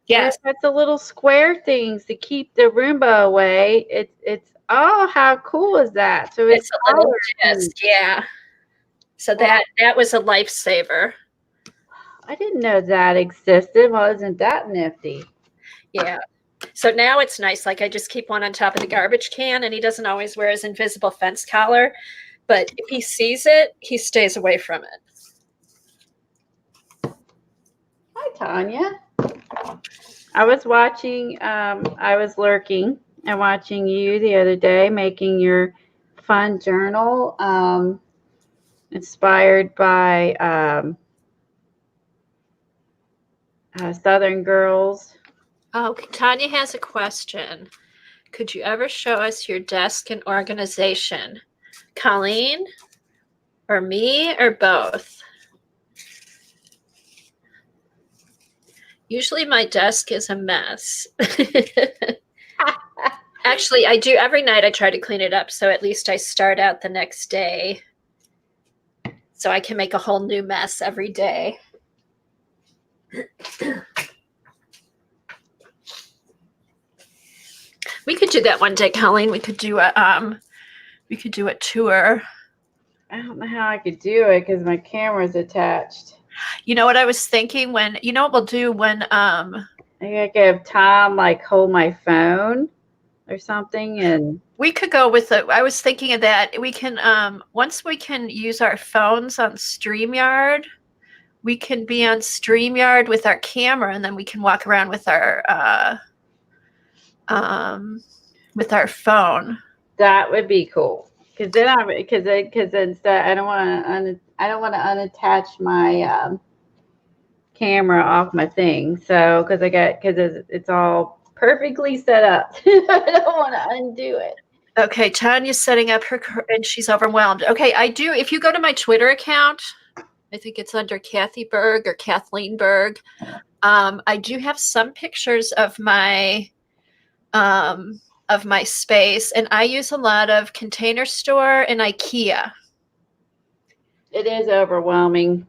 Yes. That's the little square things to keep the Roomba away. It's oh, how cool is that? So it's a little disc, yeah. So that was a lifesaver. I didn't know that existed. Well, isn't that nifty? Yeah. So now it's nice. Like I just keep one on top of the garbage can, and he doesn't always wear his invisible fence collar. But if he sees it, he stays away from it. Hi, Tanya. I was watching, I was lurking and watching you the other day making your fun journal inspired by Southern Girls. Oh, Tanya has a question. Could you ever show us your desk and organization? Colleen or me or both? Usually my desk is a mess. Actually, I do every night I try to clean it up, so at least I start out the next day so I can make a whole new mess every day. We could do that one day, Colleen. We could do a tour. I don't know how I could do it because my camera's attached. You know what I was thinking when, you know what we'll do when I think I could have Tom like hold my phone or something, and we could go with it. I was thinking of that. We can once we can use our phones on StreamYard, we can be on StreamYard with our camera, and then we can walk around with our with our phone. That would be cool. Because then because instead I don't want to unattach my camera off my thing. So because it's all perfectly set up. I don't want to undo it. Okay, Tanya's setting up her, and she's overwhelmed. Okay, I do. If you go to my Twitter account, I think it's under Kathy Berg or Kathleen Berg. I do have some pictures of my space, and I use a lot of Container Store and IKEA. It is overwhelming.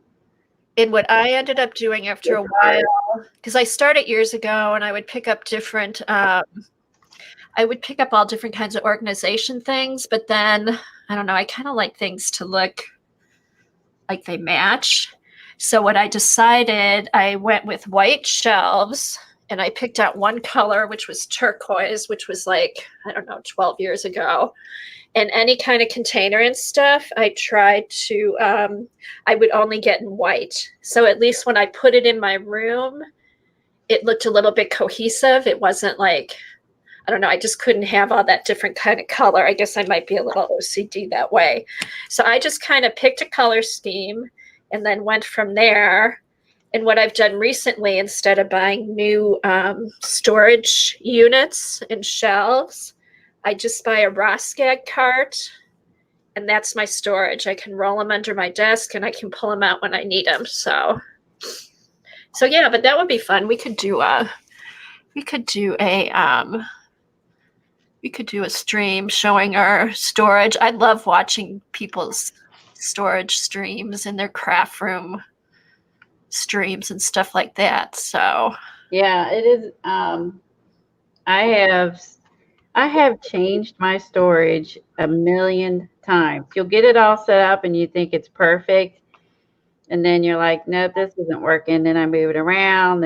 And what I ended up doing after a while, because I started years ago, and I would pick up different. I would pick up all different kinds of organization things, but then I don't know. I kind of like things to look like they match. So what I decided, I went with white shelves, and I picked out one color, which was turquoise, which was like, I don't know, 12 years ago. And any kind of container and stuff, I tried to, I would only get in white. So at least when I put it in my room, it looked a little bit cohesive. It wasn't like, I don't know, I just couldn't have all that different kind of color. I guess I might be a little OCD that way. So I just kind of picked a color scheme and then went from there. And what I've done recently, instead of buying new storage units and shelves, I just buy a Roskag cart, and that's my storage. I can roll them under my desk, and I can pull them out when I need them. So yeah, but that would be fun. We could do a stream showing our storage. I love watching people's storage streams and their craft room streams and stuff like that. So yeah, it is. I have changed my storage a million times. You'll get it all set up and you think it's perfect. And then you're like, nope, this isn't working. Then I move it around.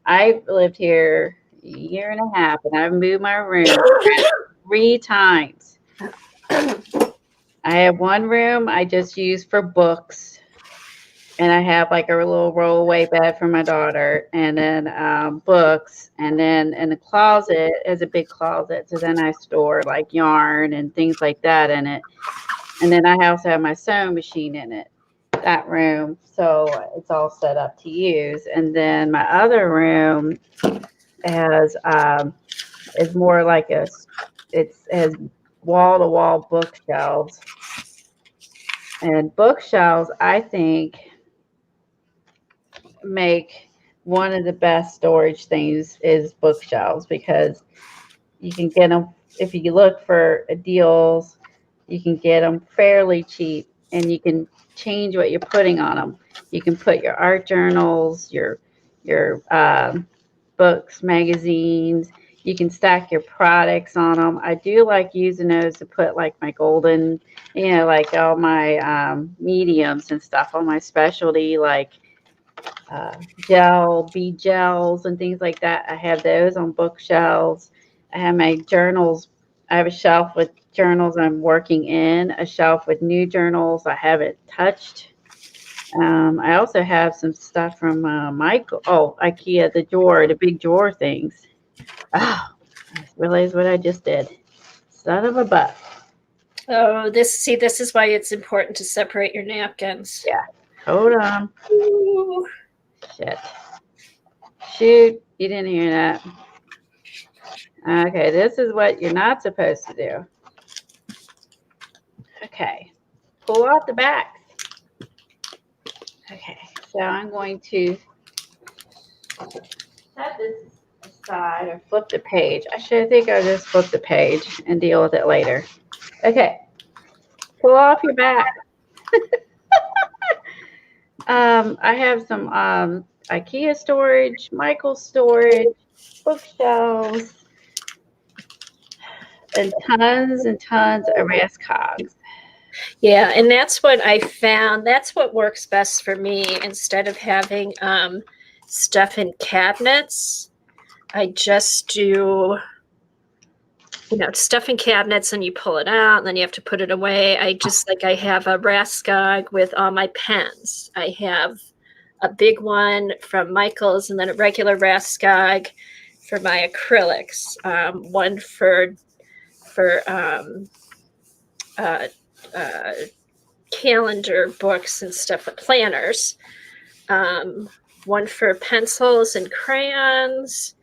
I've lived here a year and a half, and I've moved my room 3 times. I have one room I just use for books, and I have like a little rollaway bed for my daughter, and then books, and then in the closet is a big closet. So then I store like yarn and things like that in it. And then I also have my sewing machine in it, that room. So it's all set up to use. And then my other room has is more like it has wall to wall bookshelves. And bookshelves, I think, make one of the best storage things is bookshelves, because you can get them, if you look for deals, you can get them fairly cheap, and you can change what you're putting on them. You can put your art journals, your books, magazines. You can stack your products on them. I do like using those to put like my golden, like all my mediums and stuff, all my specialty, like bead gels and things like that. I have those on bookshelves. I have my journals. I have a shelf with journals I'm working in, a shelf with new journals I haven't touched. I also have some stuff from IKEA, the big drawer things. Oh, I realized what I just did. Son of a butt. Oh, this is why it's important to separate your napkins. Yeah. Hold on. Ooh. Shit. Shoot, you didn't hear that. Okay, this is what you're not supposed to do. Okay, pull out the backs. Okay, so I'm going to set this aside or flip the page. I think I'll just flip the page and deal with it later. Okay, pull off your back. I have some IKEA storage, Michael's storage, bookshelves, and tons of Raskogs. Yeah, and that's what I found. That's what works best for me. Instead of having stuff in cabinets, I just do, stuff in cabinets, and you pull it out, and then you have to put it away. I have a Raskog with all my pens. I have a big one from Michael's, and then a regular Raskog. for my acrylics, one for uh, uh, calendar books and stuff, planners, one for pencils and crayons,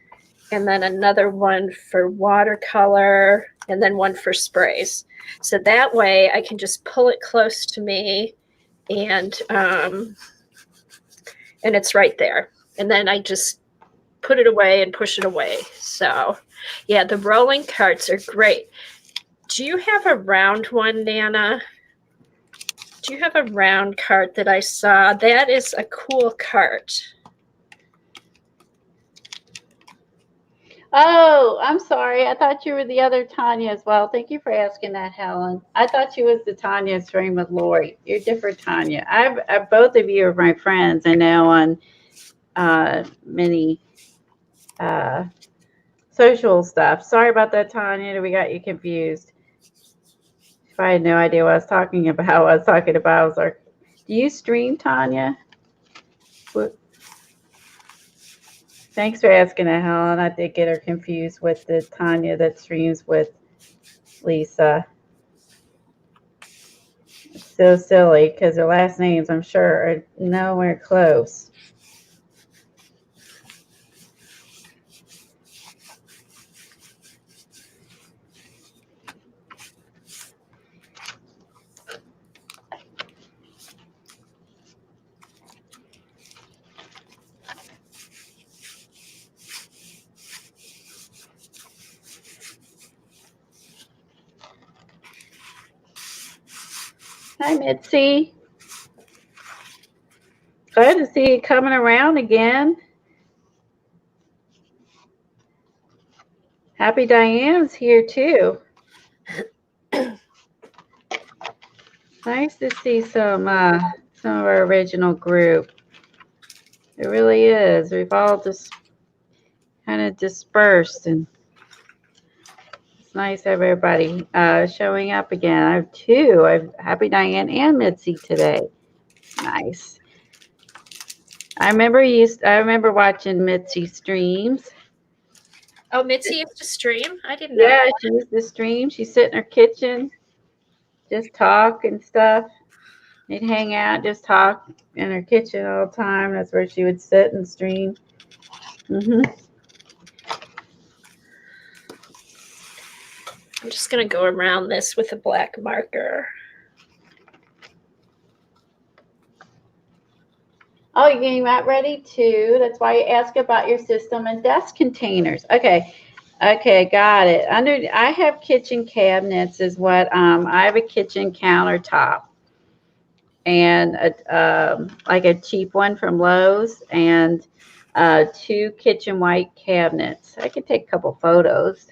and then another one for watercolor, and then one for sprays. So that way I can just pull it close to me, and it's right there. And then I just put it away and push it away. So yeah, the rolling carts are great. Do you have a round one, Nana? Do you have a round cart that I saw? That is a cool cart. Oh, I'm sorry. I thought you were the other Tanya as well. Thank you for asking that, Helen. I thought you was the Tanya stream with Lori. You're different, Tanya. Both of you are my friends. I know on many social stuff. Sorry about that, Tanya. We got you confused. If I had no idea what I was talking about, I was like, do you stream, Tanya? Thanks for asking that, Helen. I did get her confused with the Tanya that streams with Lisa. It's so silly because their last names, I'm sure, are nowhere close. Hi, Mitzi. Glad to see you coming around again. Happy Diane's here too. Nice to see some of our original group. It really is. We've all just kind of dispersed, and it's nice to have everybody showing up again. I have two. I have Happy Diane and Mitzi today. Nice. I remember watching Mitzi streams. Oh, Mitzi used to stream? I didn't know. Yeah, she used to stream. She'd sit in her kitchen, just talk and stuff. They'd hang out, just talk in her kitchen all the time. That's where she would sit and stream. I'm just going to go around this with a black marker. Oh, you're getting that ready too. That's why you ask about your system and desk containers. Okay. Okay, got it. I have kitchen cabinets is what I have a kitchen countertop and like a cheap one from Lowe's and two kitchen white cabinets. I could take a couple photos.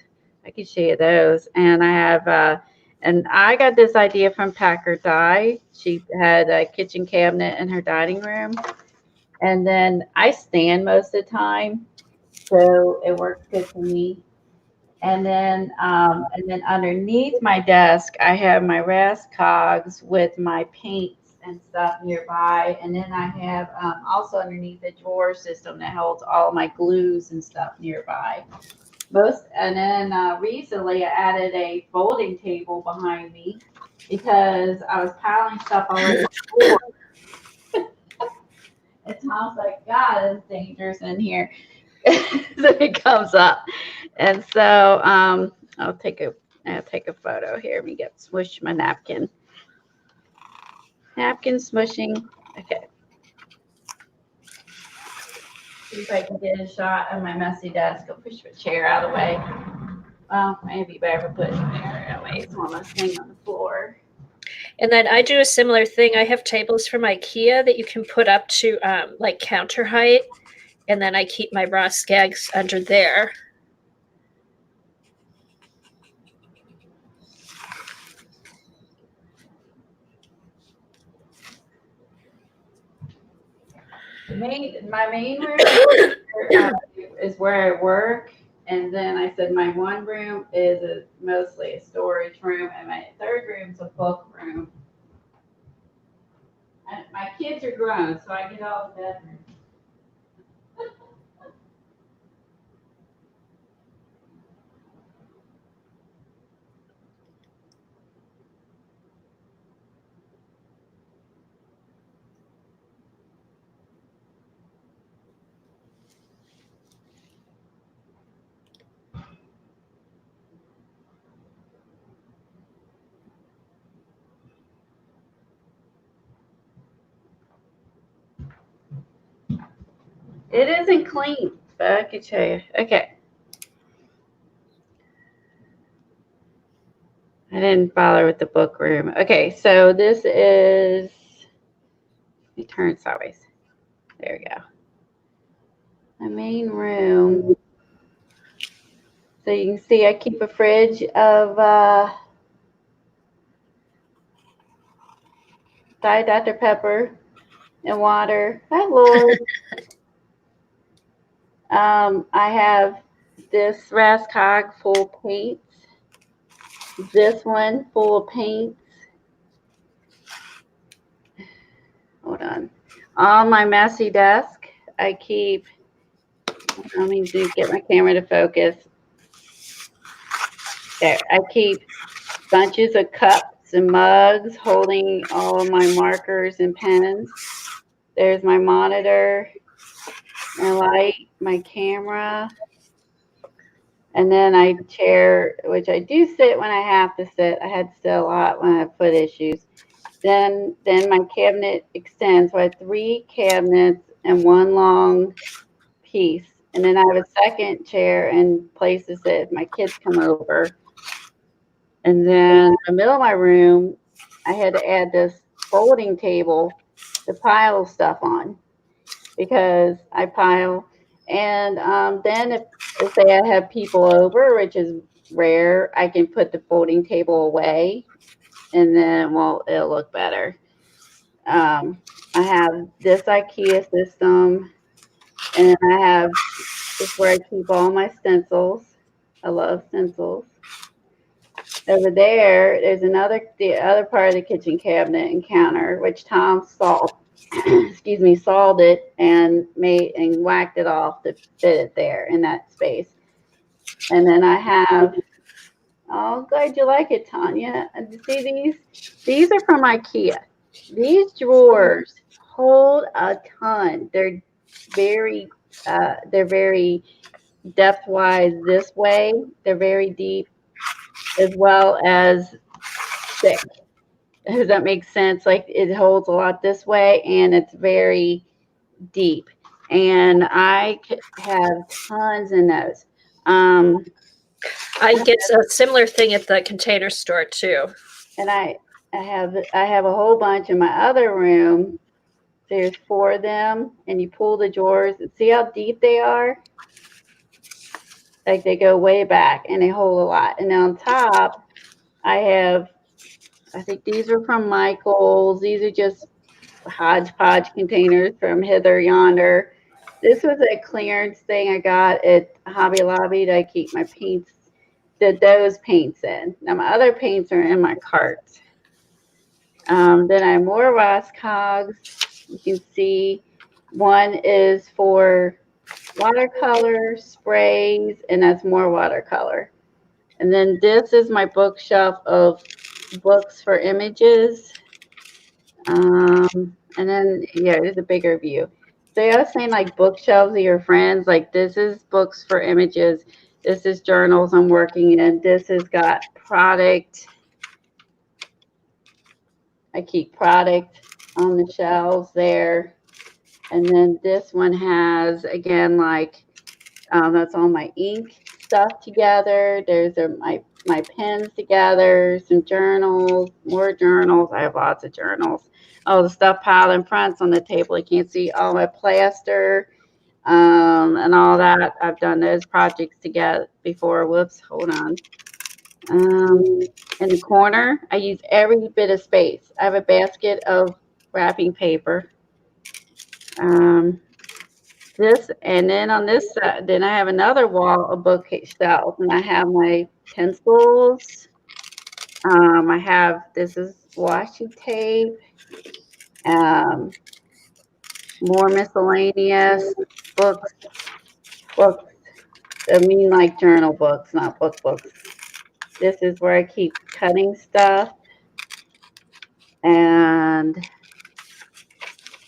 I could show you those. And I have and I got this idea from Packer Dye. She had a kitchen cabinet in her dining room. And then I stand most of the time, so it works good for me. And then underneath my desk, I have my cogs with my paints and stuff nearby. And then I have also underneath a drawer system that holds all my glues and stuff nearby. And then recently I added a folding table behind me because I was piling stuff all over the floor. And Tom's like, God, it's dangerous in here. So it comes up. And so I'll take a photo here. Let me smush my napkin. Napkin smushing. Okay. See if I can get a shot of my messy desk. I'll push my chair out of the way. Well, maybe better put it away. It's almost hanging on the floor. And then I do a similar thing. I have tables from IKEA that you can put up to like counter height. And then I keep my raw skags under there. My main room is where I work. And then I said my one room is mostly a storage room. And my third room is a book room. And my kids are grown, so I get all the bedrooms. It isn't clean, but I can show you. Okay. I didn't bother with the book room. Okay, so this is, let me turn it sideways. There we go. My main room. So you can see I keep a fridge of Diet Dr. Pepper and water. Hi, Lord. I have this Rascog full of paints. This one full of paints. Hold on. On my messy desk, I keep, let me get my camera to focus. There, I keep bunches of cups and mugs holding all of my markers and pens. There's my monitor, my light, my camera. And then I chair, which I do sit when I have to sit. I had to sit a lot when I have foot issues. Then my cabinet extends. So I have 3 cabinets and 1 long piece. And then I have a second chair and place to sit if my kids come over. And then in the middle of my room, I had to add this folding table to pile stuff on because I pile. And then if say I have people over, which is rare, I can put the folding table away, and then it'll look better. I have this IKEA system, and I have this where I keep all my stencils. I love stencils. Over there's the other part of the kitchen cabinet and counter, which Tom sawed, excuse me, sawed it and whacked it off to fit it there in that space. And then I have, oh, glad you like it, Tanya. See these? These are from IKEA. These drawers hold a ton. They're very depth-wise this way. They're very deep as well as thick. Does that make sense? Like it holds a lot this way and it's very deep. And I have tons in those. I get a similar thing at the Container Store too. And I have a whole bunch in my other room. There's 4 of them, and you pull the drawers and see how deep they are? Like they go way back and they hold a lot. And on top, I think these are from Michael's. These are just hodgepodge containers from Hither Yonder. This was a clearance thing I got at Hobby Lobby that I keep my paints, those paints in. Now my other paints are in my cart. Then I have more Rascogs. You can see one is for watercolor, sprays, and that's more watercolor. And then this is my bookshelf of books for images. And then, yeah, there's a bigger view. So I was saying like bookshelves of your friends, like this is books for images. This is journals I'm working in. This has got product. I keep product on the shelves there. And then this one has, again, like, that's all my ink stuff together. There's my pens together, some journals, more journals. I have lots of journals. Oh, the stuff piled in front's on the table. You can't see all my plaster and all that. I've done those projects together before. Whoops, hold on. In the corner, I use every bit of space. I have a basket of wrapping paper. This, and then on this side, then I have another wall of bookshelves, and I have my pencils. I have, this is washi tape, more miscellaneous books. I mean like journal books, not books. This is where I keep cutting stuff. And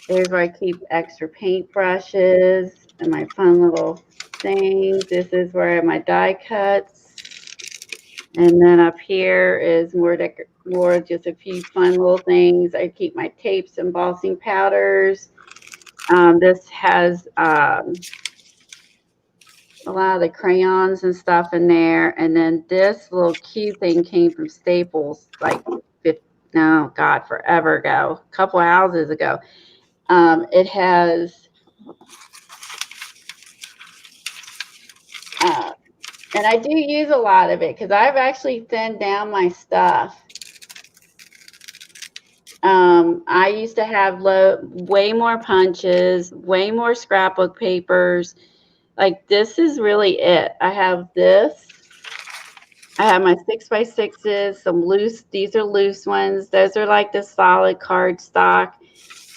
there's where I keep extra paintbrushes and my fun little things. This is where I have my die cuts. And then up here is more just a few fun little things. I keep my tapes, embossing powders. This has a lot of the crayons and stuff in there. And then this little cube thing came from Staples, like, no, God, forever ago, a couple of houses ago. It has, and I do use a lot of it because I've actually thinned down my stuff. I used to have way more punches, way more scrapbook papers. Like, this is really it. I have this. I have my 6x6s, some loose, these are loose ones. Those are like the solid cardstock.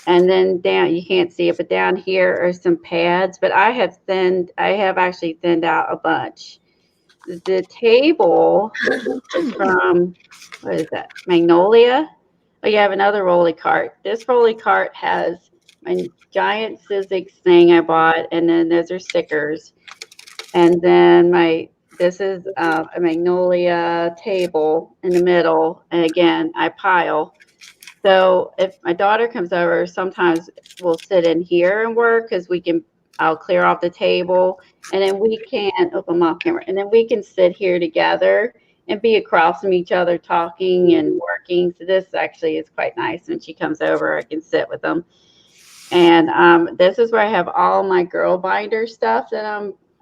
And then down, you can't see it, but down here are some pads. But I have actually thinned out a bunch. The table is from, what is that, Magnolia? Oh, you have another rolly cart. This rolly cart has my giant Sizzix thing I bought, and then those are stickers. And then this is a Magnolia table in the middle, and again, I pile. So if my daughter comes over, sometimes we'll sit in here and work because I'll clear off the table, and then I'm off camera, and then we can sit here together and be across from each other talking and working. So this actually is quite nice. When she comes over, I can sit with them. And this is where I have all my girl binder stuff that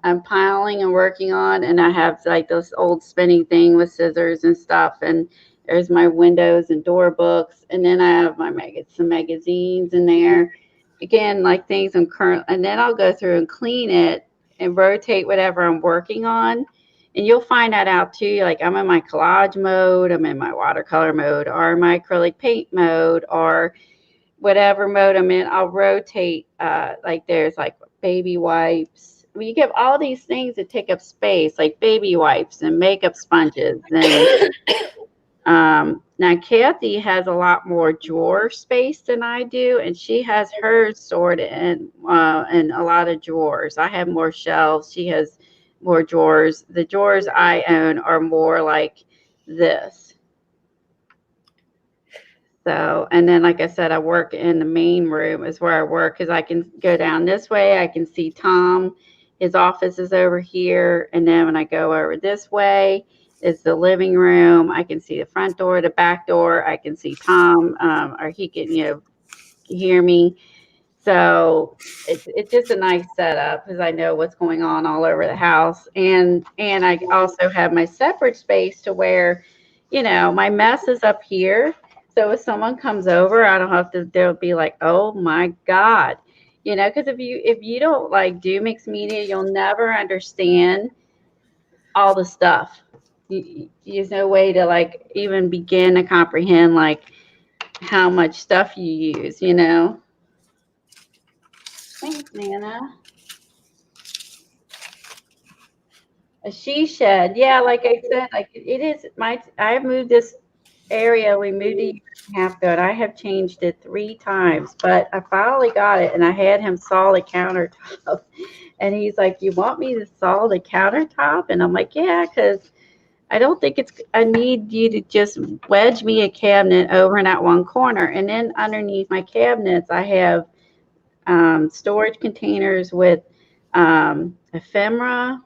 I'm piling and working on. And I have like this old spinning thing with scissors and stuff. And there's my windows and door books. And then I have some magazines in there. Again, like things I'm current. And then I'll go through and clean it and rotate whatever I'm working on. And you'll find that out too. Like, I'm in my collage mode, I'm in my watercolor mode, or my acrylic paint mode, or whatever mode I'm in. I'll rotate. Like, there's like baby wipes. I mean, you get all these things that take up space, like baby wipes and makeup sponges. And now Kathy has a lot more drawer space than I do, and she has hers sorted in a lot of drawers. I have more shelves. She has more drawers. The drawers I own are more like this. So, and then, like I said, I work in the main room is where I work, because I can go down this way. I can see Tom. His office is over here. And then when I go over this way, is the living room. I can see the front door, the back door. I can see Tom, or he can, hear me. So it's just a nice setup because I know what's going on all over the house. And I also have my separate space to where, my mess is up here. So if someone comes over, I don't have to, they'll be like, oh my God, because if you don't like do mixed media, you'll never understand all the stuff. There's no way to like even begin to comprehend like how much stuff you use, Thanks, Nana. A she shed. Yeah, like I said, like it is I moved this area. We moved a year and a half ago, and I have changed it 3 times, but I finally got it, and I had him saw the countertop. And he's like, you want me to saw the countertop? And I'm like, yeah, because I don't think I need you to just wedge me a cabinet over in that one corner. And then underneath my cabinets, I have storage containers with ephemera,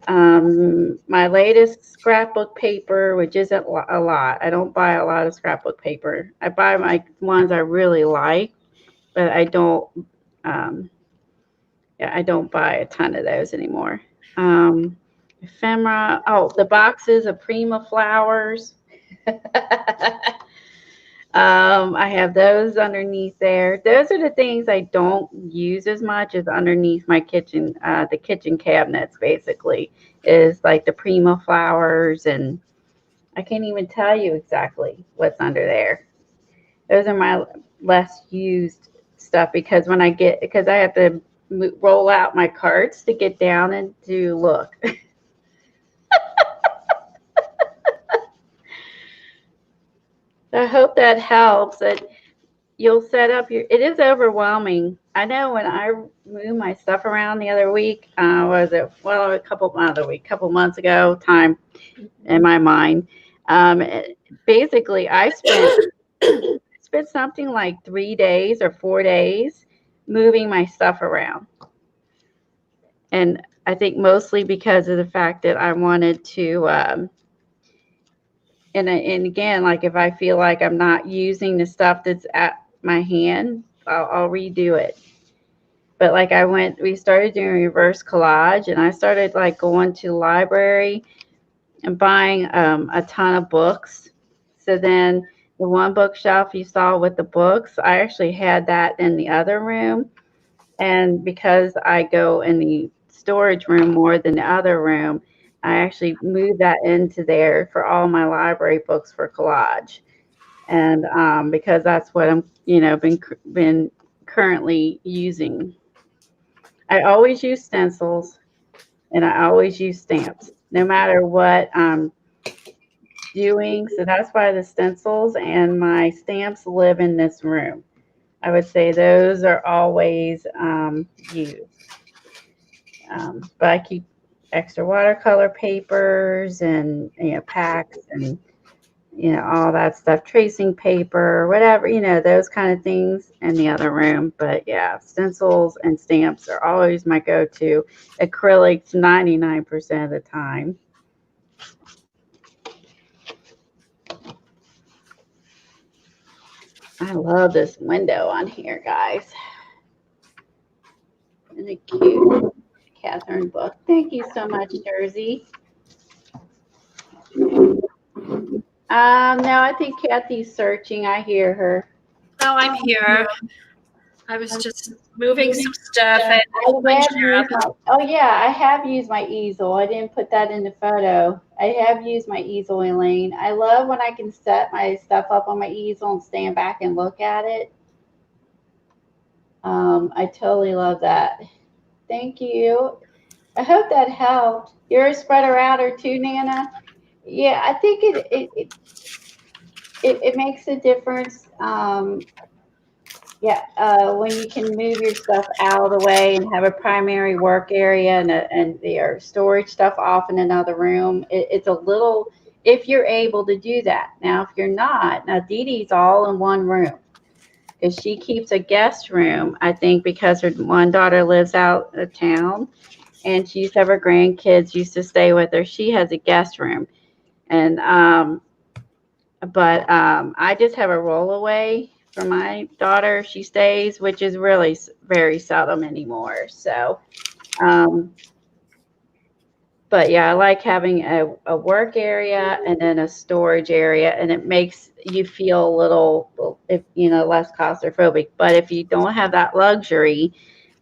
my latest scrapbook paper, which isn't a lot. I don't buy a lot of scrapbook paper. I buy my ones I really like, but I don't buy a ton of those anymore. Ephemera. Oh, the boxes of Prima flowers. I have those underneath there. Those are the things I don't use as much as underneath my kitchen. The kitchen cabinets basically is like the Prima flowers, and I can't even tell you exactly what's under there. Those are my less used stuff because I have to roll out my carts to get down and to look. I hope that helps. That you'll set up it is overwhelming. I know when I moved my stuff around the other week, a couple months ago, time in my mind. Basically, I spent something like 3 days or 4 days moving my stuff around. And I think mostly because of the fact that I wanted to, and again, like if I feel like I'm not using the stuff that's at my hand, I'll redo it. But like we started doing reverse collage, and I started like going to the library and buying a ton of books. So then the one bookshelf you saw with the books, I actually had that in the other room. And because I go in the storage room more than the other room, I actually moved that into there for all my library books for collage. And because that's what I'm, been currently using. I always use stencils and I always use stamps, no matter what I'm doing. So that's why the stencils and my stamps live in this room. I would say those are always used. But I keep extra watercolor papers and packs and all that stuff, tracing paper, whatever, those kind of things in the other room. But yeah, stencils and stamps are always my go-to. Acrylics 99% of the time. I love this window on here, guys. And a cute Catherine book. Thank you so much, Jersey. No, I think Kathy's searching. I hear her. Oh, I'm here. I was just moving some stuff. Oh yeah, I have used my easel. I didn't put that in the photo. I have used my easel, Elaine. I love when I can set my stuff up on my easel and stand back and look at it. I totally love that. Thank you. I hope that helped. You're a spreader outer too, Nana. Yeah, I think it makes a difference. When you can move your stuff out of the way and have a primary work area and your storage stuff off in another room, it's a little, if you're able to do that. Now, if you're not, now Dee Dee's all in one room because she keeps a guest room, I think, because her one daughter lives out of town and she used to have her grandkids used to stay with her. She has a guest room. And, I just have a rollaway for my daughter. She stays, which is really very seldom anymore. So, but yeah, I like having a work area and then a storage area, and it makes you feel a little, less claustrophobic. But if you don't have that luxury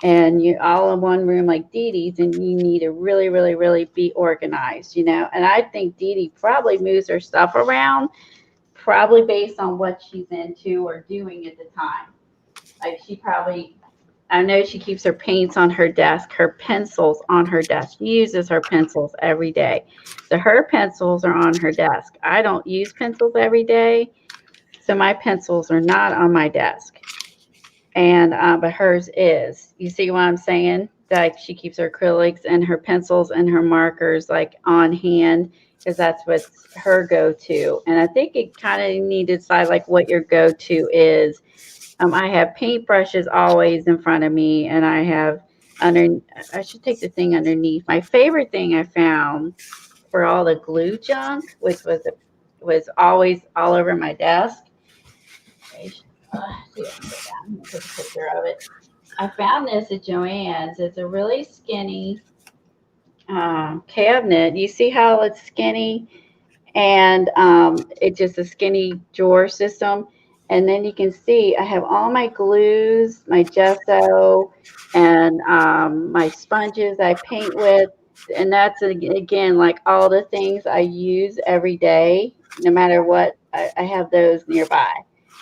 and you're all in one room like Dee Dee's, and you need to really, really, really be organized, And I think Dee Dee probably moves her stuff around probably based on what she's into or doing at the time. Like I know she keeps her paints on her desk, her pencils on her desk. She uses her pencils every day. So her pencils are on her desk. I don't use pencils every day, so my pencils are not on my desk. And but hers is. You see what I'm saying? Like she keeps her acrylics and her pencils and her markers like on hand because that's what's her go-to. And I think it kind of need to decide like what your go-to is. I have paintbrushes always in front of me, and I have I should take the thing underneath. My favorite thing I found for all the glue junk, which was always all over my desk. Take a picture of it. I found this at Joann's. It's a really skinny cabinet. You see how it's skinny? And it's just a skinny drawer system. And then you can see I have all my glues, my gesso, and my sponges I paint with. And that's, again, like all the things I use every day, no matter what, I have those nearby.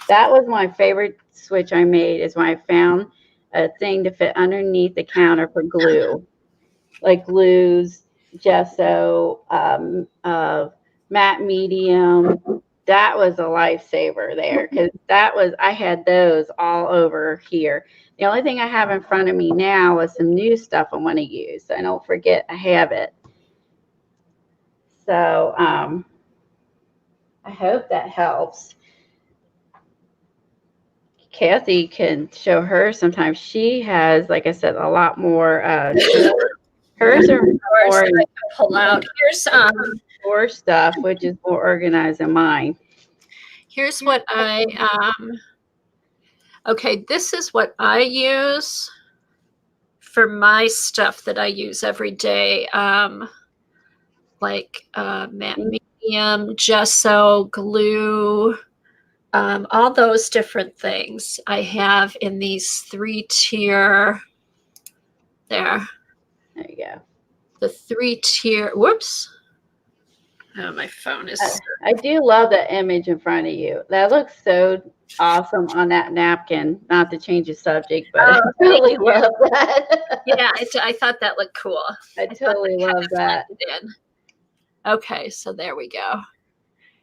That was my favorite switch I made is when I found a thing to fit underneath the counter for glue, like glues, gesso, matte medium. That was a lifesaver there because I had those all over here. The only thing I have in front of me now is some new stuff I want to use. So I don't forget I have it. So I hope that helps. Kathy can show her sometimes. She has, like I said, a lot more drawers. Hers are Drawers more that I can pull out. drawer stuff, which is more organized than mine. Here's what okay, this is what I use for my stuff that I use every day. Like matte medium, gesso, glue, all those different things I have in these 3-tier. There you go. The 3-tier. Whoops. Oh, my phone is. I do love the image in front of you. That looks so awesome on that napkin. Not to change the subject, but I really love that. Yeah, I thought that looked cool. I totally love that. Okay, so there we go.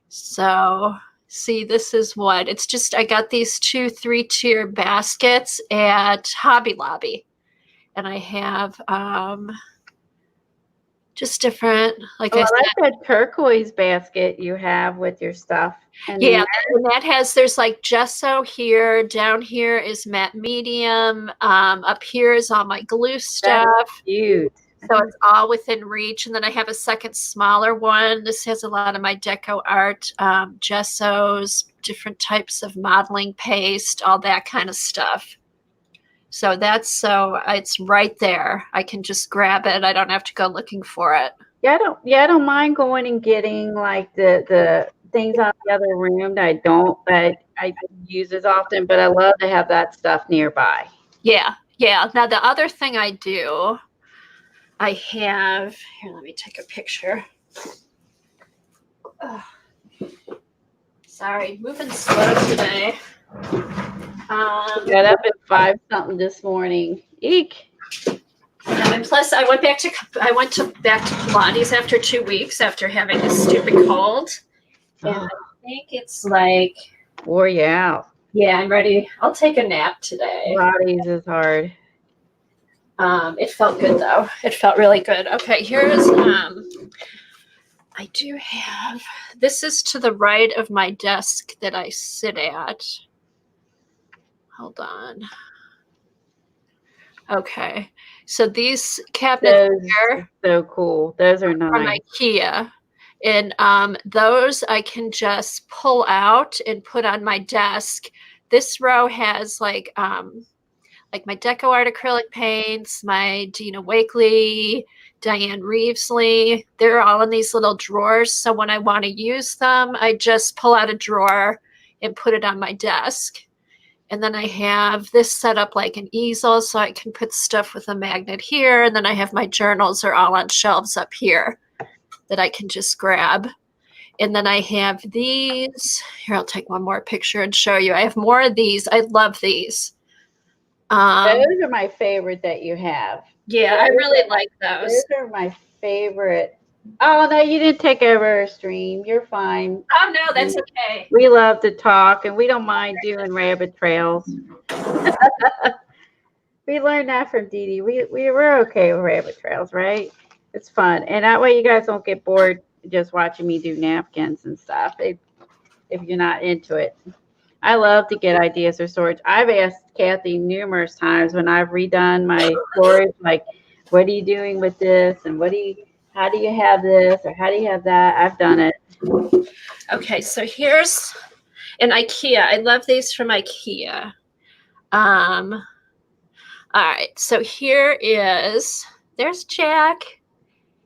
So see, this is what it's just. I got these 2 3-tier baskets at Hobby Lobby, and I have just different, like I said. I like that turquoise basket you have with your stuff. Yeah, and that has, there's like gesso here. Down here is matte medium. Up here is all my glue stuff. That's cute. So it's all within reach. And then I have a second smaller one. This has a lot of my deco art, gessos, different types of modeling paste, all that kind of stuff. So it's right there. I can just grab it. I don't have to go looking for it. Yeah, I don't mind going and getting like the things out of the other room that I use as often, but I love to have that stuff nearby. Yeah. Now the other thing I do, I have here. Let me take a picture. Oh, sorry, moving slow today. Got up at 5 something this morning. Eek. And plus, I went back to Pilates after 2 weeks after having this stupid cold, and I think it's like wore you out. Yeah, I'm ready. I'll take a nap today. Pilates is hard. It felt good though. It felt really good. Okay, here's I do have, this is to the right of my desk that I sit at. Hold on. Okay, so these cabinets are so cool. Those are nice. From IKEA, and those I can just pull out and put on my desk. This row has like my Deco Art acrylic paints, my Dina Wakley, Diane Reevesley. They're all in these little drawers. So when I want to use them, I just pull out a drawer and put it on my desk. And then I have this set up like an easel so I can put stuff with a magnet here. And then I have my journals are all on shelves up here that I can just grab. And then I have these. Here, I'll take one more picture and show you. I have more of these. I love these. Those are my favorite that you have. Yeah, I really like those. Those are my favorite. Oh, no, you didn't take over our stream. You're fine. Oh, no, that's okay. We love to talk, and we don't mind doing rabbit trails. We learned that from Dee Dee. We're okay with rabbit trails, right? It's fun. And that way you guys don't get bored just watching me do napkins and stuff if you're not into it. I love to get ideas for storage. I've asked Kathy numerous times when I've redone my storage, like, what are you doing with this? And how do you have this? Or how do you have that? I've done it. Okay, so here's an IKEA. I love these from IKEA. All right, so there's Jack.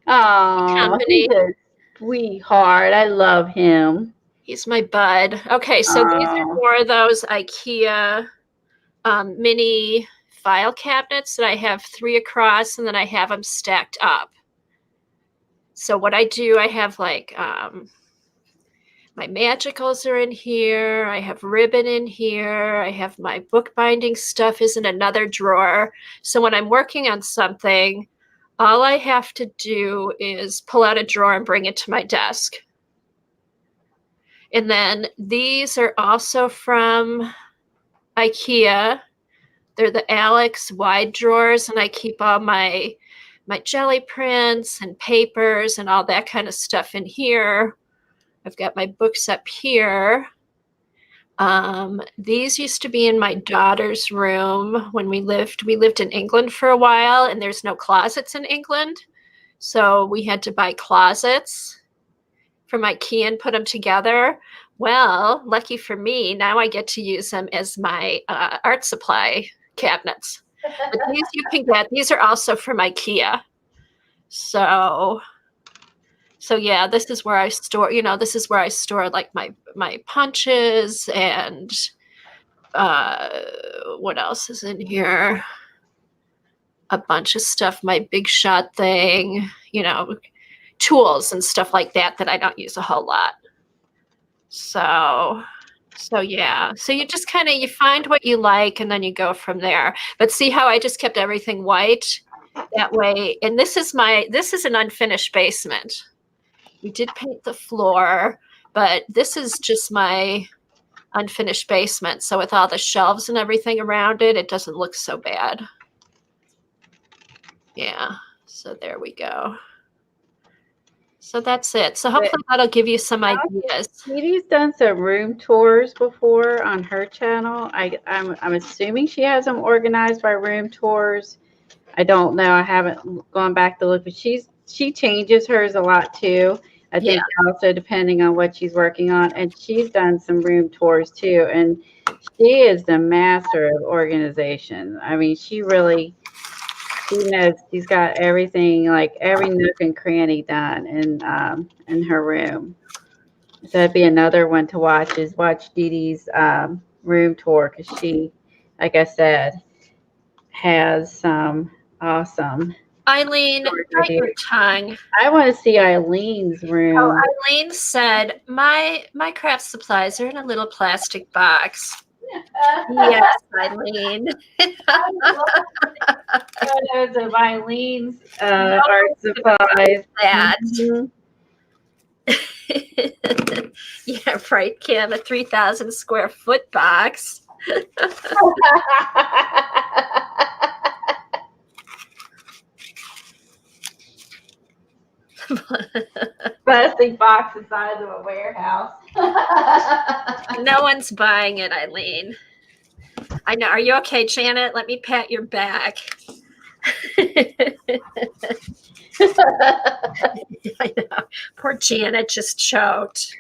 Oh, he's a sweetheart. I love him. He's my bud. Okay, so these are more of those IKEA mini file cabinets that I have 3 across, and then I have them stacked up. So what I do, I have like my magicals are in here. I have ribbon in here. I have my bookbinding stuff is in another drawer. So when I'm working on something, all I have to do is pull out a drawer and bring it to my desk. And then these are also from IKEA. They're the Alex wide drawers, and I keep all my jelly prints and papers and all that kind of stuff in here. I've got my books up here. These used to be in my daughter's room when we lived. We lived in England for a while, and there's no closets in England. So we had to buy closets from IKEA and put them together. Well, lucky for me, now I get to use them as my art supply cabinets. But these you can get. These are also from IKEA. So yeah, this is where I store, this is where I store like my punches and what else is in here? A bunch of stuff, my big shot thing, tools and stuff like that I don't use a whole lot. So yeah. So you just you find what you like and then you go from there. But see how I just kept everything white that way. And this is an unfinished basement. We did paint the floor, but this is just my unfinished basement. So with all the shelves and everything around it, it doesn't look so bad. Yeah. So there we go. So that's it. So hopefully that'll give you some ideas. Katie's done some room tours before on her channel. I'm assuming she has them organized by room tours. I don't know. I haven't gone back to look, but she changes hers a lot too. I think also depending on what she's working on, and she's done some room tours too. And she is the master of organization. I mean, she knows she's got everything, like every nook and cranny done in her room. So that'd be another one to watch Dee Dee's room tour, because she, like I said, has some awesome. Eileen, bite your tongue. I want to see Eileen's room. Oh, Eileen said, my craft supplies are in a little plastic box. Yes, Eileen. Photos of Eileen's art supplies. That. Yeah, right, Kim. A 3,000 square foot box. Plastic box the size of a warehouse. No one's buying it, Eileen. I know. Are you okay, Janet? Let me pat your back. I know. Poor Janet just choked.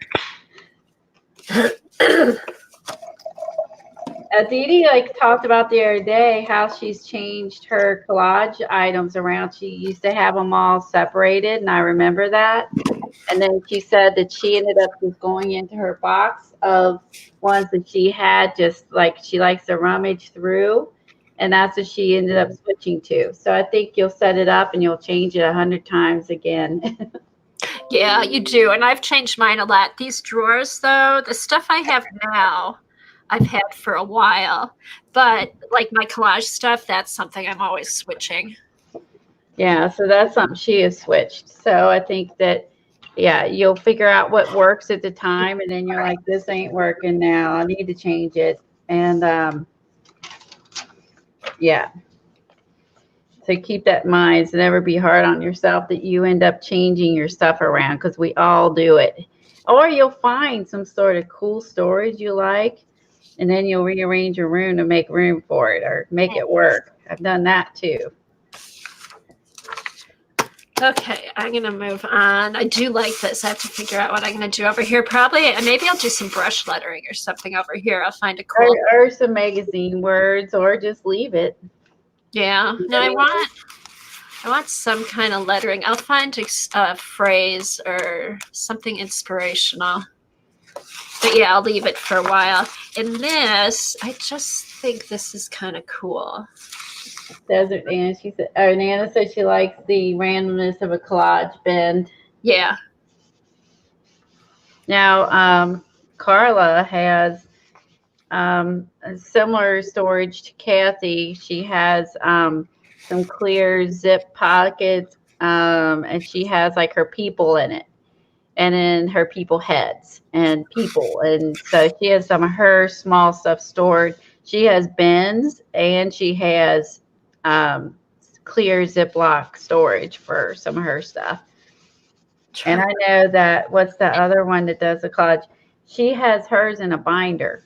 Dee Dee talked about the other day how she's changed her collage items around. She used to have them all separated, and I remember that. And then she said that she ended up just going into her box of ones that she had, just like she likes to rummage through, and that's what she ended up switching to. So I think you'll set it up and you'll change it 100 times again. Yeah, you do. And I've changed mine a lot. These drawers, though, the stuff I have now, I've had for a while. But like my collage stuff, that's something I'm always switching. Yeah, so that's something she has switched. So I think that, yeah, you'll figure out what works at the time, and then you're like, this ain't working now. I need to change it. And yeah. So keep that in mind. So never be hard on yourself that you end up changing your stuff around, because we all do it. Or you'll find some sort of cool storage you like, and then you'll rearrange your room to make room for it or make it work. I've done that too. Okay, I'm going to move on. I do like this. I have to figure out what I'm going to do over here. Probably, maybe I'll do some brush lettering or something over here. I'll find a cool. Or some magazine words, or just leave it. Yeah. No, I want some kind of lettering. I'll find a phrase or something inspirational. But yeah, I'll leave it for a while. And this, I just think this is kind of cool. Desert Nana, she said, or Nana said she likes the randomness of a collage bend. Yeah. Now, Carla has a similar storage to Kathy. She has some clear zip pockets, and she has like her people in it, and then her people heads and people. And so she has some of her small stuff stored. She has bins, and she has clear Ziploc storage for some of her stuff. True. And I know that, what's the other one that does the collage? She has hers in a binder.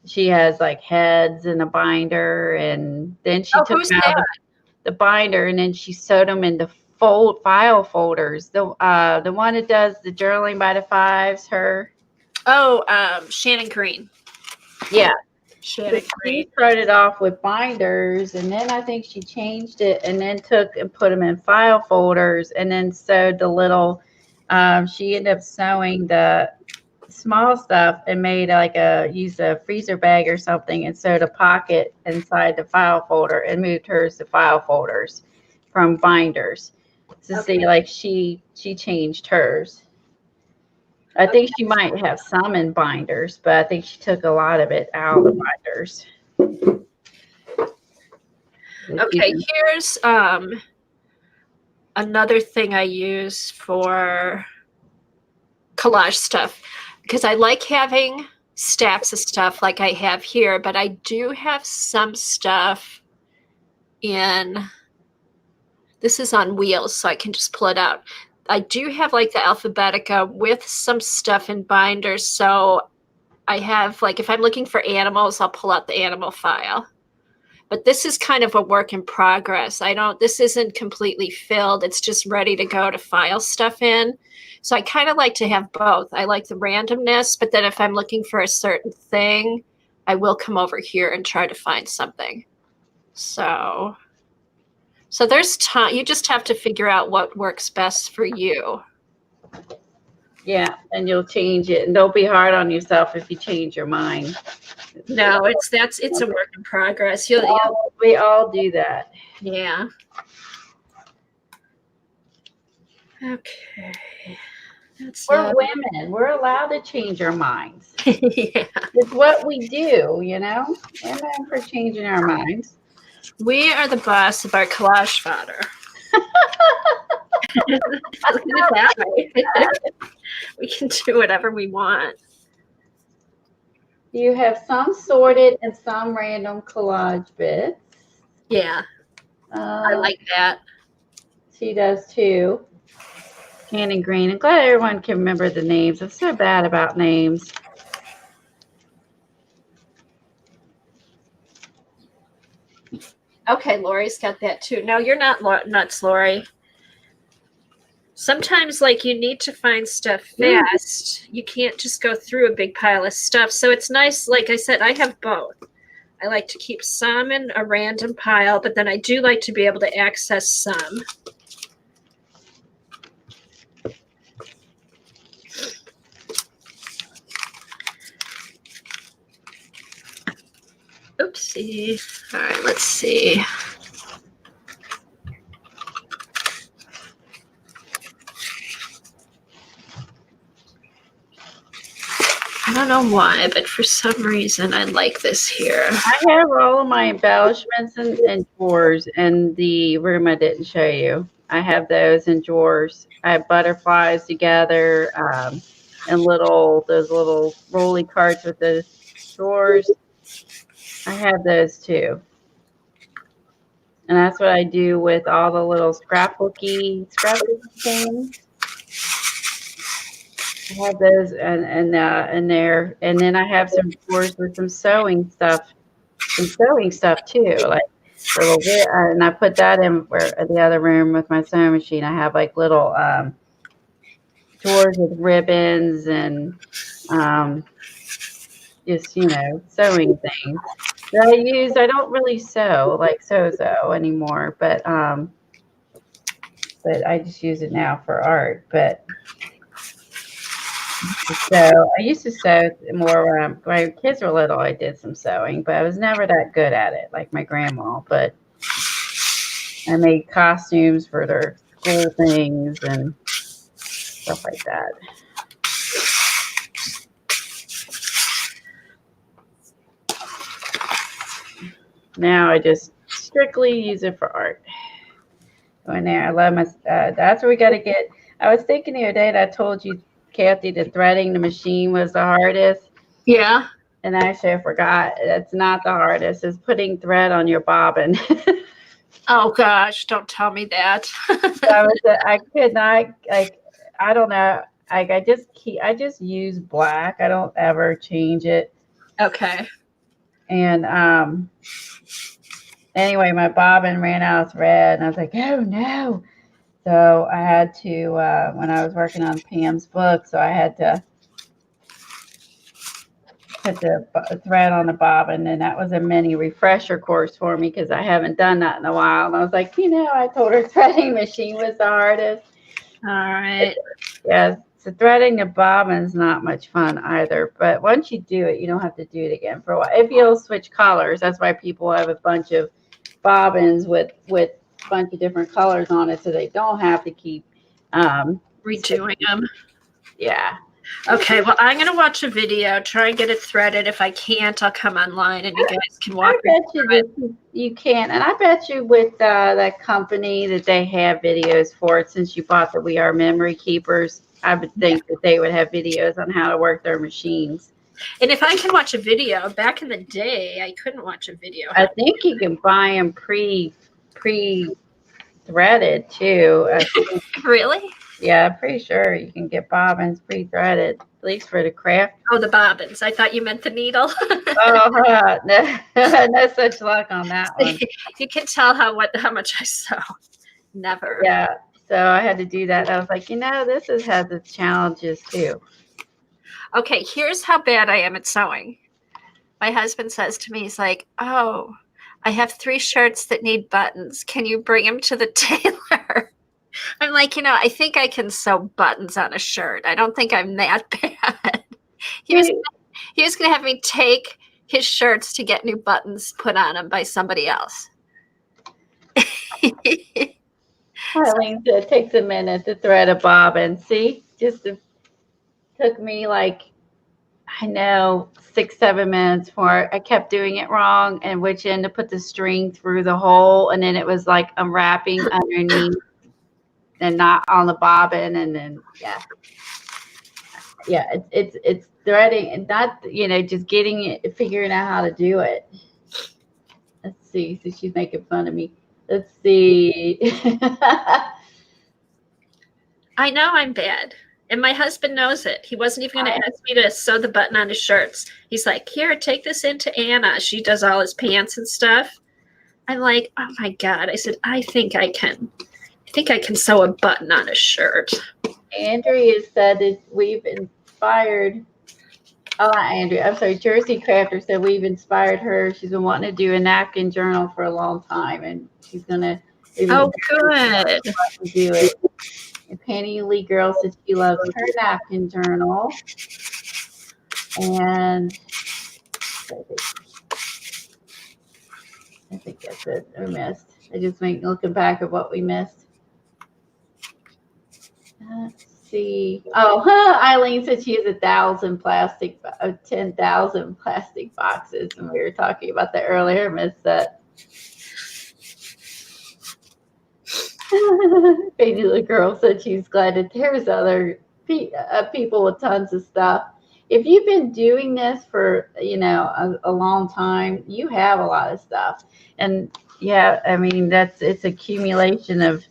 she has like heads in a binder, and then she Oh, took who's them out that? of the binder, and then she sewed them into file folders. The one that does the journaling by the fives, her. Oh, Shannon Green. Yeah. Shannon Green. She started off with binders, and then I think she changed it, and then took and put them in file folders, and then sewed the little. She ended up sewing the small stuff and made used a freezer bag or something and sewed a pocket inside the file folder and moved hers to file folders from binders. To see, like she changed hers. I think she might have some in binders, but I think she took a lot of it out of the binders. Okay, here's another thing I use for collage stuff, because I like having stacks of stuff like I have here, but I do have some stuff in, this is on wheels, so I can just pull it out. I do have like the Alphabetica with some stuff in binders, so I have, like, if I'm looking for animals, I'll pull out the animal file. But this is kind of a work in progress. This isn't completely filled. It's just ready to go to file stuff in. So I kind of like to have both. I like the randomness, but then if I'm looking for a certain thing, I will come over here and try to find something. So there's time. You just have to figure out what works best for you. Yeah, and you'll change it, and don't be hard on yourself if you change your mind. No, it's a work in progress. We all do that. Yeah. Okay. We're women. We're allowed to change our minds. Yeah. It's what we do, you know? We're known for changing our minds. We are the boss of our collage fodder. Look at it that way. We can do whatever we want. You have some sorted and some random collage bits. Yeah. I like that. She does too. Shannon Green. I'm glad everyone can remember the names. I'm so bad about names. Okay, Lori's got that too. No, you're not nuts, Lori. Sometimes, like, you need to find stuff fast. You can't just go through a big pile of stuff. So it's nice, like I said, I have both. I like to keep some in a random pile, but then I do like to be able to access some. Oopsie. All right, let's see. I don't know why, but for some reason I like this here. I have all of my embellishments in drawers in the room I didn't show you. I have those in drawers. I have butterflies together and those little rolly carts with the drawers. I have those too. And that's what I do with all the little scrapbooky things. I have those in there, and then I have some drawers with some sewing stuff too, like little bit. And I put that in the other room with my sewing machine. I have like little drawers with ribbons and just sewing things that I use. I don't really sew anymore, but I just use it now for art. But so I used to sew more when my kids were little. I did some sewing, but I was never that good at it, like my grandma. But I made costumes for their school things and stuff like that. Now I just strictly use it for art. Go in there. I love my. That's where we got to get. I was thinking the other day that I told you, Kathy, the threading the machine was the hardest. Yeah. And actually, I forgot. That's not the hardest. It's putting thread on your bobbin. Oh gosh, don't tell me that. I could not. Like, I don't know. Like, I just use black. I don't ever change it. Okay. And anyway, my bobbin ran out of thread, and I was like, oh no. So I had to, when I was working on Pam's book, so I had to put the thread on the bobbin, and that was a mini refresher course for me because I haven't done that in a while. And I was like, I told her threading machine was the hardest. All right. Yeah, so threading the bobbin's not much fun either. But once you do it, you don't have to do it again for a while. If you'll switch colors, that's why people have a bunch of bobbins with a bunch of different colors on it, so they don't have to keep Redoing them. Yeah. Okay, well, I'm going to watch a video, try and get it threaded. If I can't, I'll come online and you guys can walk me through it. You can. And I bet you with that company that they have videos for it, since you bought the We Are Memory Keepers, I would think that they would have videos on how to work their machines. And if I can watch a video, back in the day, I couldn't watch a video. I think you can buy them pre-threaded too. Really? Yeah, I'm pretty sure you can get bobbins pre-threaded, at least for the craft. Oh, the bobbins. I thought you meant the needle. Oh, no such luck on that one. You can tell how much I sew. Never. Yeah, so I had to do that. I was like, this has its challenges too. Okay, here's how bad I am at sewing. My husband says to me, he's like, oh, I have 3 shirts that need buttons. Can you bring them to the tailor? I'm like, I think I can sew buttons on a shirt. I don't think I'm that bad. He was going to have me take his shirts to get new buttons put on them by somebody else. Eileen said it takes a minute to thread a bobbin. See, took me like, 6-7 minutes for it. I kept doing it wrong, and which end to put the string through the hole, and then it was like unwrapping underneath and not on the bobbin, and then it's threading and not just getting it, figuring out how to do it. Let's see. So she's making fun of me. Let's see. I know I'm bad. And my husband knows it. He wasn't even going to ask me to sew the button on his shirts. He's like, here, take this into Anna. She does all his pants and stuff. I'm like, oh my God. I said, I think I can sew a button on a shirt. Andrea said that we've inspired, Jersey Crafter said we've inspired her. She's been wanting to do a napkin journal for a long time, and she's going to good. Do it. And Penny Lee Girl said she loves her napkin journal. And I think that's it. We missed. I just looking back at what we missed. Let's see. Oh, Eileen said she has 10,000 plastic boxes, and we were talking about that earlier. Missed that. Baby little girl said she's glad that there's other people with tons of stuff. If you've been doing this for a long time, you have a lot of stuff, and it's accumulation of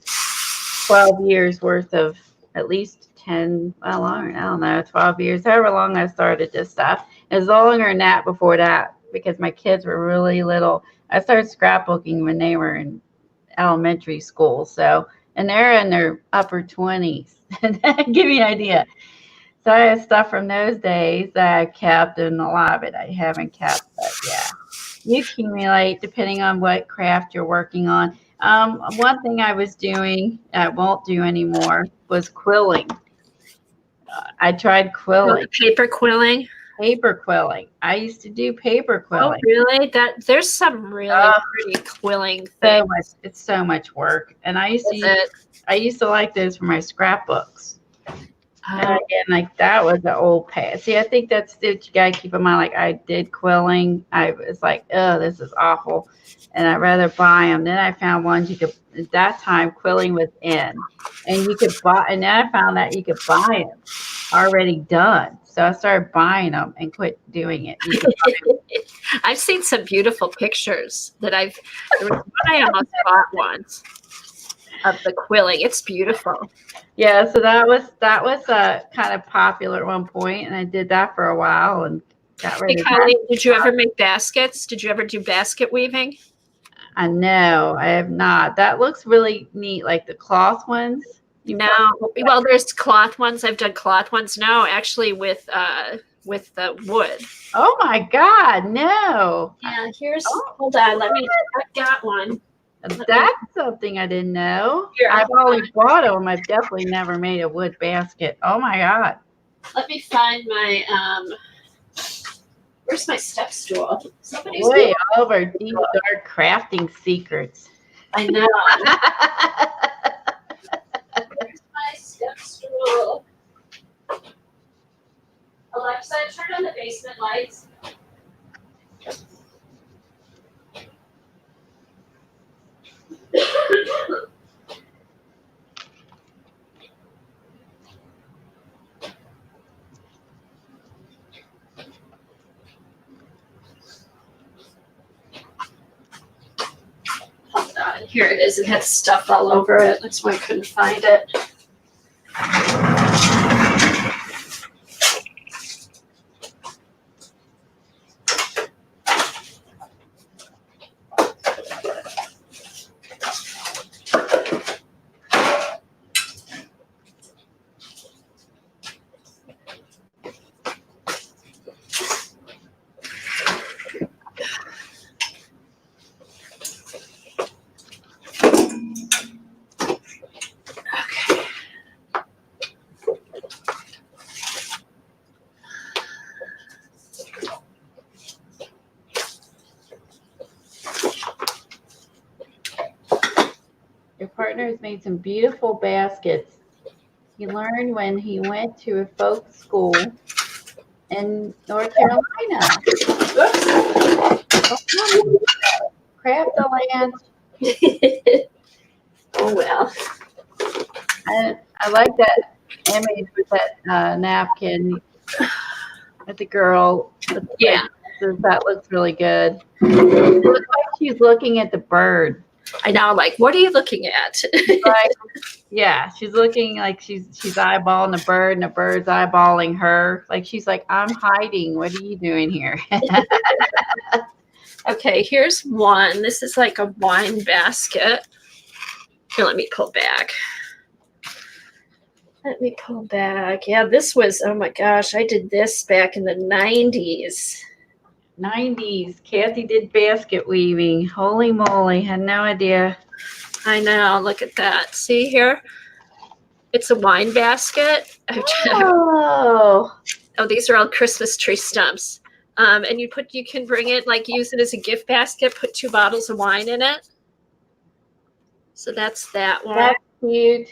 12 years worth of at least 10. Well, I don't know, 12 years, however long I started this stuff. It was longer than that before that because my kids were really little. I started scrapbooking when they were in elementary school, and they're in their upper 20s. Give you an idea. So I have stuff from those days that I kept, and a lot of it I haven't kept, but yeah, you accumulate depending on what craft you're working on. One thing I was doing, I won't do anymore, was quilling. I tried quilling. Paper quilling? Paper quilling. I used to do paper quilling. Oh, really? There's some really pretty quilling things. It's so much work. And I used to like those for my scrapbooks. And again, that was the old past. See, I think that's what you gotta keep in mind. Like, I did quilling. I was like, oh, this is awful, and I'd rather buy them. Then I found ones you could. At that time, quilling was in, and you could buy. And then I found that you could buy them already done. So I started buying them and quit doing it. I've seen some beautiful pictures that there was one I almost bought once of the quilling. It's beautiful. Yeah, so that was kind of popular at one point, and I did that for a while, and Got Hey, rid of that. Colleen, did you ever make baskets? Did you ever do basket weaving? I know. I have not. That looks really neat, like the cloth ones. You No. probably, Well, there's cloth ones. I've done cloth ones. No, actually with the wood. oh my God, no. Yeah, here's, Oh, hold on, I've got one. that's something I didn't know. Here, I've hold always on. bought them. I've definitely never made a wood basket. Oh my God. Let me find my, where's my step stool? Somebody's Way over deep, dark crafting secrets. I know. Where's my step stool? Alexa, turn on the basement lights. Hold on, here it is. It had stuff all over it. That's why I couldn't find it. Your partner has made some beautiful baskets. He learned when he went to a folk school in North Carolina. Oh, Craft the land. Oh well. I like that image with that napkin with the girl. Yeah. That looks really good. It looks like she's looking at the bird. I know, like, what are you looking at? Like, yeah, she's looking like she's eyeballing the bird, and the bird's eyeballing her. Like she's like, I'm hiding. What are you doing here? Okay, here's one. This is like a wine basket. Here, let me pull back. Let me pull back. Yeah, this was, oh my gosh, I did this back in the 90s. 90s. Kathy did basket weaving. Holy moly, had no idea. I know, look at that. See here? It's a wine basket. Oh, Oh, these are all Christmas tree stumps. And you can bring it, like use it as a gift basket, put 2 bottles of wine in it. So that's that one. that's cute.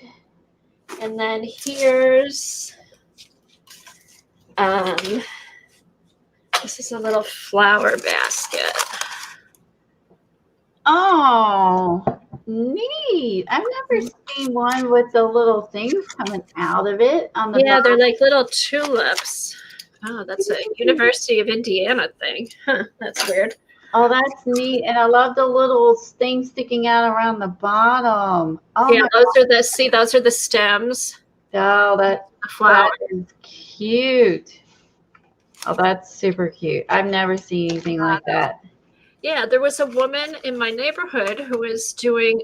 And then here's, this is a little flower basket. Oh, neat. I've never seen one with the little things coming out of it on the Yeah, bottom. they're like little tulips. Oh, that's a University of Indiana thing. Huh, that's weird. Oh, that's neat. And I love the little things sticking out around the bottom. Oh, Yeah, my those are the stems. God. The That flower. is cute. Oh, that's super cute. I've never seen anything like that. Yeah, there was a woman in my neighborhood who was doing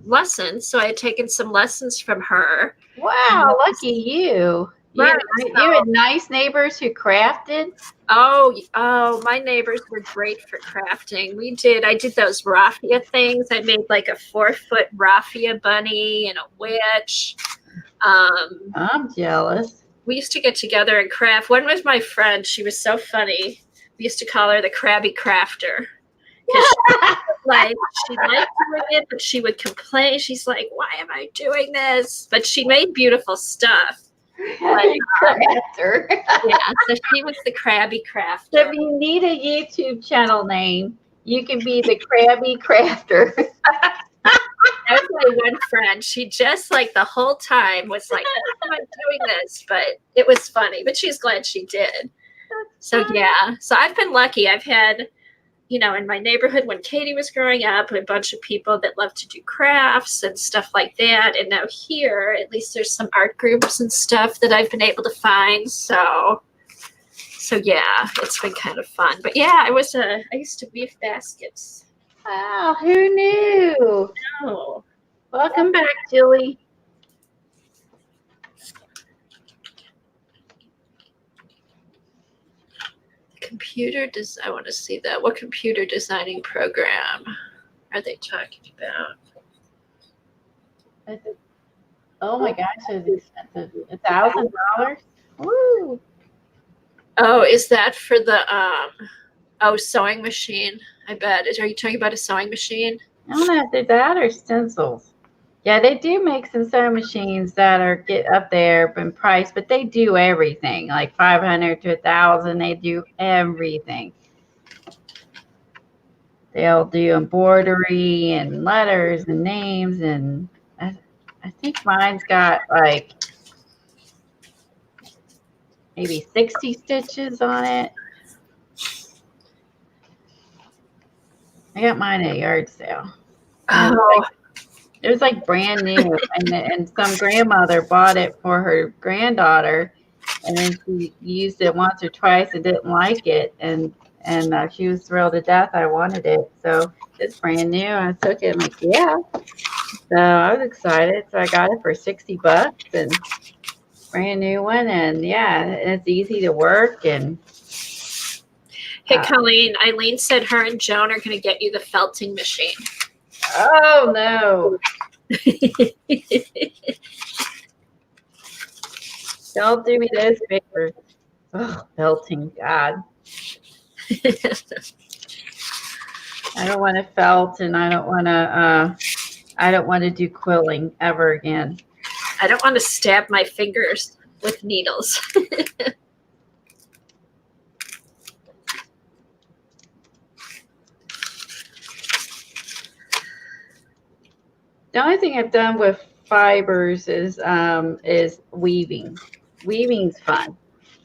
lessons. So I had taken some lessons from her. Wow, lucky you. Right, You had nice neighbors who crafted. Oh, my neighbors were great for crafting. I did those raffia things. I made like a 4-foot raffia bunny and a witch. I'm jealous. We used to get together and craft. One was my friend. She was so funny. We used to call her the Krabby Crafter. She liked doing it, but she would complain. She's like, why am I doing this? But she made beautiful stuff. Crafter. Yeah, so she was the Krabby So Crafter. if you need a YouTube channel name, you can be the Krabby Crafter. That was my one friend. She just like the whole time was like, why am I doing this? But it was funny. But she's glad she did. So yeah. So I've been lucky. I've had, in my neighborhood when Katie was growing up, a bunch of people that love to do crafts and stuff like that. And now here, at least there's some art groups and stuff that I've been able to find. So So yeah, it's been kind of fun. But yeah, I used to weave baskets. Wow, who knew? Oh. Welcome back, Julie. I want to see that. What computer designing program are they talking about? Oh my gosh, it's expensive. $1,000? Woo! Oh, is that for the sewing machine? I bet. Are you talking about a sewing machine? I don't know if they're that or stencils. Yeah, they do make some sewing machines that are get up there in price, but they do everything, like 500 to 1,000. They do everything. They'll do embroidery and letters and names, and I think mine's got like maybe 60 stitches on it. I got mine at a yard sale. Oh, It was like brand new, and some grandmother bought it for her granddaughter, and then she used it once or twice and didn't like it, and she was thrilled to death. I wanted it, so it's brand new. I took it. I'm like, yeah. So I was excited. So I got it for $60 and brand new one, and yeah, it's easy to work. And hey, Colleen. Eileen said her and Joan are going to get you the felting machine. oh no. Don't do me those favors. Oh, felting, God. I don't want to felt, and I don't want to do quilling ever again. I don't want to stab my fingers with needles. The only thing I've done with fibers is weaving. Weaving's fun.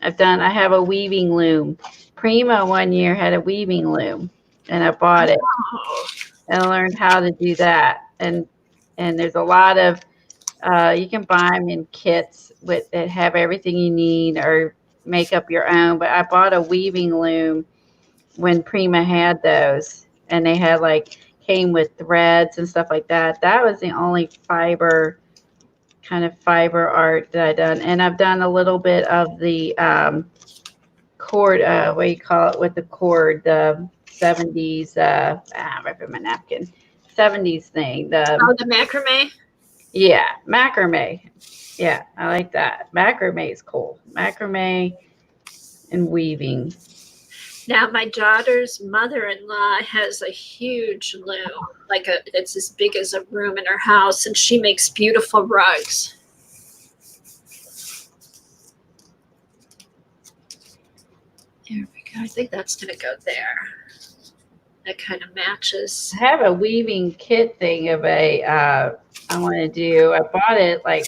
I have a weaving loom. Prima one year had a weaving loom, and I bought it and I learned how to do that. And there's a lot of you can buy them in kits that have everything you need, or make up your own. But I bought a weaving loom when Prima had those, and they had came with threads and stuff like that. That was the only fiber art that I done. And I've done a little bit of the cord, what do you call it, with the cord, the 70s, right from my napkin, 70s thing. The macrame? Yeah, macrame. Yeah, I like that. Macrame is cool. Macrame and weaving. Now, my daughter's mother-in-law has a huge loom, it's as big as a room in her house, and she makes beautiful rugs. There we go. I think that's going to go there. That kind of matches. I have a weaving kit thing of I want to do. I bought it I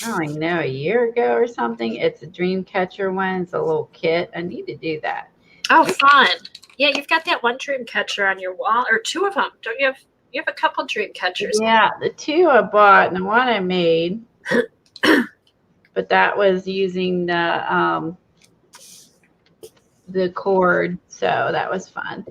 don't even know, a year ago or something. It's a dream catcher one. It's a little kit. I need to do that. Oh, fun. Yeah, you've got that one dream catcher on your wall, or two of them. Don't you have? You have a couple dream catchers. Yeah, the two I bought and the one I made, but that was using the cord, so that was fun.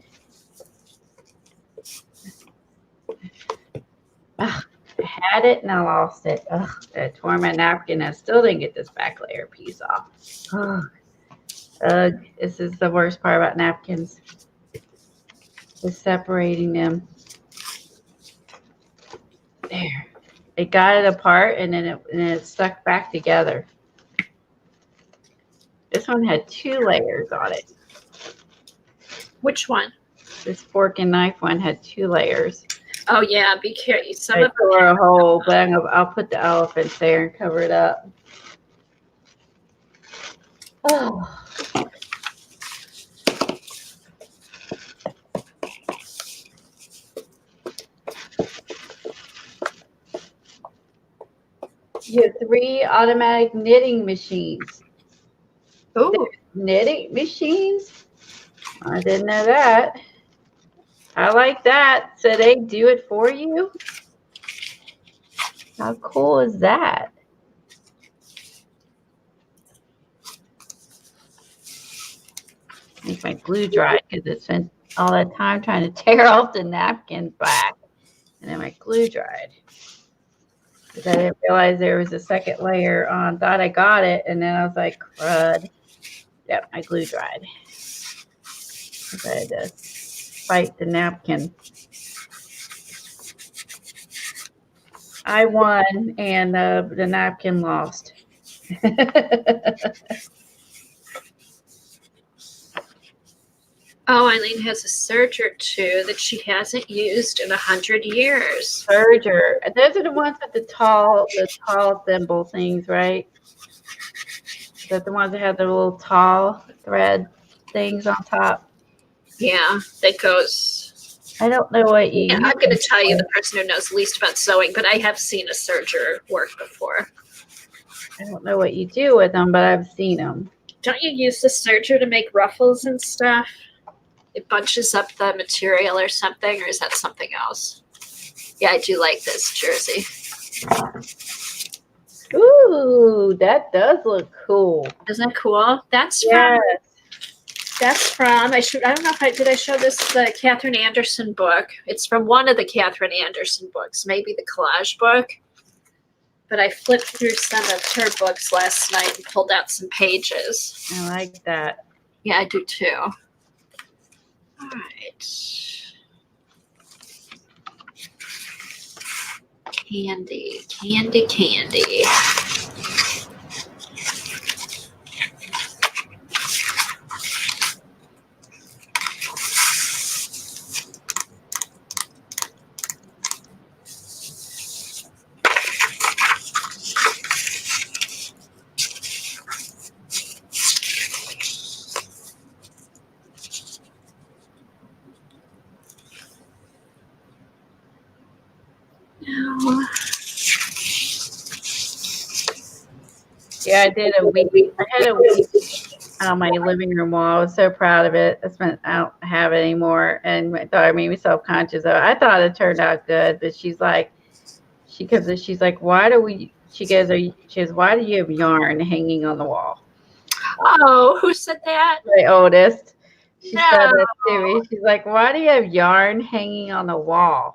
Ugh, I had it and I lost it. Ugh, I tore my napkin. I still didn't get this back layer piece off. Ugh, this is the worst part about napkins, is separating them. There, it got it apart, and then it stuck back together. This one had 2 layers on it. Which one? This fork and knife one had 2 layers. Oh yeah, be careful. Some I of tore a hole, but I'll put the elephants there and cover it up. Oh. You have 3 automatic knitting machines. Oh, knitting machines? I didn't know that. I like that. So they do it for you? How cool is that? make my glue dry because it spent all that time trying to tear off the napkin back. And then my glue dried. Because I didn't realize there was a second layer on. Thought I got it. And then I was like, crud. Yep, my glue dried. I had to fight the napkin. I won, and the napkin lost. Oh, Eileen has a serger too that she hasn't used in 100 years. Serger. Those are the ones with the tall thimble things, right? Is that the ones that have the little tall thread things on top? Yeah, that goes. I don't know what you. Yeah, I'm going to tell you the person who knows least about sewing, but I have seen a serger work before. I don't know what you do with them, but I've seen them. Don't you use the serger to make ruffles and stuff? It bunches up the material or something, or is that something else? Yeah, I do like this jersey. Ooh, that does look cool. Isn't that cool? That's from I don't know if did I show this the Catherine Anderson book. It's from one of the Catherine Anderson books, maybe the Collage book. But I flipped through some of her books last night and pulled out some pages. I like that. Yeah, I do too. All right. Candy. No. Yeah, I did a week. I had a week on my living room wall. I was so proud of it. I don't have it anymore, and I thought I made me self-conscious of it. I thought it turned out good, but she's like, she's like, why do we? She goes, why do you have yarn hanging on the wall? Oh, who said that? My oldest. She said that to me. She's like, why do you have yarn hanging on the wall?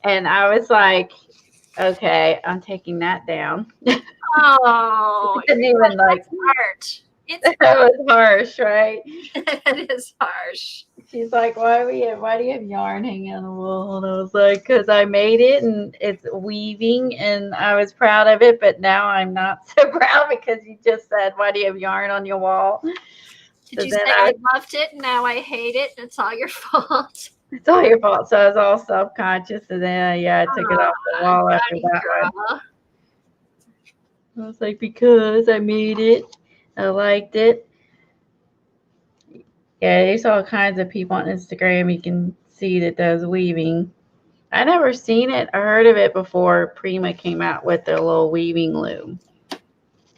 And I was like, okay, I'm taking that down. Oh, Didn't even like art. That was harsh, right? It is harsh. She's like, why do you have yarn hanging on the wall? And I was like, because I made it and it's weaving and I was proud of it, but now I'm not so proud because you just said, why do you have yarn on your wall? Did you say I loved it and now I hate it and it's all your fault? It's all your fault. So I was all self-conscious and then I took it off the wall after that one. I was like, because I made it. I liked it. Yeah, there's all kinds of people on Instagram you can see that does weaving. I never seen it. I heard of it before Prima came out with their little weaving loom.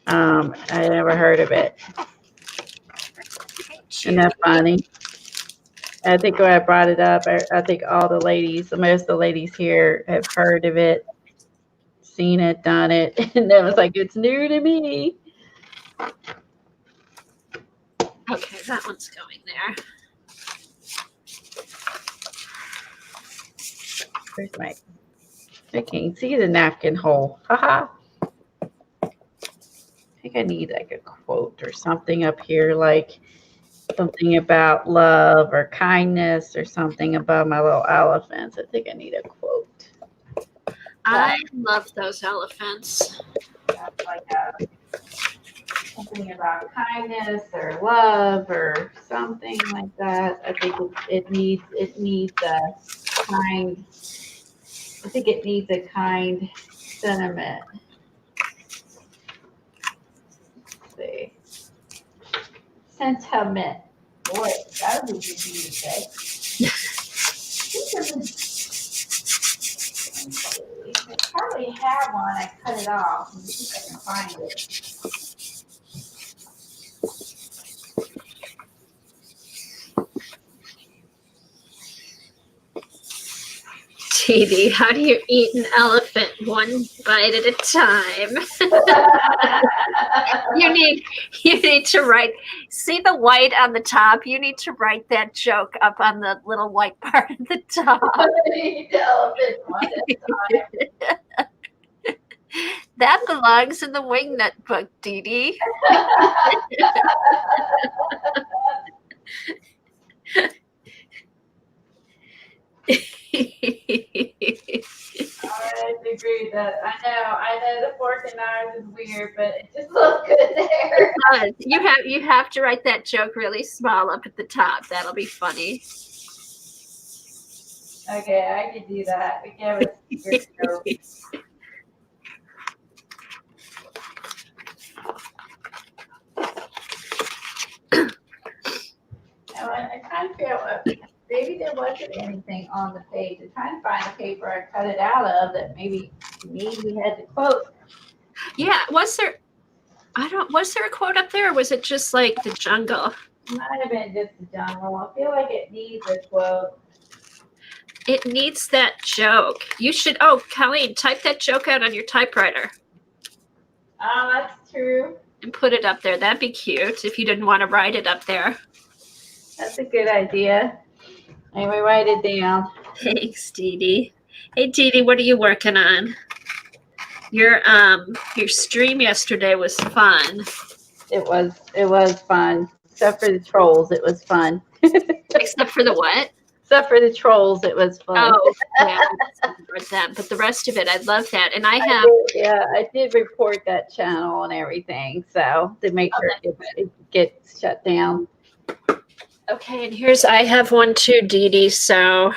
I never heard of it. Isn't that funny? I think when I brought it up, I think all the ladies, most of the ladies here have heard of it, seen it, done it, and it was like, it's new to me. Okay, that one's going there. Where's my? I can't see the napkin hole. Haha. I think I need like a quote or something up here, like something about love or kindness or something above my little elephants. I think I need a quote. I love those elephants. Like something about kindness or love or something like that. I think it needs a kind. I think it needs a kind sentiment. Let's see. Sentiment. Boy, that would be easy to say. I probably have one. I cut it off. Let me see if I can find it. Dee, how do you eat an elephant one bite at a time? You need to write. See the white on the top? You need to write that joke up on the little white part at the top. That belongs in the wingnut book, Dee Dee. I agree with that. I know the fork and knives is weird, but it just looks good there. You have to write that joke really small up at the top. That'll be funny. Okay, I could do that. We can have a secret joke. I kind of feel maybe there wasn't anything on the page. I'm trying to find the paper I cut it out of that maybe we had the quote. Yeah, was there a quote up there, or was it just like the jungle? It might have been just the jungle. I feel like it needs a quote. It needs that joke. You should, Colleen, type that joke out on your typewriter. Oh, that's true. And put it up there. That'd be cute if you didn't want to write it up there. That's a good idea. Anyway, write it down. Thanks, Dee Dee. Hey, Dee Dee, what are you working on? Your stream yesterday was fun. It was fun. Except for the trolls, it was fun. Except for the what? Except for the trolls, it was fun. Oh, yeah, them. But the rest of it, I love that. And I did report that channel and everything, so to make sure it gets shut down. Okay, and I have one too, Dee Dee, so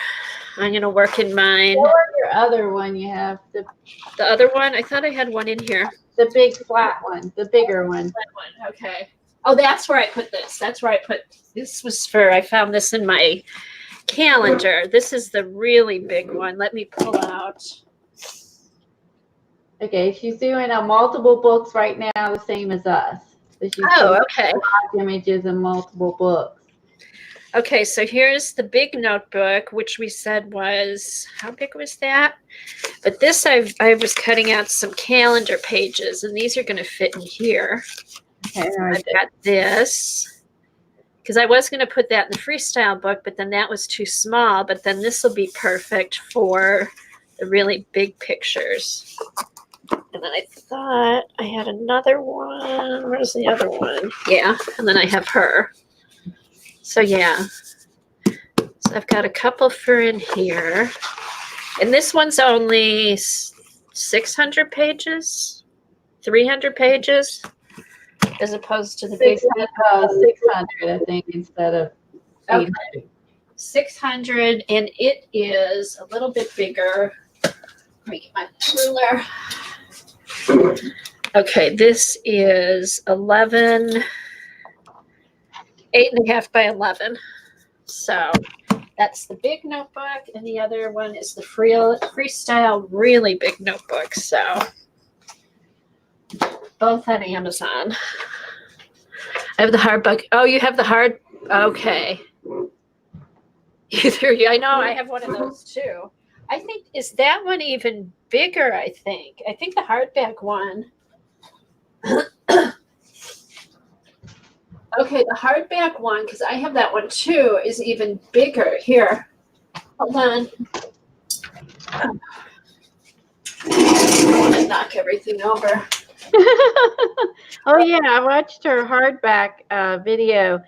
I'm going to work in mine. Or your other one you have. The other one? I thought I had one in here. The big flat one, the bigger one. That one, okay. Oh, that's where I put this. That's where this was I found this in my calendar. This is the really big one. Let me pull out. Okay, she's doing multiple books right now, the same as us. So okay. Images and multiple books. Okay, so here's the big notebook, which we said was, how big was that? But this, I was cutting out some calendar pages, and these are going to fit in here. Okay, I've got this, because I was going to put that in the freestyle book, but then that was too small, but then this will be perfect for the really big pictures. And then I thought I had another one. Where's the other one? Yeah, and then I have her. So yeah, so I've got a couple for in here, and this one's only 600 pages, 300 pages, as opposed to the big 600, I think, instead of 800. 600, and it is a little bit bigger. Let me get my ruler. Okay, this is 8.5 by 11. So that's the big notebook, and the other one is the freestyle really big notebook. So both on Amazon. I have the hard book. Oh, you have the hard. Okay. I know I have one of those too. I think, is that one even bigger? I think the hardback one. Okay, the hardback one, because I have that one too, is even bigger. Here, hold on. I want to knock everything over. Oh yeah, I watched her hardback video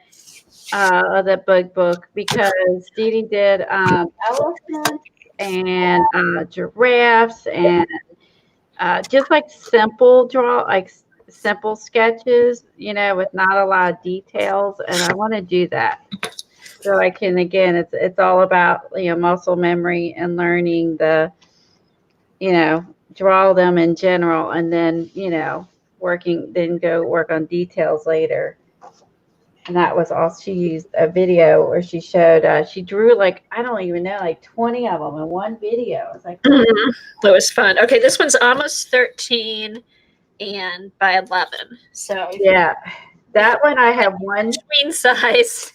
of the book because Dee Dee did elephants and giraffes and just like simple simple sketches, with not a lot of details, and I want to do that. So I can, again, it's all about, muscle memory and learning the, draw them in general, and then, go work on details later. And that was all. She used a video where she showed, she drew I don't even know, 20 of them in one video. It's like, It was fun. Okay, this one's almost 13 and by 11. So yeah, that one I have one queen size.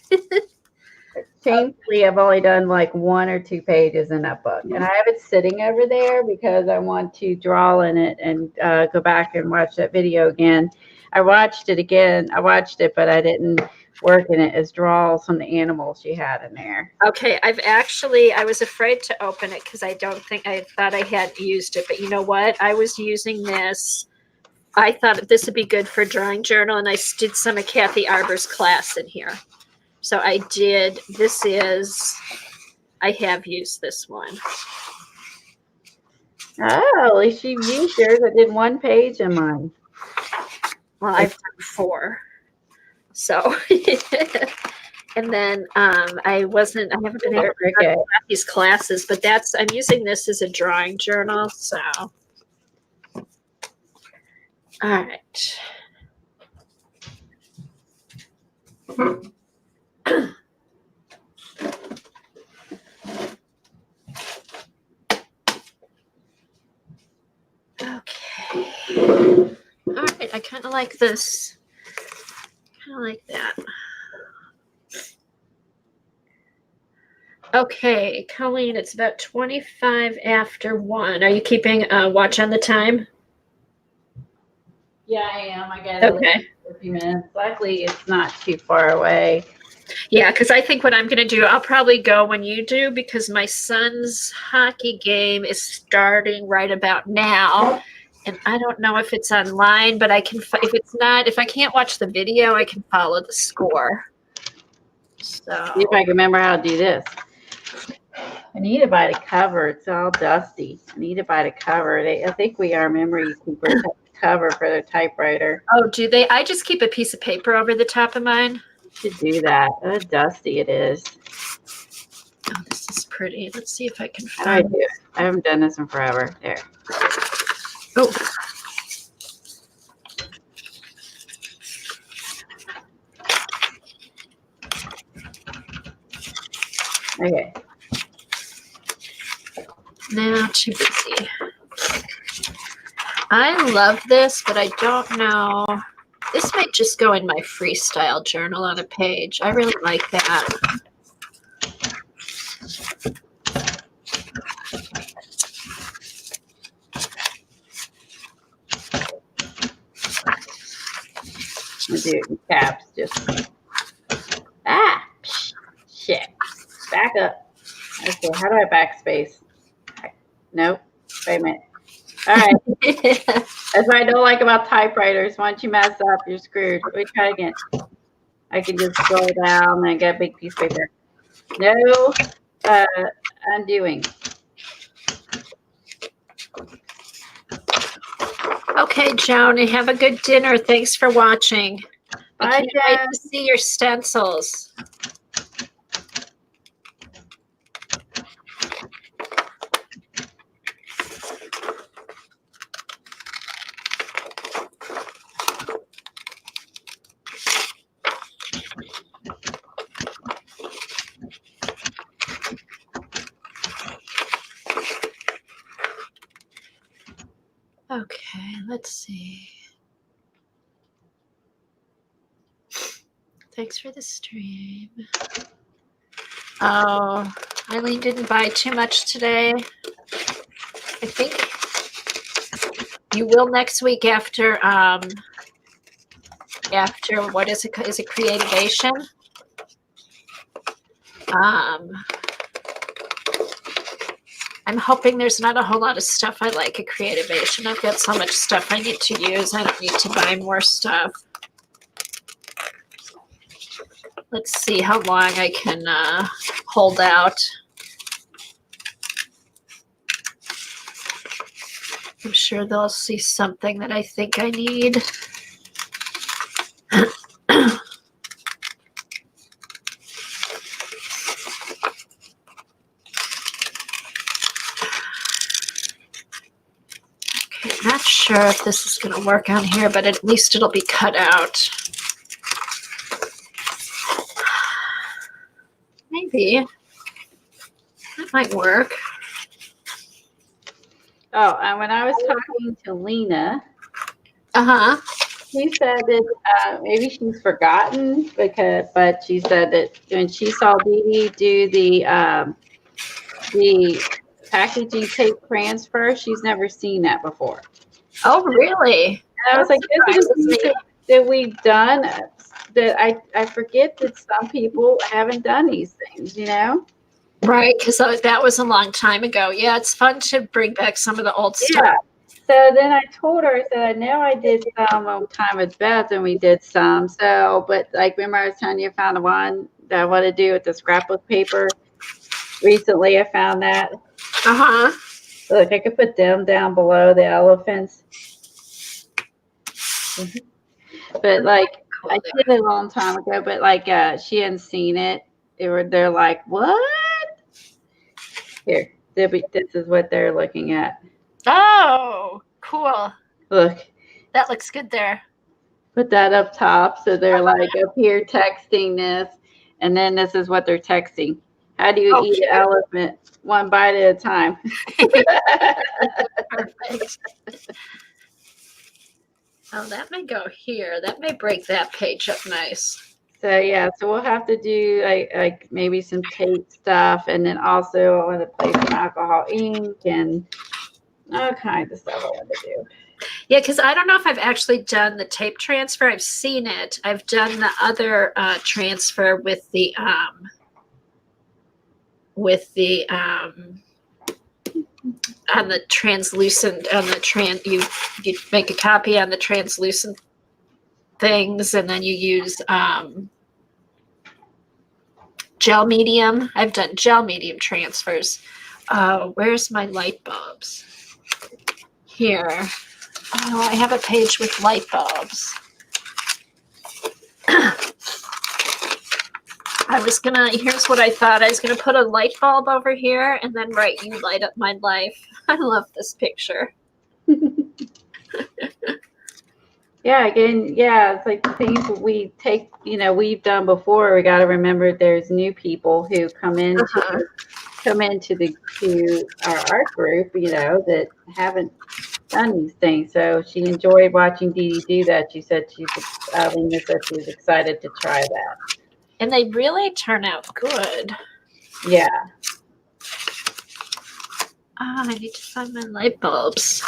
Shamefully, I've only done like 1 or 2 pages in that book, and I have it sitting over there because I want to draw in it and go back and watch that video again. I watched it again. I watched it, but I didn't work in it as draws from the animals she had in there. Okay, I was afraid to open it because I thought I had used it, but you know what? I was using this. I thought this would be good for drawing journal, and I did some of Kathy Arbor's class in here. So I did. I have used this one. Oh, at least you used yours. I did 1 page in mine. Well, I've done 4. So, and then I haven't been able to start these classes, but I'm using this as a drawing journal. So, all right. Okay. All right. I kind of like this. Kind of like that. Okay, Colleen, it's about 25 after 1. Are you keeping watch on the time? Yeah, I am. I got Okay. a few minutes. Luckily, it's not too far away. Yeah, because I think what I'm going to do, I'll probably go when you do because my son's hockey game is starting right about now. And I don't know if it's online, but if I can't watch the video, I can follow the score. So, See if I can remember how to do this. I need to buy the cover. It's all dusty. I need to buy the cover. I think we are memory keepers cover for their typewriter. oh, do they? I just keep a piece of paper over the top of mine. Should do that. How dusty it is. Oh, this is pretty. Let's see if I can How do I find do it? I haven't done this in forever. There. Oh. Okay. Now too busy. I love this, but I don't know. This might just go in my freestyle journal on a page. I really like that. I'm gonna do it in caps. Just shit. Back up. Okay, how do I backspace? Nope. Wait a minute. All right. That's what I don't like about typewriters. Once you mess up, you're screwed. Let me try again. I can just scroll down and get a big piece of paper. No undoing. Okay, Joni, have a good dinner. Thanks for watching. I can't wait to see your stencils. Okay, let's see. Thanks for the stream. Oh, Eileen didn't buy too much today. I think you will next week after what is it? Is it Creativation? I'm hoping there's not a whole lot of stuff I like at Creativation. I've got so much stuff I need to use. I don't need to buy more stuff. Let's see how long I can hold out. I'm sure they'll see something that I think I need. Okay, not sure if this is going to work on here, but at least it'll be cut out. Maybe. That might work. Oh, and when I was talking to Lena, she said that maybe she's forgotten but she said that when she saw Dee Dee do the packaging tape transfer, she's never seen that before. Oh, really? And I was like, this is Surprises me. that we've done that I forget that some people haven't done these things, you know? Right, because that was a long time ago. Yeah, it's fun to bring back some of the old stuff. Yeah. So then I told her, I said, I know I did some on Time with Beth, and we did some. So, but like, remember I was telling you I found the one that I want to do with the scrapbook paper. Recently, I found that. Uh-huh. Look, I could put them down below the elephants. But like, Cool. I did it a long time ago, but like, she hadn't seen it. They're like, what? Here, this is what they're looking at. Oh, cool. Look. That looks good there. Put that up top. So they're like up here texting this. And then this is what they're texting. How do you eat an elephant? One bite at a time. Perfect. Oh, that may go here. That may break that page up nice. So yeah, so we'll have to do like maybe some tape stuff, and then also I want to play some alcohol ink and all kinds of stuff I want to do. Yeah, because I don't know if I've actually done the tape transfer. I've seen it. I've done the other transfer with the on the translucent you make a copy on the translucent things, and then you use gel medium. I've done gel medium transfers. Where's my light bulbs? Here. Oh, I have a page with light bulbs. Here's what I thought. I was gonna put a light bulb over here and then write, "You light up my life." I love this picture. Yeah, again, yeah, it's like the things we take, we've done before. We got to remember there's new people who come into to our art group, that haven't done these things. So she enjoyed watching Dee Dee do that. She said Lena said she was excited to try that. And they really turn out good. Yeah. Oh, I need to find my light bulbs.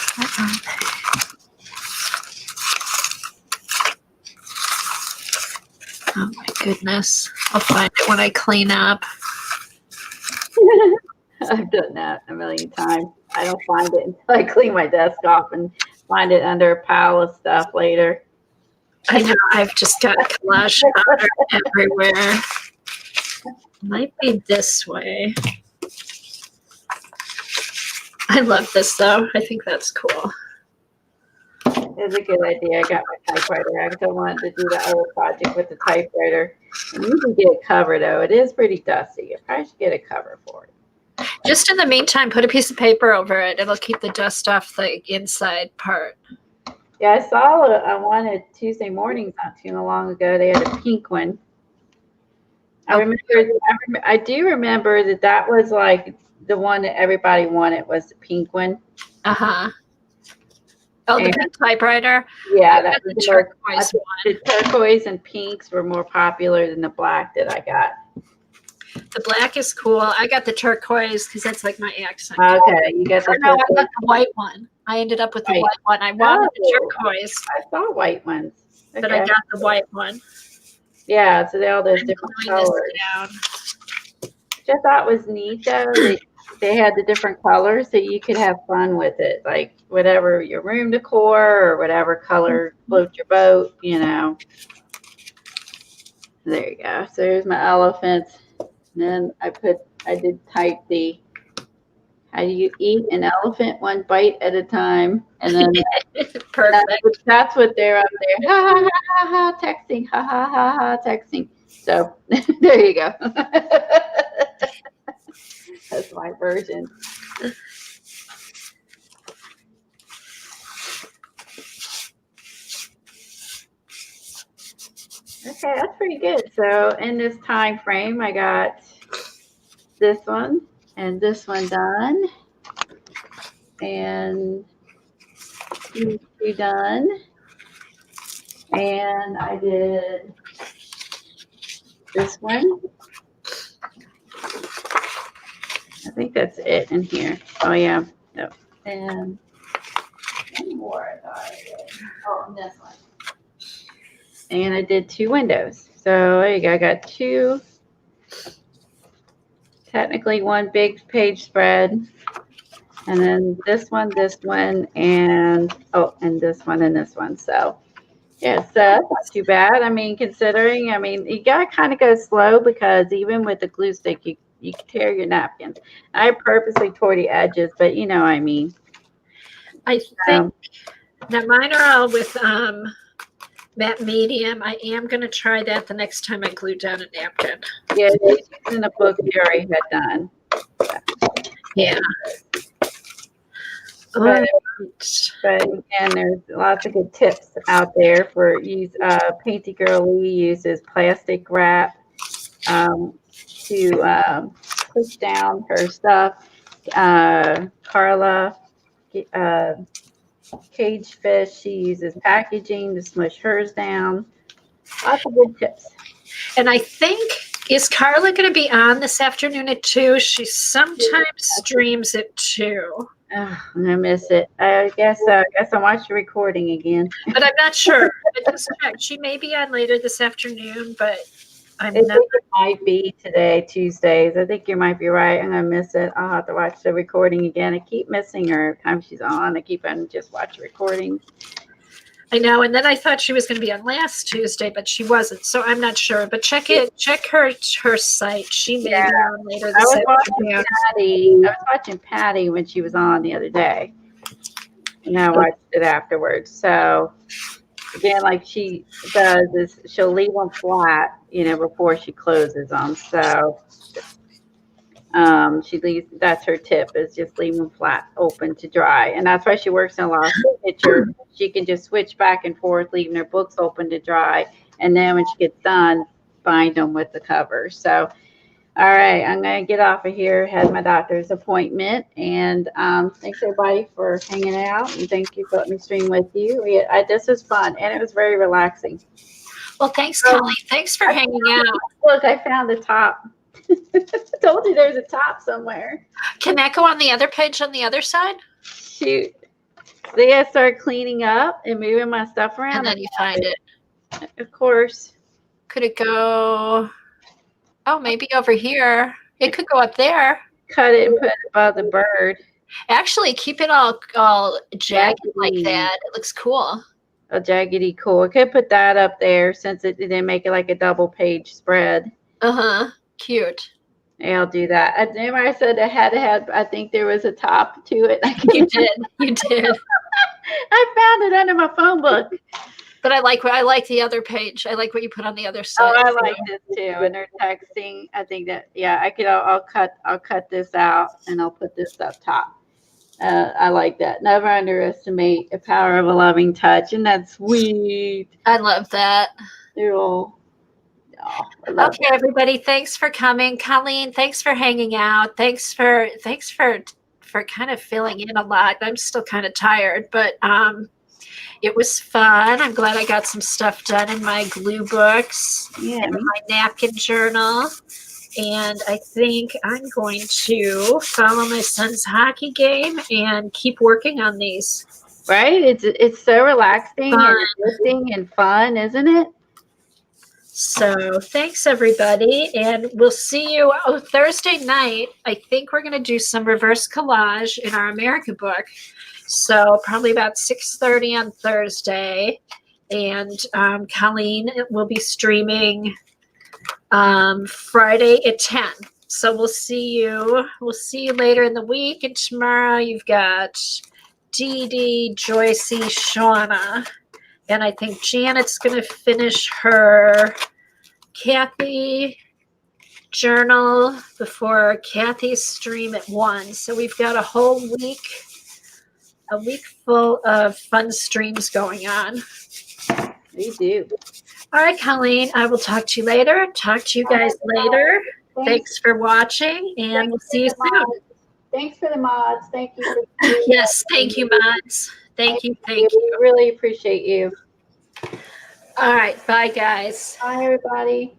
Oh my goodness. I'll find it when I clean up. I've done that a million times. I don't find it until I clean my desk off and find it under a pile of stuff later. I know, I've just got collage powder everywhere. Might be this way. I love this though. I think that's cool. It's a good idea. I got my typewriter out because I wanted to do the other project with the typewriter. And you can get a cover though. It is pretty dusty. You probably should get a cover for it. Just in the meantime, put a piece of paper over it. It'll keep the dust off the inside part. Yeah, I saw one at Tuesday mornings not too long ago. They had a pink one. I do remember that was like the one that everybody wanted was the pink one. Uh-huh. Oh, the pink typewriter? Yeah, that was the turquoise one. The turquoise and pinks were more popular than the black that I got. The black is cool. I got the turquoise because that's like my accent. Okay, you got the turquoise. No, I got the white one. I ended up with the white one. I wanted the turquoise. I saw white ones. Okay. But I got the white one. Yeah, so they all those different colors. Which I thought was neat though. They had the different colors so you could have fun with it. Like whatever your room decor or whatever color float your boat, There you go. So here's my elephants. And then I did type how do you eat an elephant one bite at a time? And then perfect. That's what they're up there. Ha ha ha ha texting. Ha ha ha ha texting. So there you go. That's my version. Okay, that's pretty good. So in this time frame, I got this one and this one done, and these two done, And I did this one. I think that's it in here. Oh, yeah. No. And one more I thought I did. Oh, and this one. And I did 2 windows. So there you go. I got 2, technically 1 big page spread. And then this one, and this one and this one. So yeah, so that's not too bad. I mean, considering, you gotta kind of go slow because even with the glue stick, you can tear your napkin. I purposely tore the edges, but you know what I mean. I think that mine are all with matte medium. I am going to try that the next time I glue down a napkin. Yeah, these in the book we already had done. Yeah. But again, there's lots of good tips out there for use. Painty Girl Lee uses plastic wrap to push down her stuff. Carla, Cage Fish, she uses packaging to smush hers down. Lots of good tips. And I think, is Carla going to be on this afternoon at 2? She sometimes streams at 2. Oh, I'm gonna miss it. I guess I'll watch the recording again. But I'm not sure. I just checked. She may be on later this afternoon, but I think it might be today, Tuesdays. I think you might be right. I'm gonna miss it. I'll have to watch the recording again. I keep missing her every time she's on. I keep on just watch recordings. I know, and then I thought she was going to be on last Tuesday, but she wasn't. So I'm not sure. But check her site. She may be on later this afternoon. I was watching Patty when she was on the other day, and I watched it afterwards. So again, like she does, is she'll leave them flat, before she closes them. So she leaves. That's her tip: is just leave them flat, open to dry, and that's why she works in a lot of signature. She can just switch back and forth, leaving her books open to dry, and then when she gets done, bind them with the cover. So, all right, I'm gonna get off of here. Had my doctor's appointment, and thanks everybody for hanging out, and thank you for letting me stream with you. This was fun, and it was very relaxing. Well, thanks, Kelly. Thanks for hanging out. Look, I found the top. I told you there's a top somewhere. Can that go on the other page on the other side? Shoot. So I start cleaning up and moving my stuff around. And then you find it. Of course. Could it go? Oh, maybe over here. It could go up there. Cut it and put it above the bird. Actually, keep it all jagged like that. It looks cool. A jaggedy cool. I could put that up there since it didn't make it like a double page spread. Uh-huh. Cute. Yeah, I'll do that. Remember I said I think there was a top to it. You did. You did. I found it under my phone book. But I like the other page. I like what you put on the other side. Oh, I like this too. And they're texting. I think that I'll cut this out and I'll put this up top. I like that. Never underestimate the power of a loving touch, and that's sweet. I love that. They're all. Okay, everybody. Thanks for coming, Colleen. Thanks for hanging out. Thanks for kind of filling in a lot. I'm still kind of tired, but it was fun. I'm glad I got some stuff done in my glue books and my napkin journal. And I think I'm going to follow my son's hockey game and keep working on these. Right? It's so relaxing and uplifting and fun, isn't it? So thanks, everybody. And we'll see you Thursday night. I think we're going to do some reverse collage in our America book. So probably about 6:30 on Thursday. And Colleen will be streaming Friday at 10. So we'll see you later in the week. And tomorrow you've got Dee Dee, Joycey, Shauna. And I think Janet's going to finish her Kathy journal before Kathy's stream at 1. So we've got a whole week, full of fun streams going on. We do. All right, Colleen, I will talk to you later. Talk to you guys later. Thanks for watching, and we'll see you soon. Thanks for the mods. Thank you. Yes, thank you, mods. Thank you. We really appreciate you. All right. Bye, guys. Bye, everybody.